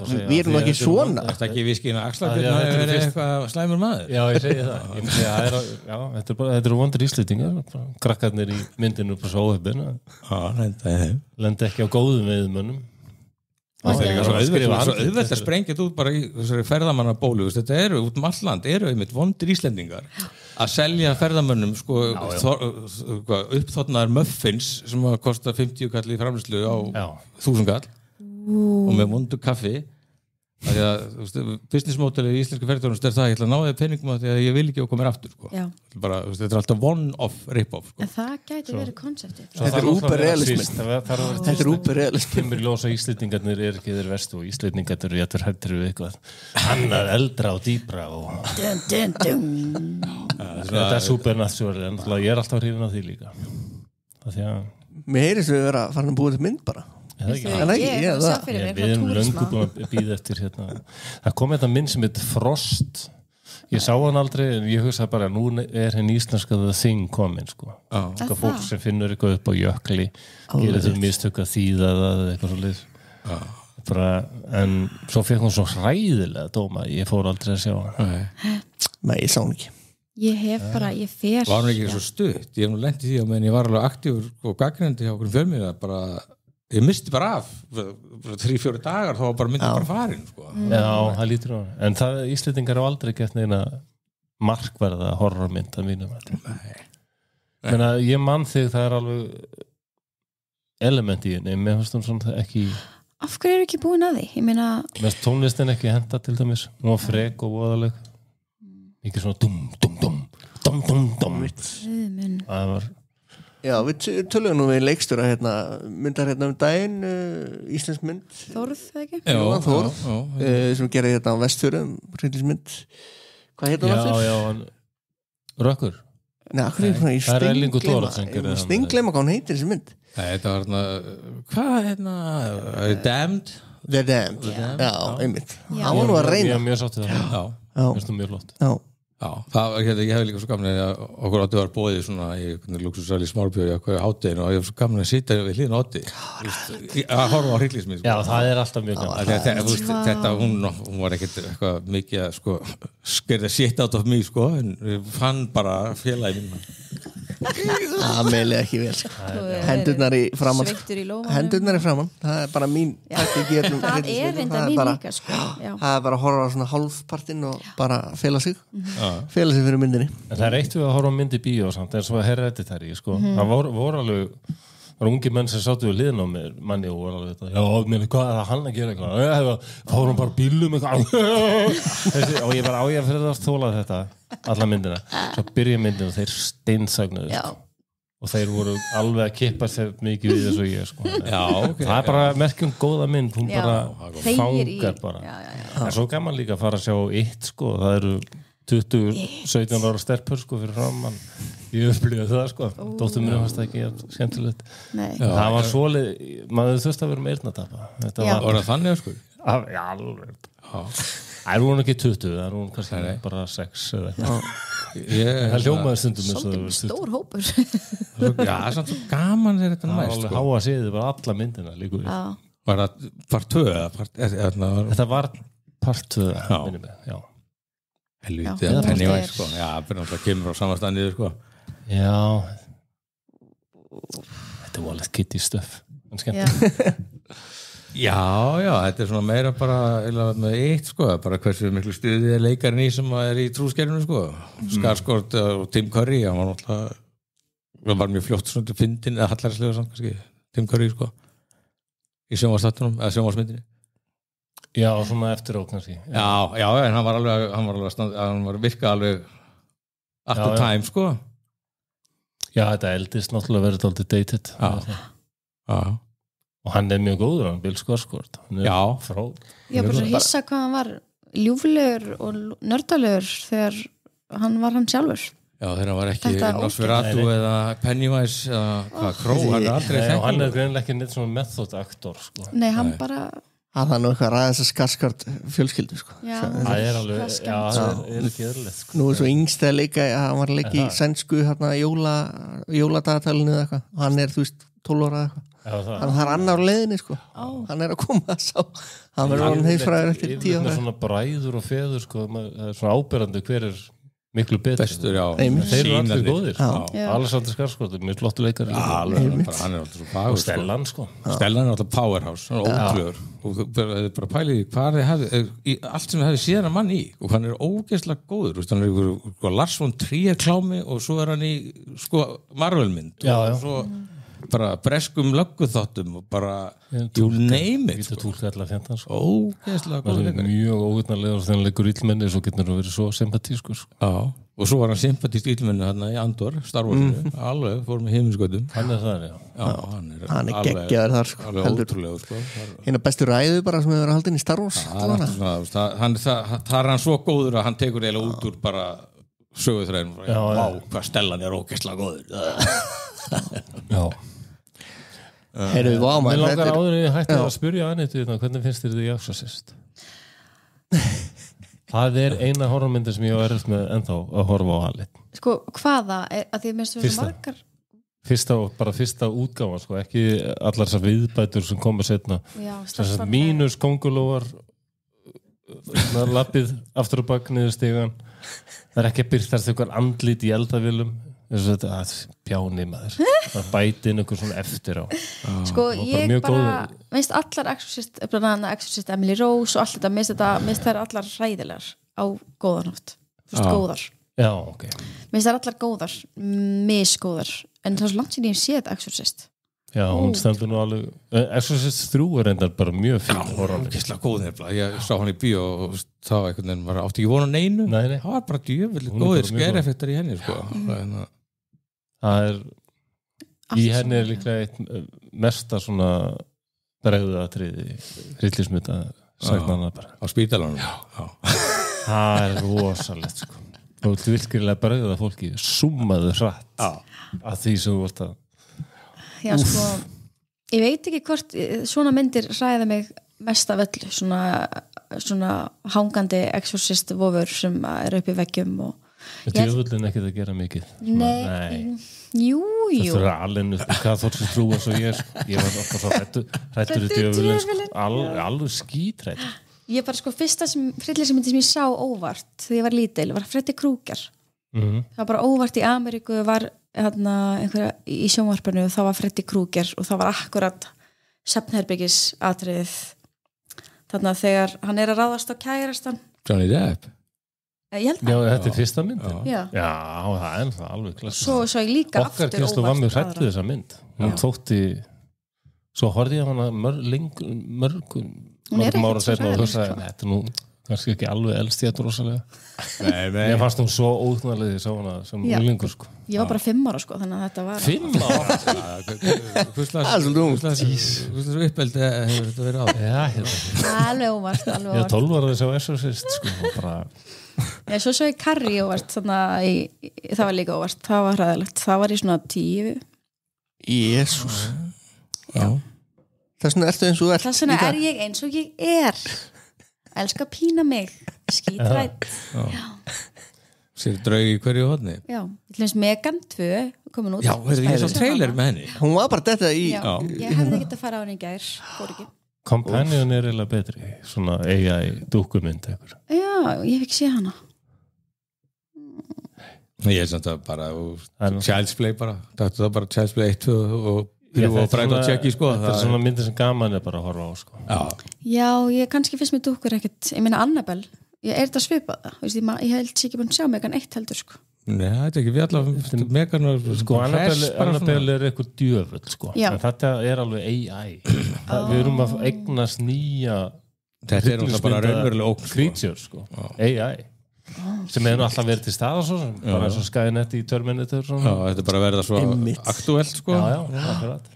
Við erum ekki svona. Það er ekki viskina axlabjörn að vera eitthvað slæmur maður. Já, ég segi það. Ég myndi að þetta eru vondir Íslendingar. Krakkarnir í myndinu på svo óheppin. Lendi ekki á góðum veiðmönnum. Það er svo auðvelt að sprengja þetta út bara í þessari ferðamannabólu. Þetta eru út alland, eru einmitt vondir Íslendingar að selja ferðamönnum sko, uppþotnaðar muffins sem að kosta 50 kall í framleiðslu á 1000 kall og með vondu kaffi Því að business model í íslensku ferðarþjónustu það, ég ætla að ná þér peningum að því að ég vil ekki koma aftur sko. Bara, þetta alltaf one-off rip-off sko. En það gæti verið konseptið. Þetta úberrealismin. Þetta úberrealismin. Kemur í ljósa Íslendingarnir ekki þeir verstu og Íslendingarnir jættur hættir við eitthvað annað eldra og dýbra og þetta supernatural en ég alltaf hrifin af því líka Mér heyrist við vera farin að búa til mynd bara Við erum löngu búin að bíða eftir það kom þetta mynd sem heitir Frost ég sá hann aldrei en ég hugsaði bara nú henn íslenska The Thing komin sko fólk sem finnur eitthvað upp á jökli gerir þau mistök að þýða það eða eitthvað svo lið en svo fekk hún svo hræðilega dóma ég fór aldrei að sjá hann Nei, ég sá hann ekki Ég hef bara, ég fer Var hann ekki svo stutt? Ég hef nú lent í því að meðan ég var alveg aktífur og gagnrýndi hjá okkur fjölmiðla bara ég misti bara af 3-4 dagar þá var bara myndið bara farin sko. Já, það lítur á en það Íslendingar hafa aldrei gett neina markverða horrormynd að mínum Menna, ég man þig það alveg element í henni mér finnst hún svona ekki Af hverju ekki búin að því? Ég meina Mér finnst tónlistin ekki henta til dæmis nú var frek og voðaleg ekki svona dum það var Já, við tölum nú við leikstjóra myndar daginn íslensk mynd Þórð, ekki? Jóhann Þórð sem gerir á Vestfjörðum hryllingsmynd Hvað heitir hann aftur? Já, Rökkur Nei, það er Erlingur Þórð Ég stingleima hvað hann heitir þessi mynd Nei, þetta var hvað Damned The Damned, já, einmitt Hann var nú að reyna Ég er mjög sáttið það Mér finnst það mjög flott Já, það ég hef líka svo gaman að okkur átti var bóðið svona í luxusæli smálbjóri á hverju hátteginu og ég hef svo gaman að sitja við hliðin átti að horfa á hryllingsmynd Já, það er alltaf mjög gaman Þetta, hún var ekkert eitthvað mikið að sko skerða shit out of me sko en fann bara félagi minn Það meili ekki vel Hendurnar í framann Sveittur í lófanum Hendurnar í framann, það er bara mín Það er enda mín líka sko Það er bara að horfa á svona hálfpartinn og bara fela sig fyrir myndinni En það er eitt við að horfa á myndi bíó samt en svo að Hereditary sko það voru alveg Það var ungi menn sem sáttu við liðin á mér manni og voru alveg þetta já, meni, hvað er það hann að gera eitthvað fórum bara bílum eitthvað og ég bara á ég að fyrir það að þóla þetta alla myndina, svo byrja myndin og þeir steinsagnuðu og þeir voru alveg að kippa sér mikið við þessu ég sko. Það er bara merkjum góða mynd, hún bara fangar bara það er svo gaman líka að fara að sjá eitt sko, það eru 17 ára stelpur sko fyrir framann ég upplýði það sko dóttur mér fannst það ekki skemmtilegt það var svolítið, maður þurfti að vera með eyrnatappa var það þannig sko? Já, alveg það er hún ekki 20, það er hún kannski bara 6 eða eitthvað það hljómaður stundum svolítið stór hópur já, það er samt svo gaman þegar þetta næst sko. Háa séði bara alla myndina líka var það part 2 þetta var part 2 já helvítið að Pennywise sko já, það kemur á samastað niður sko já þetta var alveg kitty stuff en skemmt já, þetta er svona meira bara með eitt sko, bara hversu miklu stuðið er leikarinn í sem er í trúskerfinu sko Skarsgård og Tim Curry hann var náttúrulega, það var mjög fljótt svona til fyndin, eða hallarslega samt kannski Tim Curry sko í sjónvarstáttunum, eða sjónvarsmyndinni já, svona eftir á kannski já, en hann var virka alveg at the time sko já, þetta eldist náttúrulega verið dálítið dated já og hann er mjög góður, hann Bill Skarsgård já, frá ég var bara svo hissa hvað hann var ljúflegur og nördalegur þegar hann var hann sjálfur já, þegar hann var ekki Nosferatu eða Pennywise eða hvað, Crow, hann er aldrei og hann er greinilega ekki neitt svona method aktor sko. nei, hann bara það er nú eitthvað að ræða þess að Skarsgård fjölskyldu sko. það er alveg það er ekki öðrulegt sko. nú er svo yngst að leika hann var að leika í sænsku jóladagatalinu eða eitthvað hann er 12 ára eða eitthvað það er annar leiðinni sko hann er að koma að sá hann verður hann heimsfræður eftir 10 ára svona bræður og feður sko það er svona áberandi hver er miklu betur bestur, þeir eru allir góðir Alexander Skarsgård er mjög flottu leikari hann er alltaf svo fagur og Stellan sko Stellan er alltaf powerhouse hann er ótrúður og þið bara pælið hvað þið hefði allt sem þið hefði síðan að mann í og hann er ógeðslega góður hann er ykkur Lars von Trier klámi og svo er hann í sko Marvel-mynd og svo bara breskum lögguþáttum og bara you name it Getur túlka allar fjandan ógeðslega góð leikari mjög óvinnarlegur þegar hann leikur illmenni svo getur hann verið svo sympatískur Já, og svo var hann sympatískt illmenni þarna í Andor, Star Warsinu alveg, fór með himinskötum Hann er það, Hann er geggjaður þar alveg ótrúlegur Hérna bestu ræðu bara sem hefur verið haldin í Star Wars Það er hann svo góður að hann tekur eiginlega út úr bara söguþræðin Vá, hvað Stellan er ógeðslega góður Já Heyrðu, vá Mér maður langar áður en ég hætti að spyrja Anettu hvernig finnst þér The Exorcist? Það er eina horrormyndi sem ég var erft með ennþá að horfa á allir Sko, hvaða? Að því minnst þú margar Fyrsta útgáfa sko, ekki allar þessar viðbætur sem koma setna mínus kongulóar lappið aftur og bak niður stigan það er ekki að byrtast einhver andlit í eldavilum bjáni maður það bæti inn einhver svona eftir á sko ég bara minnst allar Exorcist Emily Rose og allt þetta minnst þær allar hræðilegar á góðanátt góðar já, ok minnst þær allar góðar, misgóðar en það er svo langt síðan ég séð Exorcist já, hún stendur nú alveg Exorcist 3 er endar bara mjög fín ógeðslega góð nefnilega, ég sá hann í bíó og það var einhvern veginn, átti ekki vona neinu nei. Það var bara djöfull góðir skereffektar í henni sko. Það er í henni er líklega eitt mesta svona bregðatriði hryllismynda sagnanna bara á spítalanum það er rosalegt sko. Þú vilt virkilega bregða fólki súmaðu hratt að því sem þú vart að já sko ég veit ekki hvort svona myndir hræða mig mest af öllu svona hangandi exorcist vofur sem er upp í veggjum og djöfullin ekkert að gera mikið nei. Jú það er alveg kaþólsku trú eins og ég var okkar svo hrættur í djöfullin alveg skítrætt ég bara sko fyrsta hryllismyndi sem ég sá óvart þegar ég var lítil var Freddy Krueger það var bara óvart í Ameríku var einhverja í sjónvarpinu og þá var Freddy Krueger og það var akkurat svefnherbergis atriðið þarna þegar hann er að ráðast á kærastan Johnny Depp ég held já, þetta er fyrsta mynd já, það er það alveg klass svo ég líka okkar kynslu var mjög hrætt við þessa mynd hún þótti svo horfði ég hana mörgum ára seinna og hugsaði þetta er nú kannski ekki alveg elst ég þetta rosalega ég fannst hún svo óþnarlega ég sá hana sem úlingur sko. ég var bara 5 ára sko þannig að þetta var 5 ára? Hvurslags uppeldi hefur þetta verið á? Alveg óvart ég 12 ára þess að Exorcist sko bara já, svo ég Carrie óvart það var líka óvart, það var hræðilegt það var í svona 10 Jésús já þess vegna ertu eins og þess vegna er ég eins og ég er elska að pína mig skítrætt sér draug í hverju hodni já, Megan 2 komin út já, ég svo trailer með henni hún var bara þetta í ég hefði ekki að fara á henni í gær fór ekki Companion er eiginlega betri svona AI dúkumynd eitthvað já, ég hef ekki séð hana ég er samt að bara Child's Play bara þetta er bara Child's Play 1 og Bride og Tjekki sko þetta er svona myndir sem gaman er bara að horfa á sko já, ég kannski fyrst með dúkkur ekkert ég meina Annabelle, ég er þetta svipað það ég held sér ekki búin að sjá Megan 1 heldur sko nei, þetta er ekki við allavega Megan sko Annabelle er eitthvað djöfull sko en þetta er alveg AI við erum að eignast nýja þetta er alltaf bara raunverulega ókn creature sko AI sem hefur alltaf verið til staða svo bara eins og Skynet í Terminator já, þetta er bara verið svo aktúelt sko akkurat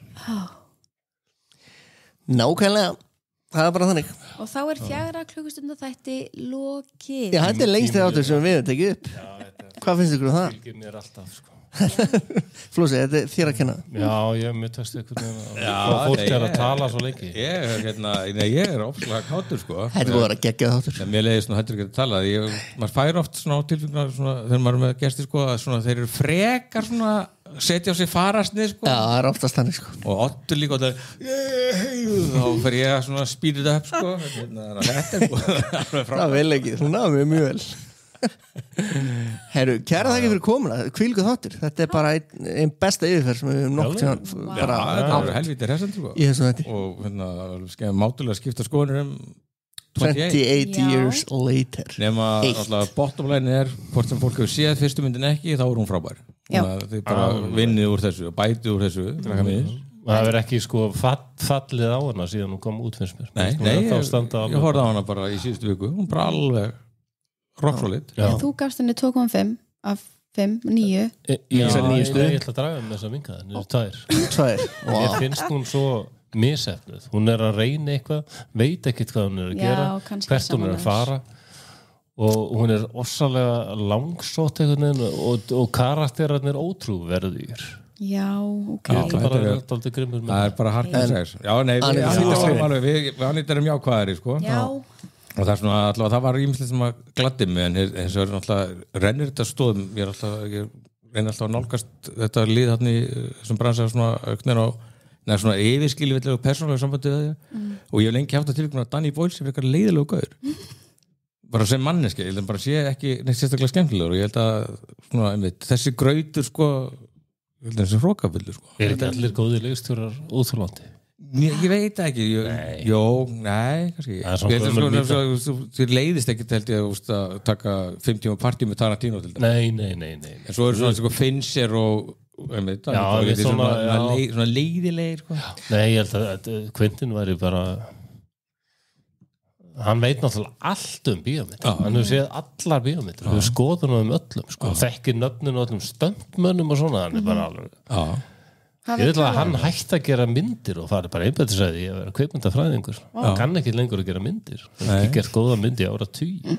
nákvæmlega, það er bara þannig og þá er 4 klukkustunda þætti lokið já, þetta er lengst þáttur sem við hefum tekið upp hvað finnst ykkur það? fylgir mér alltaf sko Flósi, þetta er þér að kenna já, ég myndast eitthvað fólk er að tala svo lengi ég er óslulega kátur sko þetta voru að gegja þáttur mér leiðist nú hættur ekki að tala maður fær oft svona tilfengnar þegar maður er með gesti sko að þeir eru frekar svona setja á sig farastnið sko já, það er oftast þannig sko og Ottur líka og þá fer ég að svona speed it up sko þetta er það vil ekki, þú náðu mjög vel herru, kæra þakki fyrir komuna hvílíkur þáttur, þetta er bara einn besta yfirferð sem við höfum nokkuð síðan bara það er helvítið resend sko í þessum þetta og mátulega skipta skoðunum 28 years later nema alltaf bottom line er hvort sem fólk hefur séð fyrstu myndin ekki þá er hún frábær þið bara vinnið úr þessu og bætið úr þessu það er ekki sko fallið á hana síðan hún kom út finnst mér nei, ég horfði á hana bara í síðustu viku hún bara alveg rocksolid þú gafst henni 2,5 af 5, 9 ég ætla að draga með þessa vinkaða niður 2 ég finnst hún svo misefnuð, hún að reyna eitthvað veit ekkert hvað hún að gera hvert hún að fara og hún ofsalega langsótt og karakterarnir ótrúverðir það bara harkið við erum jákvæðari sko og það svona allavega það var ýmislegt sem að gladdi mig en eins og náttúrulega rennir þetta stóðum ég reyni alltaf að nálgast þetta lið þarna í þessum bransa svona auknir á svona yfirskilvillega og persónulega sambandi við það og ég hef lengi haft að tilkvæmna að Danny Boyle sem eitthvað leiðilegu gaur bara sem manneski, ég held að bara sé ekki neitt sérstaklega skemmtilegur og ég held að svona, þessi grautur sko ég held að þessi hrókafullu sko ekki allir góðir leikstjórar útfólandi? Ég veit ekki kannski þér leiðist ekki held ég að taka 5 tíma partí með Tarantino til þetta nei en svo svona Fincher og svona leiðilegir sko. Nei, ég held að Quentin væri bara hann veit náttúrulega allt bíómyndir hann hefur séð allar bíómyndir hefur skoðun öllum sko. Þekkir nöfnin og öllum stöndmönnum og svona hann bara alveg ég vil að hann hætti að gera myndir og fari bara einbættisæði að vera kvikmyndafræðingur hann kann ekki lengur að gera myndir hann hefur ekki gert góða myndi ára 10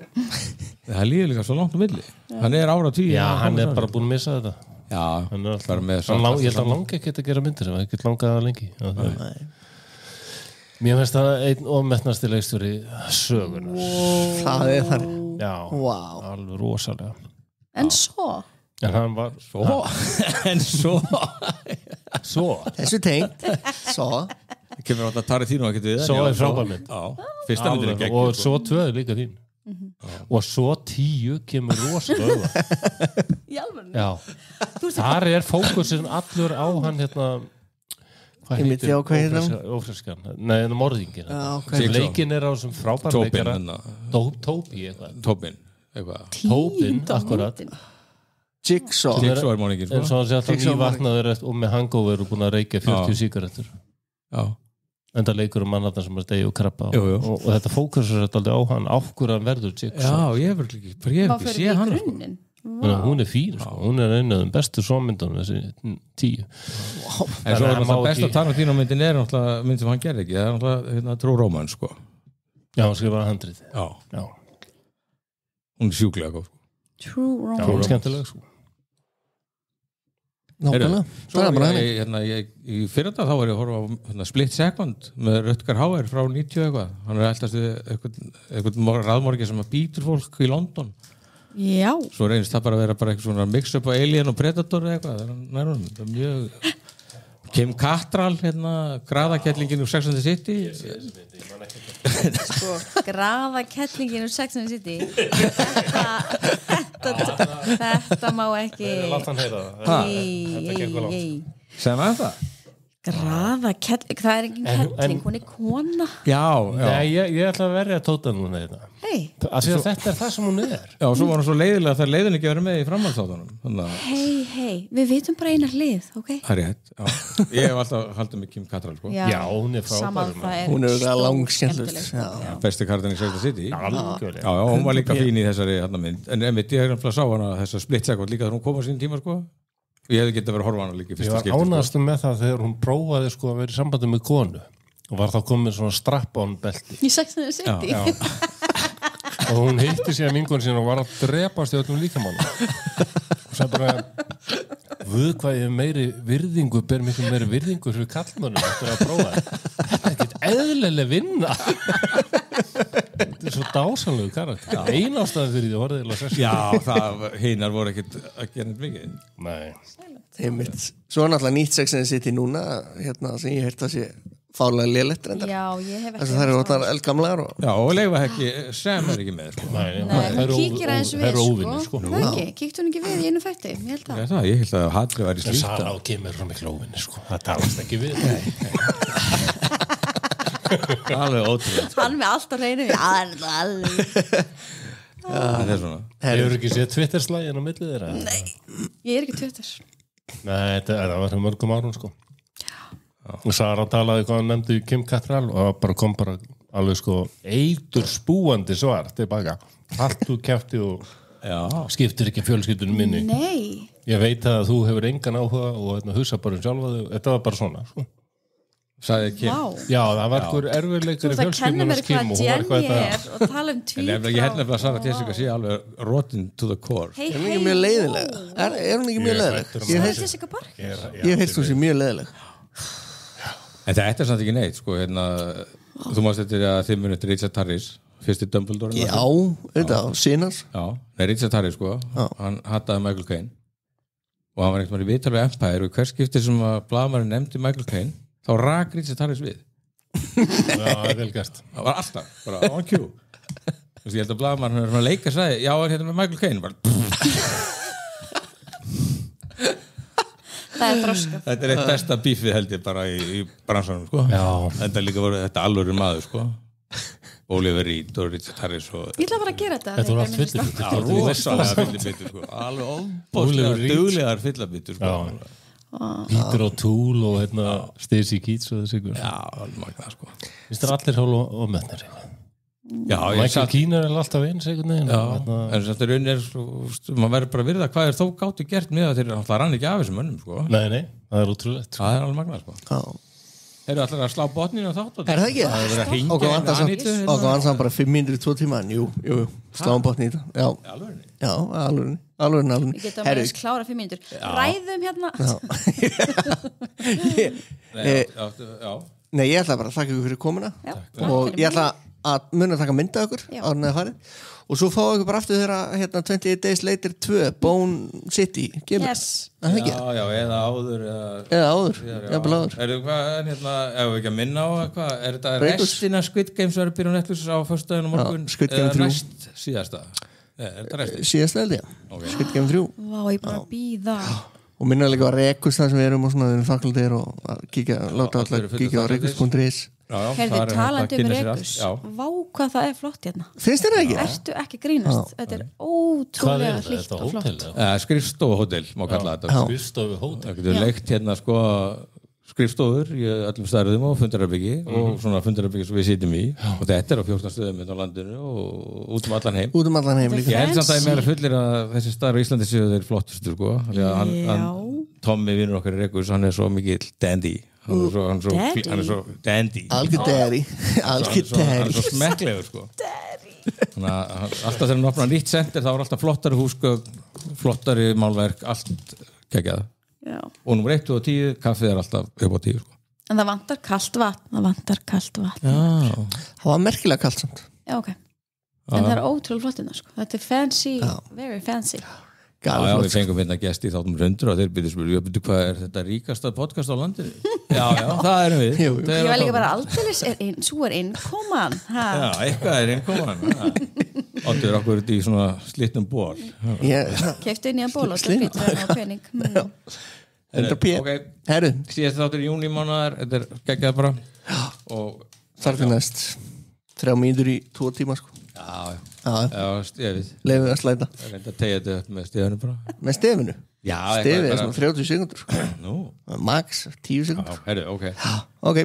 það líður líka svo langt villi hann ára 10 hann bara búin að missa þetta ég held að hann langi ekki að gera myndir sem hann ekki langaði að lengi mér finnst það einn ofmetnasti leikstjóri sögunar það þar alveg rosalega en svo en hann var svo þessu tengt svo kemur alltaf Tarantino að geta við svo frábær mynd fyrsta myndin gegn og svo 2 líka þín og svo 10 kemur rosalega í alveg þar fókusin allur á hann hvað heitir ófreskan nei, morðingin leikin á sem frábær leikara Tobin akkurat Jigsaw er morðingin en svo hann sé alltaf nývatnaður og með hangover og búin að reykja 40 sígarettur en það leikur mannarna sem degi og krabba og þetta fókusur alltaf á hann ákvör hann verður Jigsaw ég hef ekki séð hann hún fín hún einu af þeim bestu svommyndunum þessi 10 en svo besta Tarantino myndin náttúrulega mynd sem hann gerði ekki það náttúrulega True Romance sko hann skrifaði handrit hún sjúklega góð True Romance hún skemmtilega sko í fyrrdag þá var ég að horfa á Split Second með Rutger Hauer frá 90 eitthvað hann alltaf eitthvað raðmorgi sem býtur fólk í London svo reynist það bara að vera eitthvað svona mix-up á Alien og Predator eitthvað það er mjög Kim Cattrall graðakellingin úr Sex and the City graðakellingin úr Sex and the City þetta má ekki láta hann heyra það þetta gekk vel sem að það graðakelling, það er engin kelling hún kona Nei, ég ætla að verja Tóta núna af því að þetta það sem hún já, og svo var hún svo leiðilega það leiðin ekki að vera með í framhaldsþáttunum hei, við vitum bara eina hlið það er rétt, ég hef alltaf haldið með Kim Cattrall sko. já, hún frábær hún það langskjönlust besti karakterinn í Sex and the City já, hún var líka fín í þessari mynd en ég hef sá hana þessa Split Second líka þegar hún kom á sín tíma sko ég hefði getið að vera að horfa hana líka í fyrsta skipti. Ég var ánægast með það þegar hún prófaði sko að vera í sambandi með konu og var þá komið svona strap-on belti. Í Sex and the City? Já. Og hún heitti sér vinkonu sín og var að drepast í öllum líkamann. Og sagði bara, við hvað ég meiri virðingu, ber miklu meiri virðingu fyrir kallmönnum eftir að prófa þetta. Þetta er ekkert eðlileg vinna. Þetta er svo dásanlegu karakter. Ein ástæðan fyrir því að horfði eða sessi. Já, hinar voru ekkert að gera neitt mikið. Nei. Svo náttúrulega nýtt Sex and the City núna, sem ég heyrti að sé fálega lélegt reyndar. Já, ég hef ekki. Það eru alltaf eldgamlar og... Já, og Leifa ekki, Sam ekki með. Nei, kíkir aðeins við, sko. Það ekki, kíktu hún ekki við í einu fætti, ég held það. Ég held að Hatri var í slíkt. Það á kemur frá miklu óvinni, sko. Það talast ekki við. Alveg ótrúlega. Hann með allt á hreinu. Það er svona. Hefur ekki séð Twitter-slægin á milli þeirra? Nei. Ég er ekki Twitter. Nei, það var fyrir mörgum árum sko. Og Sara talaði hvað hann nefndi Kim Cattrall og bara kom bara alveg sko eitur spúandi svar tilbaka. Allt þú kæfti og skiptir ekki fjölskyldunum minni. Nei. Ég veit að þú hefur engan áhuga og hugsa bara sjálfa þig. Þetta var bara svona sko. Sagði Kim. Já, það var einhver erfiðleikar í fjölskyldunum Kim og Jenny og tala tweet. Ég held nefnilega að Sara Jessica sé alveg rotten to the core. Er hún ekki mjög leiðileg? Er hún ekki mjög leiðileg? Sara Jessica Parker? Ég heist hún sé mjög leiðileg. En þetta samt ekki neitt sko, þú mást þetta að þið munið Richard Harris, fyrsti Dumbledore. Já, auðvitað, Sinners. Já, Richard Harris sko, hann hataði Michael Caine og hann var einhvern veginn í viðtal við Empire og hver skipti sem að blaðmaðurinn nefndi Michael Caine þá rak Richard Harris við. Já, það er vel gert. Það var alltaf, bara on cue. Þú veist, ég held að blaðmaðurinn er svona leika að sagði, já, hann hérna með Michael Caine, bara Það er þroska. Þetta er eitt besta bífið held ég bara í bransanum sko. Þetta líka voru þetta alvöru maður sko. Oliver Reed og Richard Harris og... Ég ætla bara að gera þetta. Þetta voru allt fyllibittur. Já, rosalega fyllibittur sko. Alveg óbúslega duglegar fyllibittur sko. Peter O'Toole og Stacey Keats og þessi ykkur. Já, alveg magna sko. Finnst þér allir hálf og metnir? Já, Michael Keane er alltaf eins einhvern veginn. Já, en þetta raun maður verður bara að virða hvað þó gátu gert með það þegar hann rann ekki af þessum mönnum sko. Nei, það er útrúlegt. Það er alveg magna sko. Þeir eru allir að slá botninu á þátt. Er það ekki? Og hann samt bara 5 mínútur í 2 tíma. Jú, sláum botni í þetta. Já, alveg. Við getum að vera klára 5 mínútur. Ræðum hérna. Nei, ég ætla bara að þakka ykkur fyrir komuna og ég ætla að muna að taka mynda ykkur áður en það farið og svo fáum ykkur bara aftur þeirra 28 Days Later 2 Bone City kemur. Já, eða áður jafnvel áður. Er hvað, ef við ekki að minna á hvað, er þetta restina Squid Games verður byrja á Netflix á föstudaginn og morgun Game 3 næst síðasta? Er þetta restin? Síðasta held ég, Squid Game 3. Vá, ég bara býða. Og minna líka á Rekus það sem við erum og svona, við erum þakkláttir og láta allar kíkja á rekus.is. Heyrðu, talandi Rekus, vá hvað það er flott hérna. Finnst þér það ekki? Ertu ekki grínast? Þetta er ótrúlega hlýtt og flott. Skrifstofuhótel má kalla þetta. Skrifstofuhótel. Það getur leikt hérna sko skrifstofur í öllum stærðum og fundarherbyggi og svona fundarherbyggi sem við sitjum í og þetta er á 14 stöðum á landinu og út allan heim. Út allan heim líka. Ég held samt að ég meira fullir að þessi staðar á Íslandi séu þeir flottustu sko. Tommi vinur okkar í Rekus, hann er svo mikill dandy. Hann er svo dandy. Algjör daddy. Hann er svo smekklegur sko. Þannig að alltaf þegar hann opnar nýtt center þá er alltaf flottari húsgögn, flottari málverk, allt geggjað. Já. Og númer 1 og 10 kaffið er alltaf upp á 10 sko. En það vantar kalt vatn. Já. Það var merkilega kalt samt. Já, ok. En það er ótrúlega flott hérna sko. Þetta er fancy, very fancy. Já, við fengum hérna gesti í þáttum 100 og þeir byrju hvað er þetta ríkasta podcast á landinu? Já, það erum við. Ég var líka bara aldeilis, svo er innkoman. Já, eitthvað er innkoman. Áttur okkur í svona slitnum ból. Keyptu inn í að ból og það fyrir það á pening. 100p. Herru. Síðast þáttur í júní mánaðar, þetta er geggjað bara. Og þar fyrir næst 3 mínútur í 2 tíma sko. Já, stefið. Leifum við að slæta. Það er að tegja þetta upp með stefinu bara. Með stefinu? Já. Stefið er svona 30 sekundur. Nú. Max 10 sekundur. Já, herru, ok. Ok.